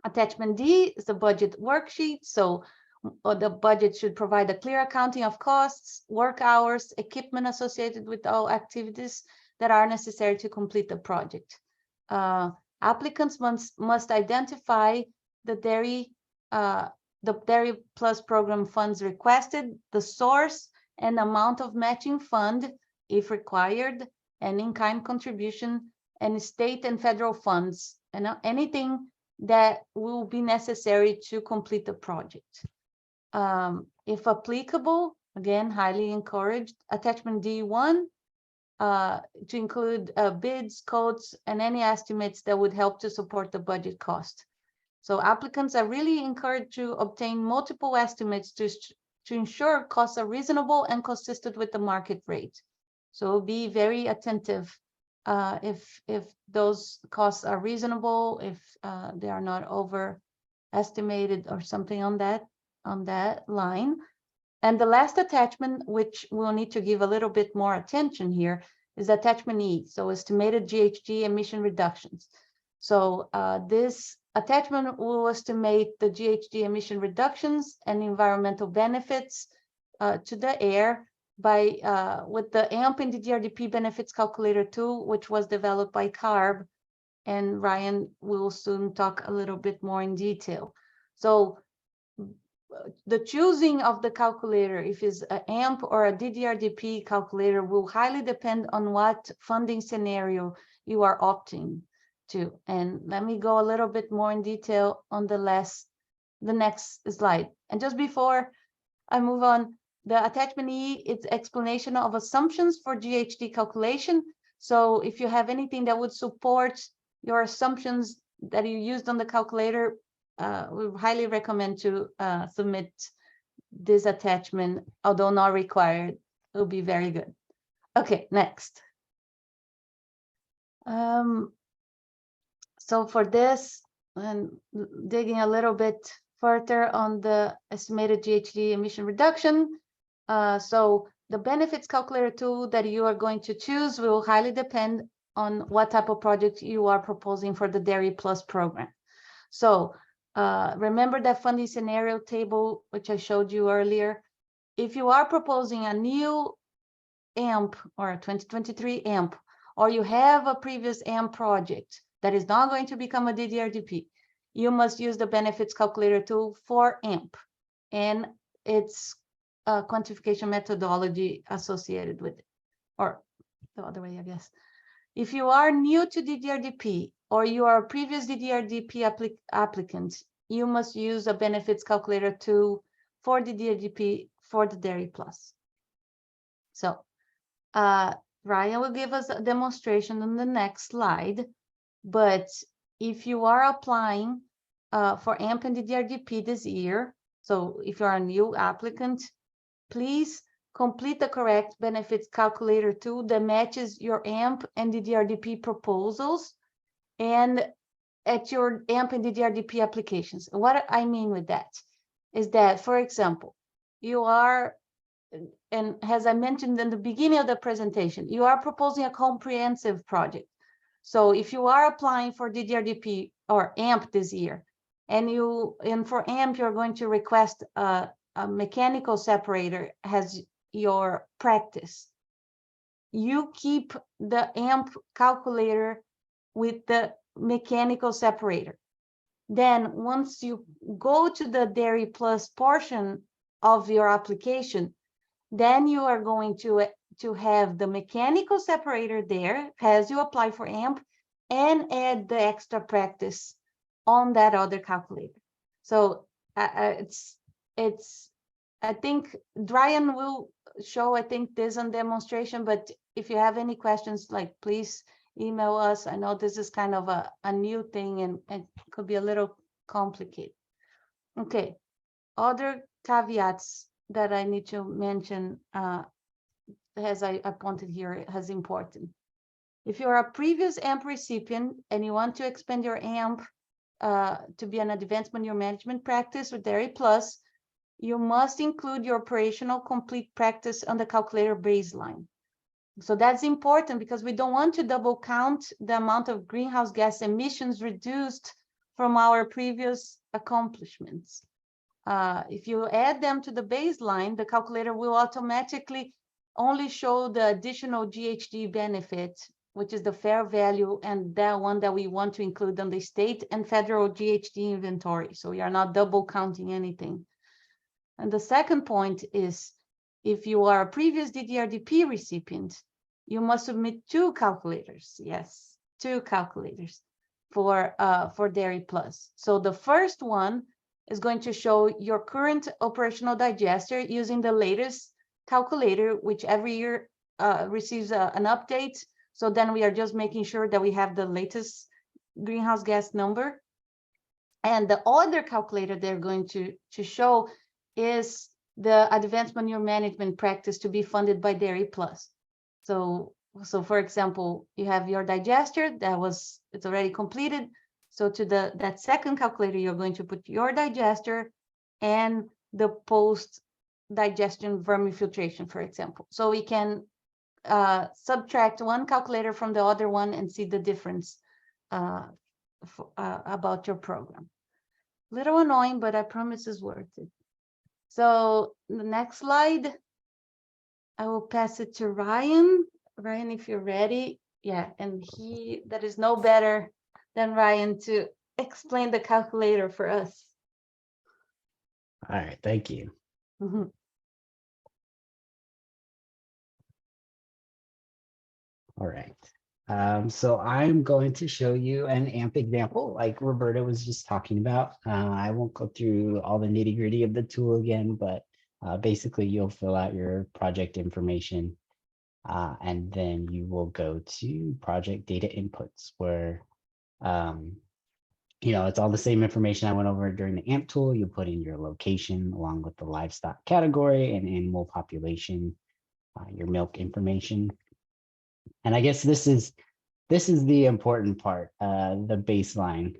Attachment D is the budget worksheet. So the budget should provide a clear accounting of costs, work hours, equipment associated with all activities that are necessary to complete the project. Applicants must identify the Dairy Plus program funds requested, the source and amount of matching fund, if required, and in-kind contribution, and state and federal funds, and anything that will be necessary to complete the project. If applicable, again, highly encouraged, attachment D1 to include bids, quotes, and any estimates that would help to support the budget cost. So applicants are really encouraged to obtain multiple estimates to ensure costs are reasonable and consistent with the market rate. So be very attentive if those costs are reasonable, if they are not overestimated or something on that line. And the last attachment, which we'll need to give a little bit more attention here, is attachment E, so estimated GHG emission reductions. So this attachment will estimate the GHG emission reductions and environmental benefits to the air by with the AMP and DDRDP benefits calculator tool, which was developed by CARB, and Ryan will soon talk a little bit more in detail. So the choosing of the calculator, if it's an AMP or a DDRDP calculator, will highly depend on what funding scenario you are opting to. And let me go a little bit more in detail on the next slide. And just before I move on, the attachment E, it's explanation of assumptions for GHG calculation. So if you have anything that would support your assumptions that you used on the calculator, we highly recommend to submit this attachment, although not required. It will be very good. Okay, next. So for this, and digging a little bit further on the estimated GHG emission reduction, so the benefits calculator tool that you are going to choose will highly depend on what type of project you are proposing for the Dairy Plus program. So remember that funding scenario table, which I showed you earlier. If you are proposing a new AMP or a 2023 AMP, or you have a previous AMP project that is not going to become a DDRDP, you must use the benefits calculator tool for AMP and its quantification methodology associated with it, or the other way, I guess. If you are new to DDRDP or you are a previous DDRDP applicant, you must use a benefits calculator tool for DDRDP for the Dairy Plus. So Ryan will give us a demonstration on the next slide, but if you are applying for AMP and DDRDP this year, so if you're a new applicant, please complete the correct benefits calculator tool that matches your AMP and DDRDP proposals and at your AMP and DDRDP applications. What I mean with that is that, for example, you are, and as I mentioned in the beginning of the presentation, you are proposing a comprehensive project. So if you are applying for DDRDP or AMP this year, and for AMP, you're going to request a mechanical separator as your practice, you keep the AMP calculator with the mechanical separator. Then once you go to the Dairy Plus portion of your application, then you are going to have the mechanical separator there as you apply for AMP and add the extra practice on that other calculator. So I think Ryan will show, I think, this on demonstration, but if you have any questions, like, please email us. I know this is kind of a new thing and it could be a little complicated. Okay, other caveats that I need to mention as I pointed here as important. If you're a previous AMP recipient and you want to expand your AMP to be an advanced manure management practice with Dairy Plus, you must include your operational complete practice on the calculator baseline. So that's important because we don't want to double count the amount of greenhouse gas emissions reduced from our previous accomplishments. If you add them to the baseline, the calculator will automatically only show the additional GHG benefit, which is the fair value, and that one that we want to include on the state and federal GHG inventory. So we are not double counting anything. And the second point is, if you are a previous DDRDP recipient, you must submit 2 calculators. Yes, 2 calculators for Dairy Plus. So the first one is going to show your current operational digester using the latest calculator, which every year receives an update. So then we are just making sure that we have the latest greenhouse gas number. And the other calculator they're going to show is the advanced manure management practice to be funded by Dairy Plus. So for example, you have your digester it's already completed. So to that second calculator, you're going to put your digester and the post-digestion vermifiltration, for example. So we can subtract one calculator from the other one and see the difference about your program. Little annoying, but I promise it's worth it. So the next slide, I will pass it to Ryan. Ryan, if you're ready. Yeah, and that is no better than Ryan to explain the calculator for us. All right, thank you. Mm-hmm. All right. So I'm going to show you an AMP example like Roberta was just talking about. I won't go through all the nitty gritty of the tool again, but basically you'll fill out your project information and then you will go to project data inputs where, it's all the same information I went over during the AMP tool. You put in your location along with the livestock category and animal population, your milk information. And I guess this is the important part, the baseline.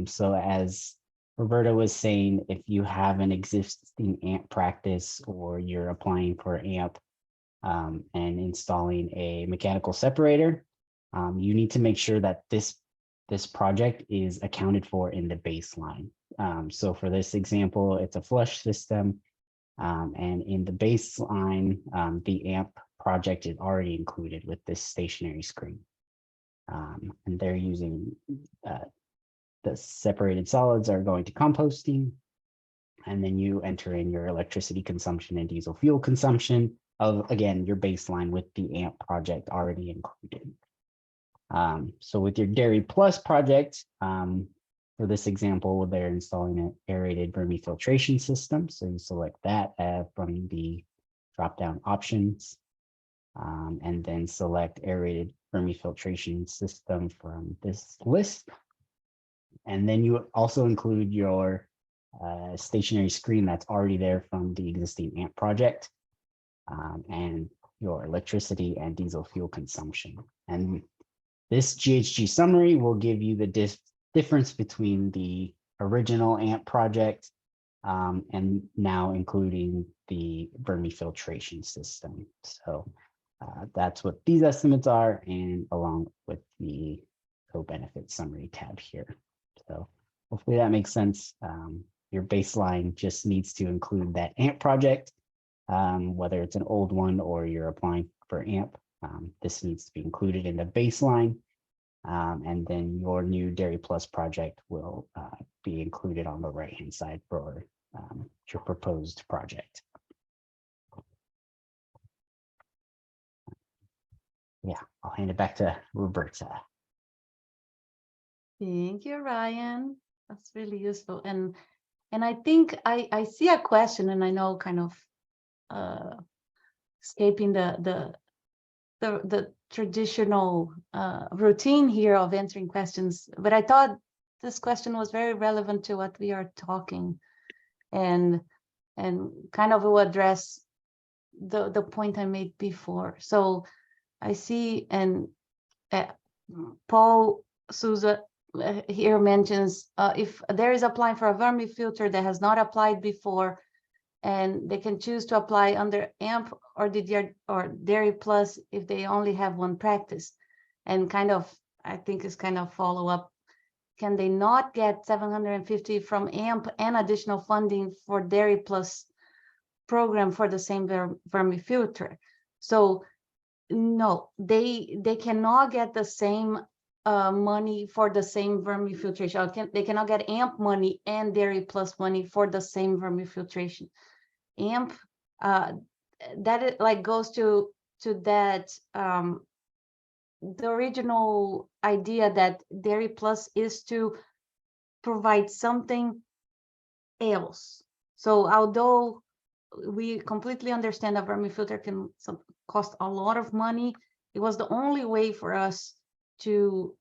So as Roberta was saying, if you have an existing AMP practice or you're applying for AMP and installing a mechanical separator, you need to make sure that this project is accounted for in the baseline. So for this example, it's a flush system. And in the baseline, the AMP project is already included with this stationary screen. And they're using the separated solids are going to composting. And then you enter in your electricity consumption and diesel fuel consumption of, again, your baseline with the AMP project already included. So with your Dairy Plus project, for this example, they're installing an aerated vermifiltration system. So you select that from the drop-down options, and then select aerated vermifiltration system from this list. And then you also include your stationary screen that's already there from the existing AMP project, and your electricity and diesel fuel consumption. And this GHG summary will give you the difference between the original AMP project and now including the vermifiltration system. So that's what these estimates are, and along with the co-benefit summary tab here. So hopefully that makes sense. Your baseline just needs to include that AMP project, whether it's an old one or you're applying for AMP. This needs to be included in the baseline. And then your new Dairy Plus project will be included on the right-hand side for your proposed project. Yeah, I'll hand it back to Roberta. Thank you, Ryan. That's really useful. And I think I see a question, and I know kind of escaping the traditional routine here of answering questions, but I thought this question was very relevant to what we are talking, and kind of will address the point I made before. So I see, and Paul Souza here mentions if there is applying for a vermifilter that has not applied before, and they can choose to apply under AMP or DDR or Dairy Plus if they only have one practice. And kind of, I think is kind of follow up. Can they not get 750 from AMP and additional funding for Dairy Plus program for the same vermifilter? So no, they cannot get the same money for the same vermifiltration. They cannot get AMP money and Dairy Plus money for the same vermifiltration. AMP that it like goes to that the original idea that Dairy Plus is to provide something else. So although we completely understand a vermifilter can cost a lot of money, it was the only way for us to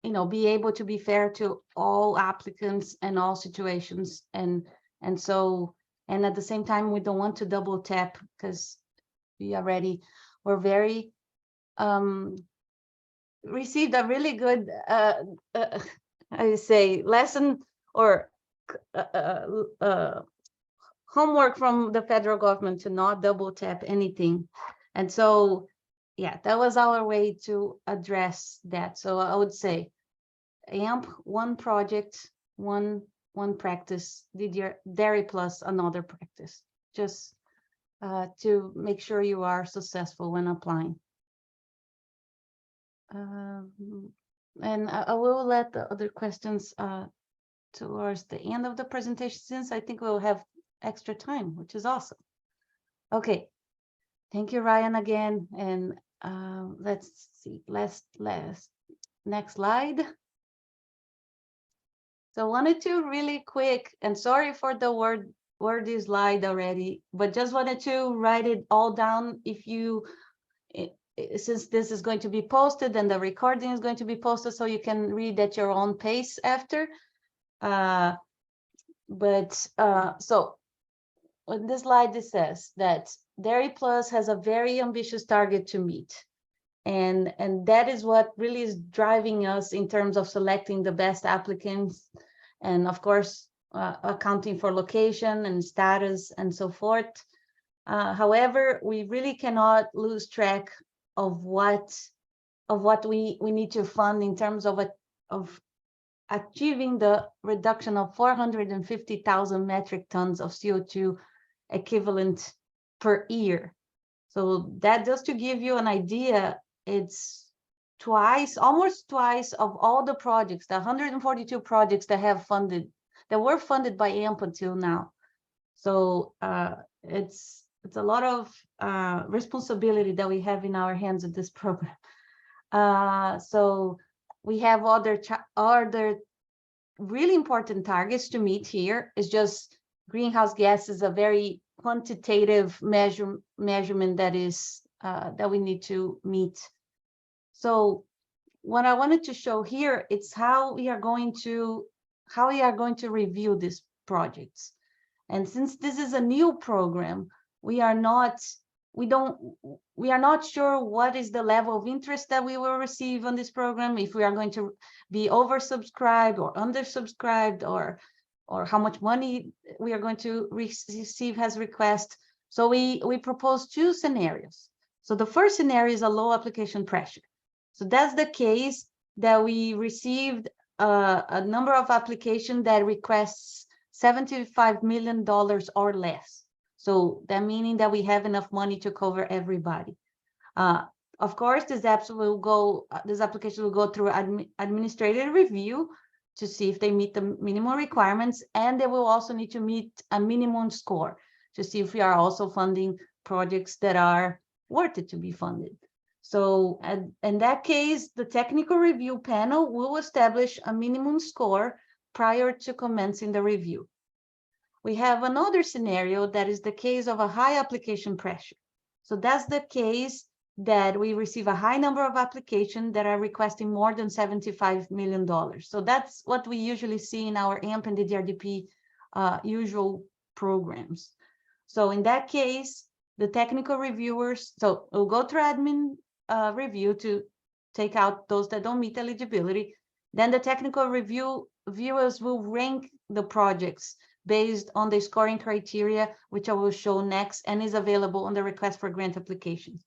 you know, be able to be fair to all applicants and all situations, and so, and at the same time we don't want to double tap, because we already were very received a really good I say lesson or homework from the federal government to not double tap anything. And so yeah, that was our way to address that. So I would say AMP, one project, one practice, Dairy Plus, another practice, just to make sure you are successful when applying. And I will let the other questions towards the end of the presentation, since I think we'll have extra time, which is awesome. Okay, thank you, Ryan, again. And let's see, next slide. So I wanted to really quick, and sorry for the wordy slide already, but just wanted to write it all down. If you, since this is going to be posted and the recording is going to be posted, so you can read at your own pace after. So on this slide, it says that Dairy Plus has a very ambitious target to meet. And that is what really is driving us in terms of selecting the best applicants, and of course, accounting for location and status and so forth. However, we really cannot lose track of what we need to fund in terms of achieving the reduction of 450,000 metric tons of CO2 equivalent per year. So that, just to give you an idea, it's twice, almost twice of all the projects, the 142 projects that were funded by AMP until now. So it's a lot of responsibility that we have in our hands with this program. So we have other really important targets to meet here. It's just greenhouse gas is a very quantitative measurement that is that we need to meet. So what I wanted to show here, it's how we are going to review these projects. And since this is a new program, we are not sure what is the level of interest that we will receive on this program, if we are going to be oversubscribed or undersubscribed, or how much money we are going to receive as request. So we propose two scenarios. So the first scenario is a low application pressure. So that's the case that we received a number of applications that requests $75 million or less. So that meaning that we have enough money to cover everybody. Of course, this application will go through administrative review to see if they meet the minimum requirements, and they will also need to meet a minimum score to see if we are also funding projects that are worth it to be funded. So in that case, the technical review panel will establish a minimum score prior to commencing the review. We have another scenario that is the case of a high application pressure. So that's the case that we receive a high number of applications that are requesting more than $75 million. So that's what we usually see in our AMP and DDRDP usual programs. So in that case, the technical reviewers, so we'll go through admin review to take out those that don't meet eligibility. Then the technical reviewers will rank the projects based on the scoring criteria, which I will show next, and is available on the request for grant applications.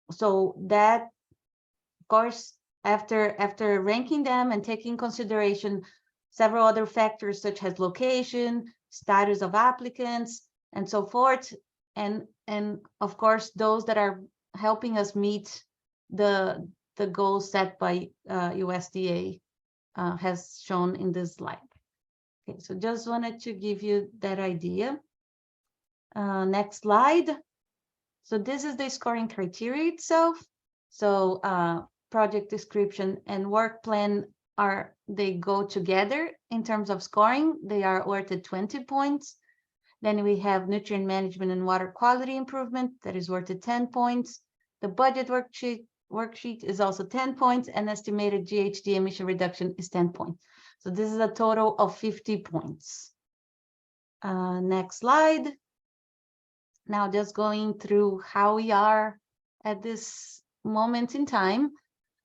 So that, of course, after ranking them and taking consideration several other factors such as location, status of applicants, and so forth, and of course those that are helping us meet the goals set by USDA has shown in this slide. Okay, so just wanted to give you that idea. Next slide. So this is the scoring criteria itself. So project description and work plan they go together in terms of scoring. They are awarded 20 points. Then we have nutrient management and water quality improvement that is awarded 10 points. The budget worksheet is also 10 points, and estimated GHG emission reduction is 10 points. So this is a total of 50 points. Next slide. Now just going through how we are at this moment in time.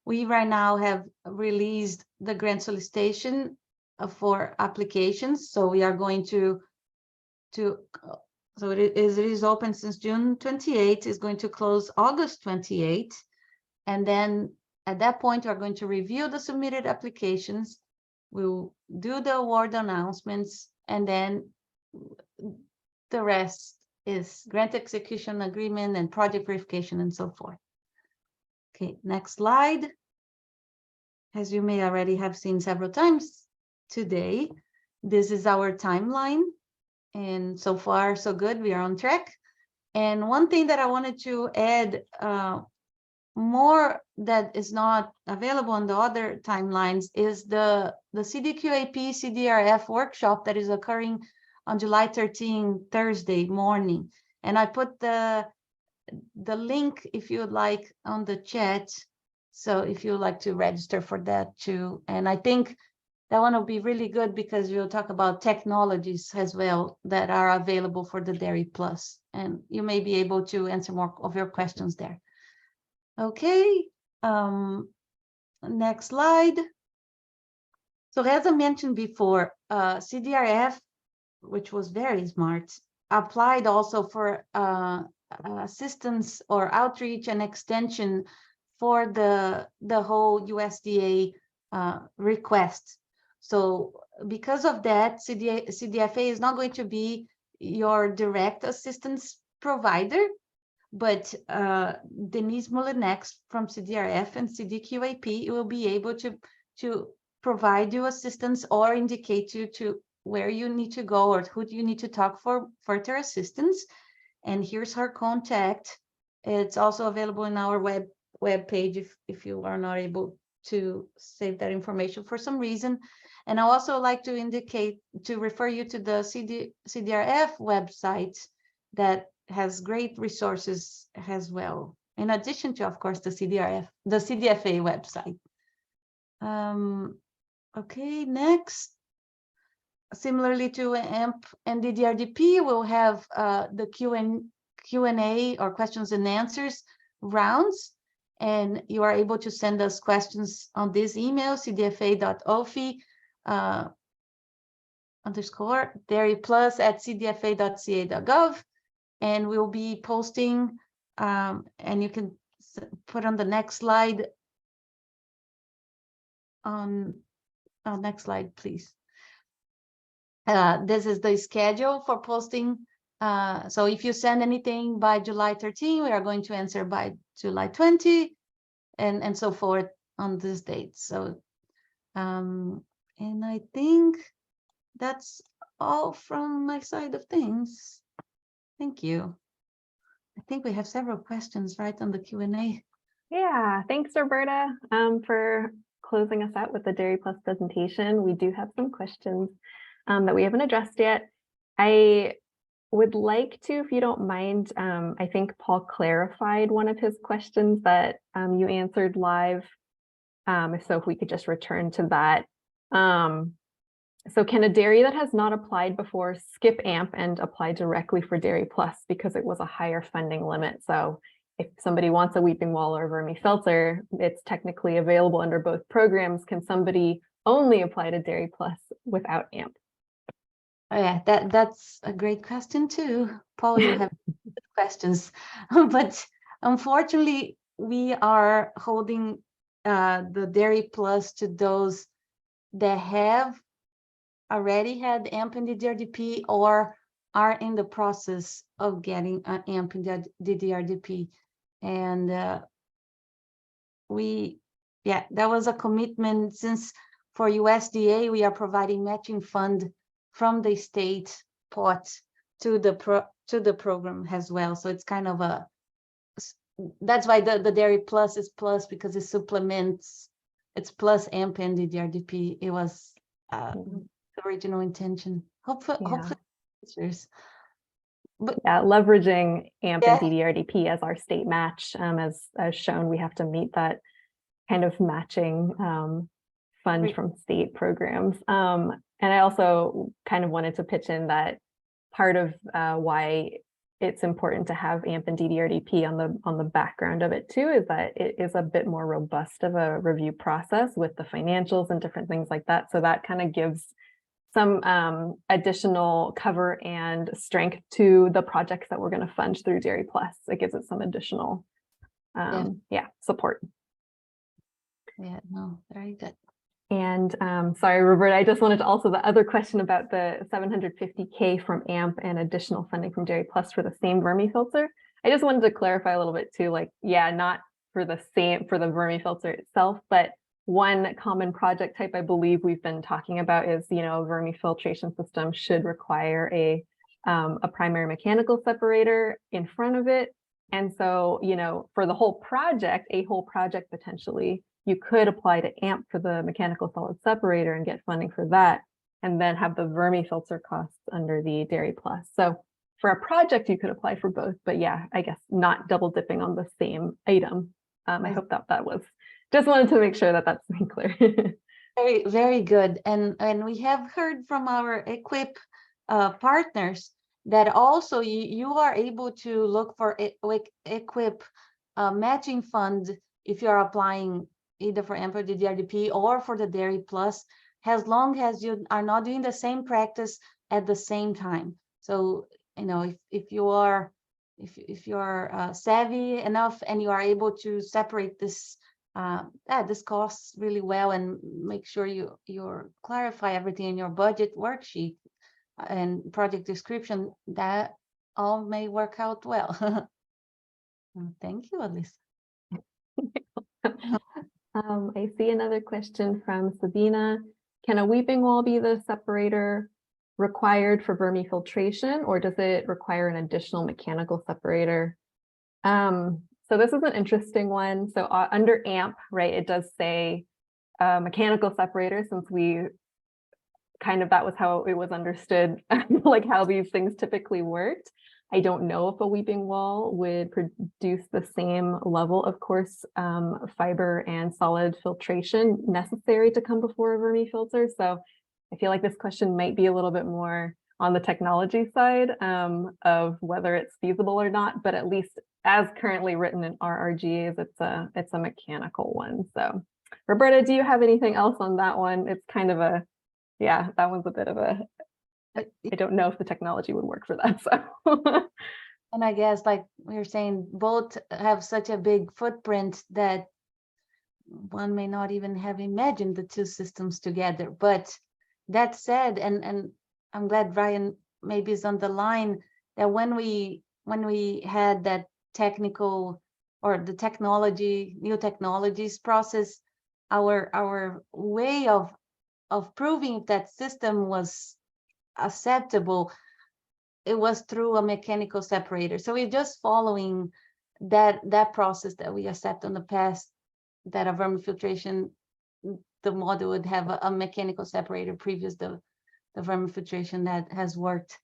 We right now have released the grant solicitation for applications. So we are going to so it is open since June 28, is going to close August 28. And then at that point, we're going to review the submitted applications. We'll do the award announcements, and then the rest is grant execution agreement and project verification and so forth. Okay, next slide. As you may already have seen several times today, this is our timeline. And so far, so good, we are on track. And one thing that I wanted to add more that is not available on the other timelines is the CDQAP CDRF workshop that is occurring on July 13, Thursday morning. And I put the link, if you would like, on the chat. So if you would like to register for that too. And I think that one will be really good because we'll talk about technologies as well that are available for the Dairy Plus. And you may be able to answer more of your questions there. Okay, next slide. So as I mentioned before, CDRF, which was very smart, applied also for assistance or outreach and extension for the whole USDA request. So because of that, CDFA is not going to be your direct assistance provider, but Denise Molinex from CDRF and CDQAP will be able to provide you assistance or indicate you to where you need to go or who you need to talk for further assistance. And here's her contact. It's also available in our web page if you are not able to save that information for some reason. And I also like to refer you to the CDRF website that has great resources as well, in addition to, of course, the CDFA website. Okay, next. Similarly to AMP and DDRDP, we'll have the Q&A or questions and answers rounds, and you are able to send us questions on this email, cdfa.ofi _ dairyplus@cdfa.ca.gov, and we'll be posting, and you can put on the next slide. Next slide, please. This is the schedule for posting. So if you send anything by July 13, we are going to answer by July 20, and so forth on this date. So, and I think that's all from my side of things. Thank you. I think we have several questions right on the Q&A. Yeah, thanks, Roberta, for closing us out with the Dairy Plus presentation. We do have some questions that we haven't addressed yet. I would like to, if you don't mind, I think Paul clarified one of his questions that you answered live. So if we could just return to that. So can a dairy that has not applied before skip AMP and apply directly for Dairy Plus because it was a higher funding limit? So if somebody wants a weeping wall or vermi-filter, it's technically available under both programs. Can somebody only apply to Dairy Plus without AMP? Oh, yeah, that's a great question too. Paul, you have questions, but unfortunately, we are holding the Dairy Plus to those that have already had AMP and DDRDP or are in the process of getting an AMP and DDRDP. And that was a commitment, since for USDA, we are providing matching fund from the state pot to the program as well. So it's kind of that's why the Dairy Plus is plus, because it supplements, it's plus AMP and DDRDP. It was the original intention. Hopefully answers. But yeah, leveraging AMP and DDRDP as our state match, as shown, we have to meet that kind of matching fund from state programs. And I also kind of wanted to pitch in that part of why it's important to have AMP and DDRDP on the background of it too, is that it is a bit more robust of a review process with the financials and different things like that. So that kind of gives some additional cover and strength to the projects that we're going to fund through Dairy Plus. It gives it some additional support. Yeah, no, very good. And sorry, Roberta, I just wanted to also, the other question about the $750K from AMP and additional funding from Dairy Plus for the same vermi-filter. I just wanted to clarify a little bit too, like, yeah, not for the vermi-filter itself, but one common project type I believe we've been talking about is, a vermi-filtration system should require a primary mechanical separator in front of it. And so, for the whole project, potentially, you could apply to AMP for the mechanical solid separator and get funding for that, and then have the vermi-filter costs under the Dairy Plus. So for a project, you could apply for both, but yeah, I guess not double dipping on the same item. I hope that was, just wanted to make sure that that's made clear. Very, very good. And we have heard from our EQIP partners that also you are able to look for EQIP matching fund if you're applying either for AMP or DDRDP or for the Dairy Plus, as long as you are not doing the same practice at the same time. So, if you are savvy enough and you are able to separate this costs really well and make sure you clarify everything in your budget worksheet and project description, that all may work out well. Thank you, Alyssa. I see another question from Sabina. Can a weeping wall be the separator required for vermifiltration, or does it require an additional mechanical separator? So this is an interesting one. So under AMP, right, it does say mechanical separator, since we kind of, that was how it was understood, like how these things typically worked. I don't know if a weeping wall would produce the same level of coarse fiber and solid filtration necessary to come before a vermifilter. So I feel like this question might be a little bit more on the technology side of whether it's feasible or not, but at least as currently written in RRGs, it's a mechanical one. So Roberta, do you have anything else on that one? It's kind of a, yeah, that one's a bit of a, I don't know if the technology would work for that. So, and I guess, like we were saying, both have such a big footprint that one may not even have imagined the two systems together. But that said, and I'm glad Ryan maybe is on the line, that when we had that technical or the technology, new technologies process, our way of proving that system was acceptable, it was through a mechanical separator. So we're just following that process that we accept in the past, that a vermifiltration, the model would have a mechanical separator previous the vermifiltration that has worked.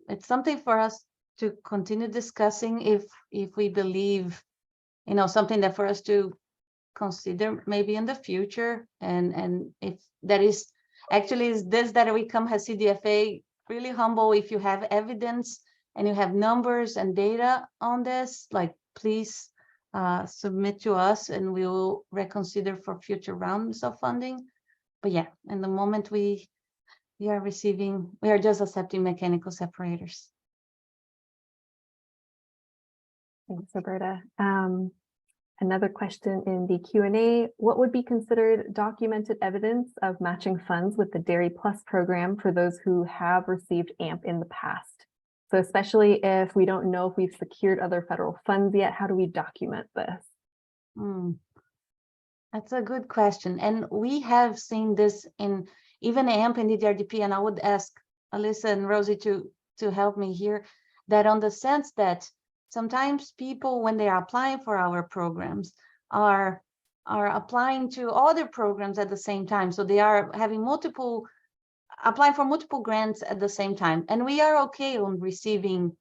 It's something for us to continue discussing if we believe, you know, something that for us to consider maybe in the future, and if that is actually is this that we come as CDFA really humble. If you have evidence and you have numbers and data on this, like please submit to us and we will reconsider for future rounds of funding. But yeah, in the moment we are just accepting mechanical separators. thanks, Roberta. Another question in the Q&A, what would be considered documented evidence of matching funds with the Dairy Plus program for those who have received AMP in the past? So especially if we don't know if we've secured other federal funds yet, how do we document this? That's a good question. And we have seen this in even AMP and DDRDP, and I would ask Alyssa and Rosie to help me here, that on the sense that sometimes people, when they are applying for our programs, are applying to other programs at the same time. So they are having applying for multiple grants at the same time. And we are okay on receiving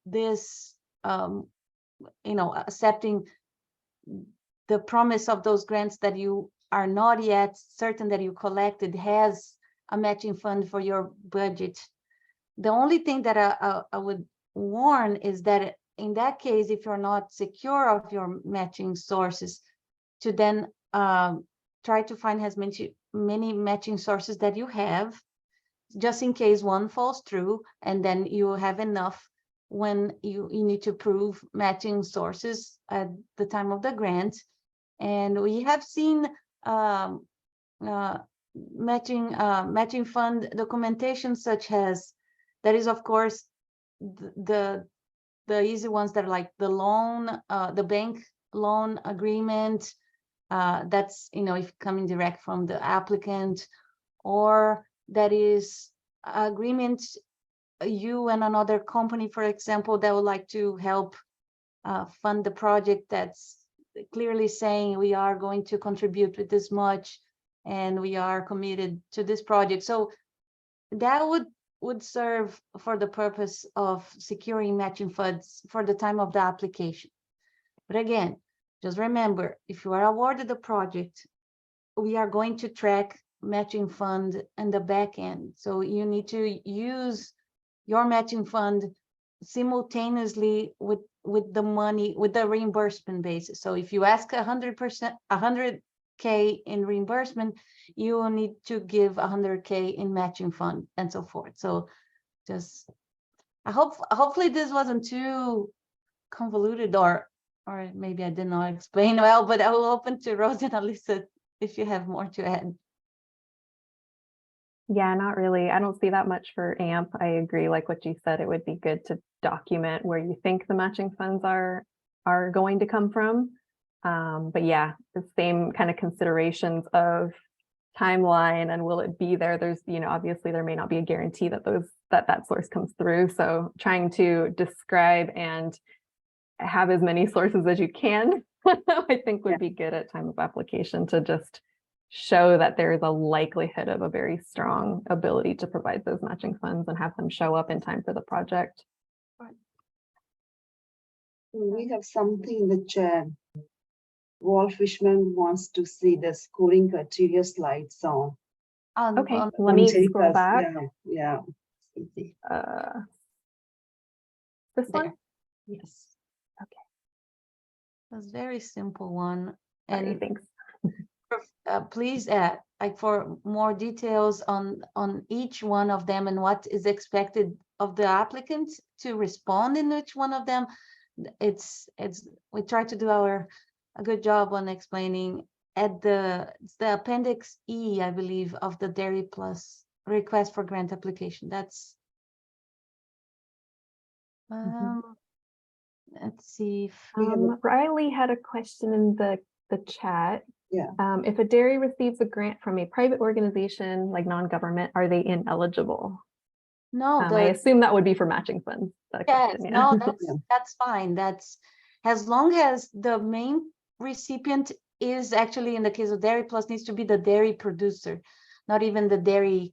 this, you know, accepting the promise of those grants that you are not yet certain that you collected has a matching fund for your budget. The only thing that I would warn is that in that case, if you're not secure of your matching sources, to then try to find as many matching sources that you have, just in case one falls through, and then you have enough when you need to prove matching sources at the time of the grant. And we have seen matching fund documentation such as, that is of course the easy ones that are like the loan, the bank loan agreement, that's, you know, if coming direct from the applicant, or that is agreement you and another company, for example, that would like to help fund the project, that's clearly saying we are going to contribute with this much and we are committed to this project. So that would serve for the purpose of securing matching funds for the time of the application. But again, just remember, if you are awarded the project, we are going to track matching fund in the back end. So you need to use your matching fund simultaneously with the money, with the reimbursement basis. So if you ask 100%, 100K in reimbursement, you will need to give 100K in matching fund and so forth. So just, hopefully this wasn't too convoluted, or maybe I did not explain well, but I will open to Rose and Alyssa if you have more to add. Yeah, not really. I don't see that much for AMP. I agree, like what you said, it would be good to document where you think the matching funds are going to come from. But yeah, the same kind of considerations of timeline and will it be there? There's, obviously there may not be a guarantee that that source comes through. So trying to describe and have as many sources as you can, I think would be good at time of application to just show that there is a likelihood of a very strong ability to provide those matching funds and have them show up in time for the project. We have something in the chat. Wall Fishman wants to see the scoring criteria slides on. Okay, let me scroll back. Yeah. This one? Yes. Okay. That's a very simple one. Sorry, And thanks. please add, like, for more details on each one of them and what is expected of the applicant to respond in each one of them. We try to do a good job on explaining at the appendix E, I believe, of the Dairy Plus request for grant application. That's let's see if Riley had a question in the chat. Yeah. If a dairy receives a grant from a private organization like non-government, are they ineligible? no, I assume that would be for matching funds. yes, Question, yeah. no, that's fine. That's as long as the main recipient is actually, in the case of Dairy Plus, needs to be the dairy producer, not even the dairy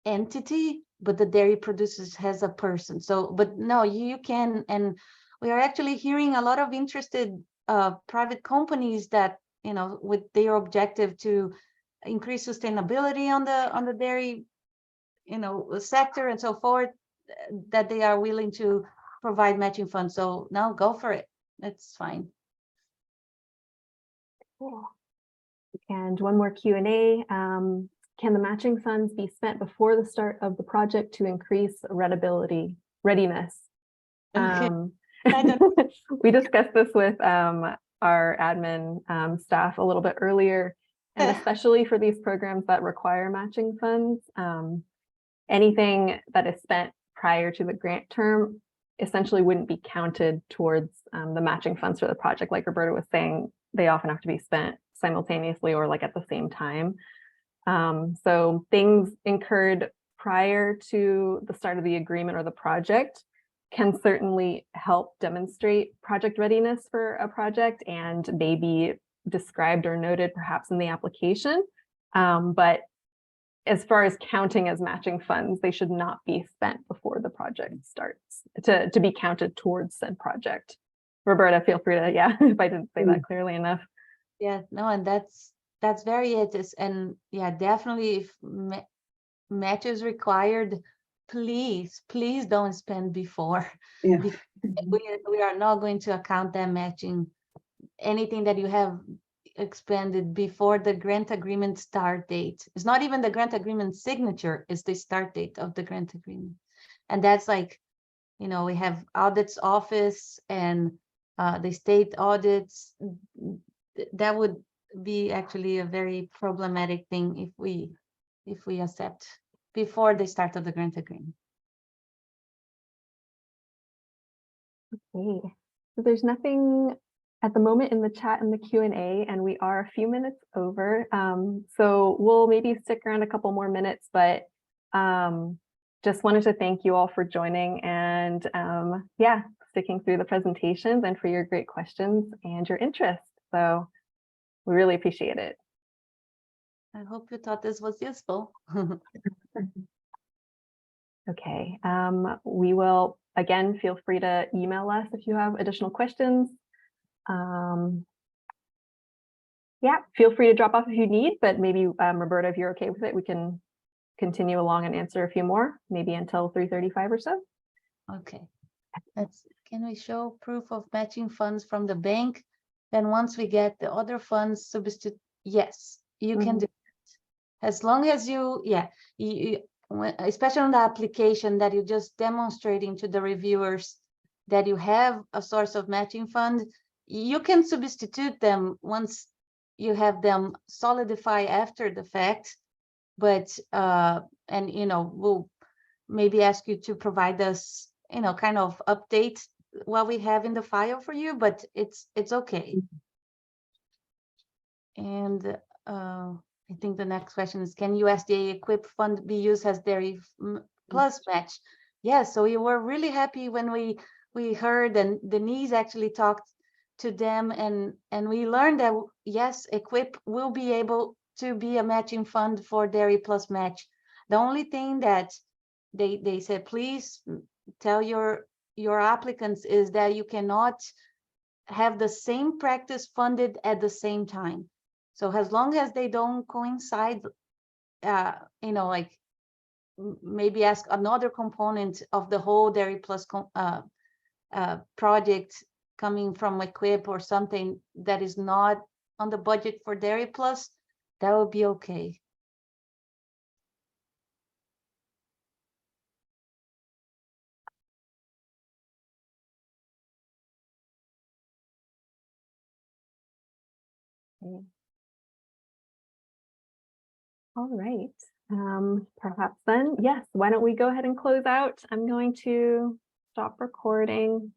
entity, but the dairy producers has a person. So, but no, you can, and we are actually hearing a lot of interested private companies that, with their objective to increase sustainability on the dairy, sector and so forth, that they are willing to provide matching funds. So now go for it. That's fine. Cool. And one more Q&A. Can the matching funds be spent before the start of the project to increase readiness? We discussed this with our admin staff a little bit earlier, and especially for these programs that require matching funds, anything that is spent prior to the grant term essentially wouldn't be counted towards the matching funds for the project. Like Roberta was saying, they often have to be spent simultaneously or like at the same time. So things incurred prior to the start of the agreement or the project can certainly help demonstrate project readiness for a project and may be described or noted perhaps in the application. But as far as counting as matching funds, they should not be spent before the project starts to be counted towards said project. Roberta, feel free to, if I didn't say that clearly enough. Yeah, no, and that's very it is. And yeah, definitely if match is required, please don't spend before. Yeah. We are not going to account that matching anything that you have expended before the grant agreement start date. It's not even the grant agreement signature, it's the start date of the grant agreement. And that's like, we have audits office and the state audits. That would be actually a very problematic thing if we accept before the start of the grant agreement. Okay, so there's nothing at the moment in the chat and the Q&A, and we are a few minutes over. So we'll maybe stick around a couple more minutes, but just wanted to thank you all for joining and sticking through the presentations and for your great questions and your interest. So we really appreciate it. I hope you thought this was useful. Okay, we will, again, feel free to email us if you have additional questions. Feel free to drop off if you need, but maybe Roberta, if you're okay with it, we can continue along and answer a few more, maybe until 3:35 or so. Okay, can we show proof of matching funds from the bank? Then once we get the other funds substitute, yes, you can do it. As long as you especially on the application that you're just demonstrating to the reviewers that you have a source of matching fund, you can substitute them once you have them solidify after the fact. but and we'll maybe ask you to provide us kind of update what we have in the file for you, but it's okay. And I think the next question is, can USDA equip fund be used as dairy plus match? Yes, so we were really happy when we heard, and Denise actually talked to them, and we learned that yes, equip will be able to be a matching fund for dairy plus match. The only thing that they said, please tell your applicants, is that you cannot have the same practice funded at the same time. So as long as they don't coincide, like maybe ask another component of the whole Dairy Plus project coming from Equip or something that is not on the budget for Dairy Plus, that would be okay. Okay. All right. Perhaps then, yes, why don't we go ahead and close out? I'm going to stop recording.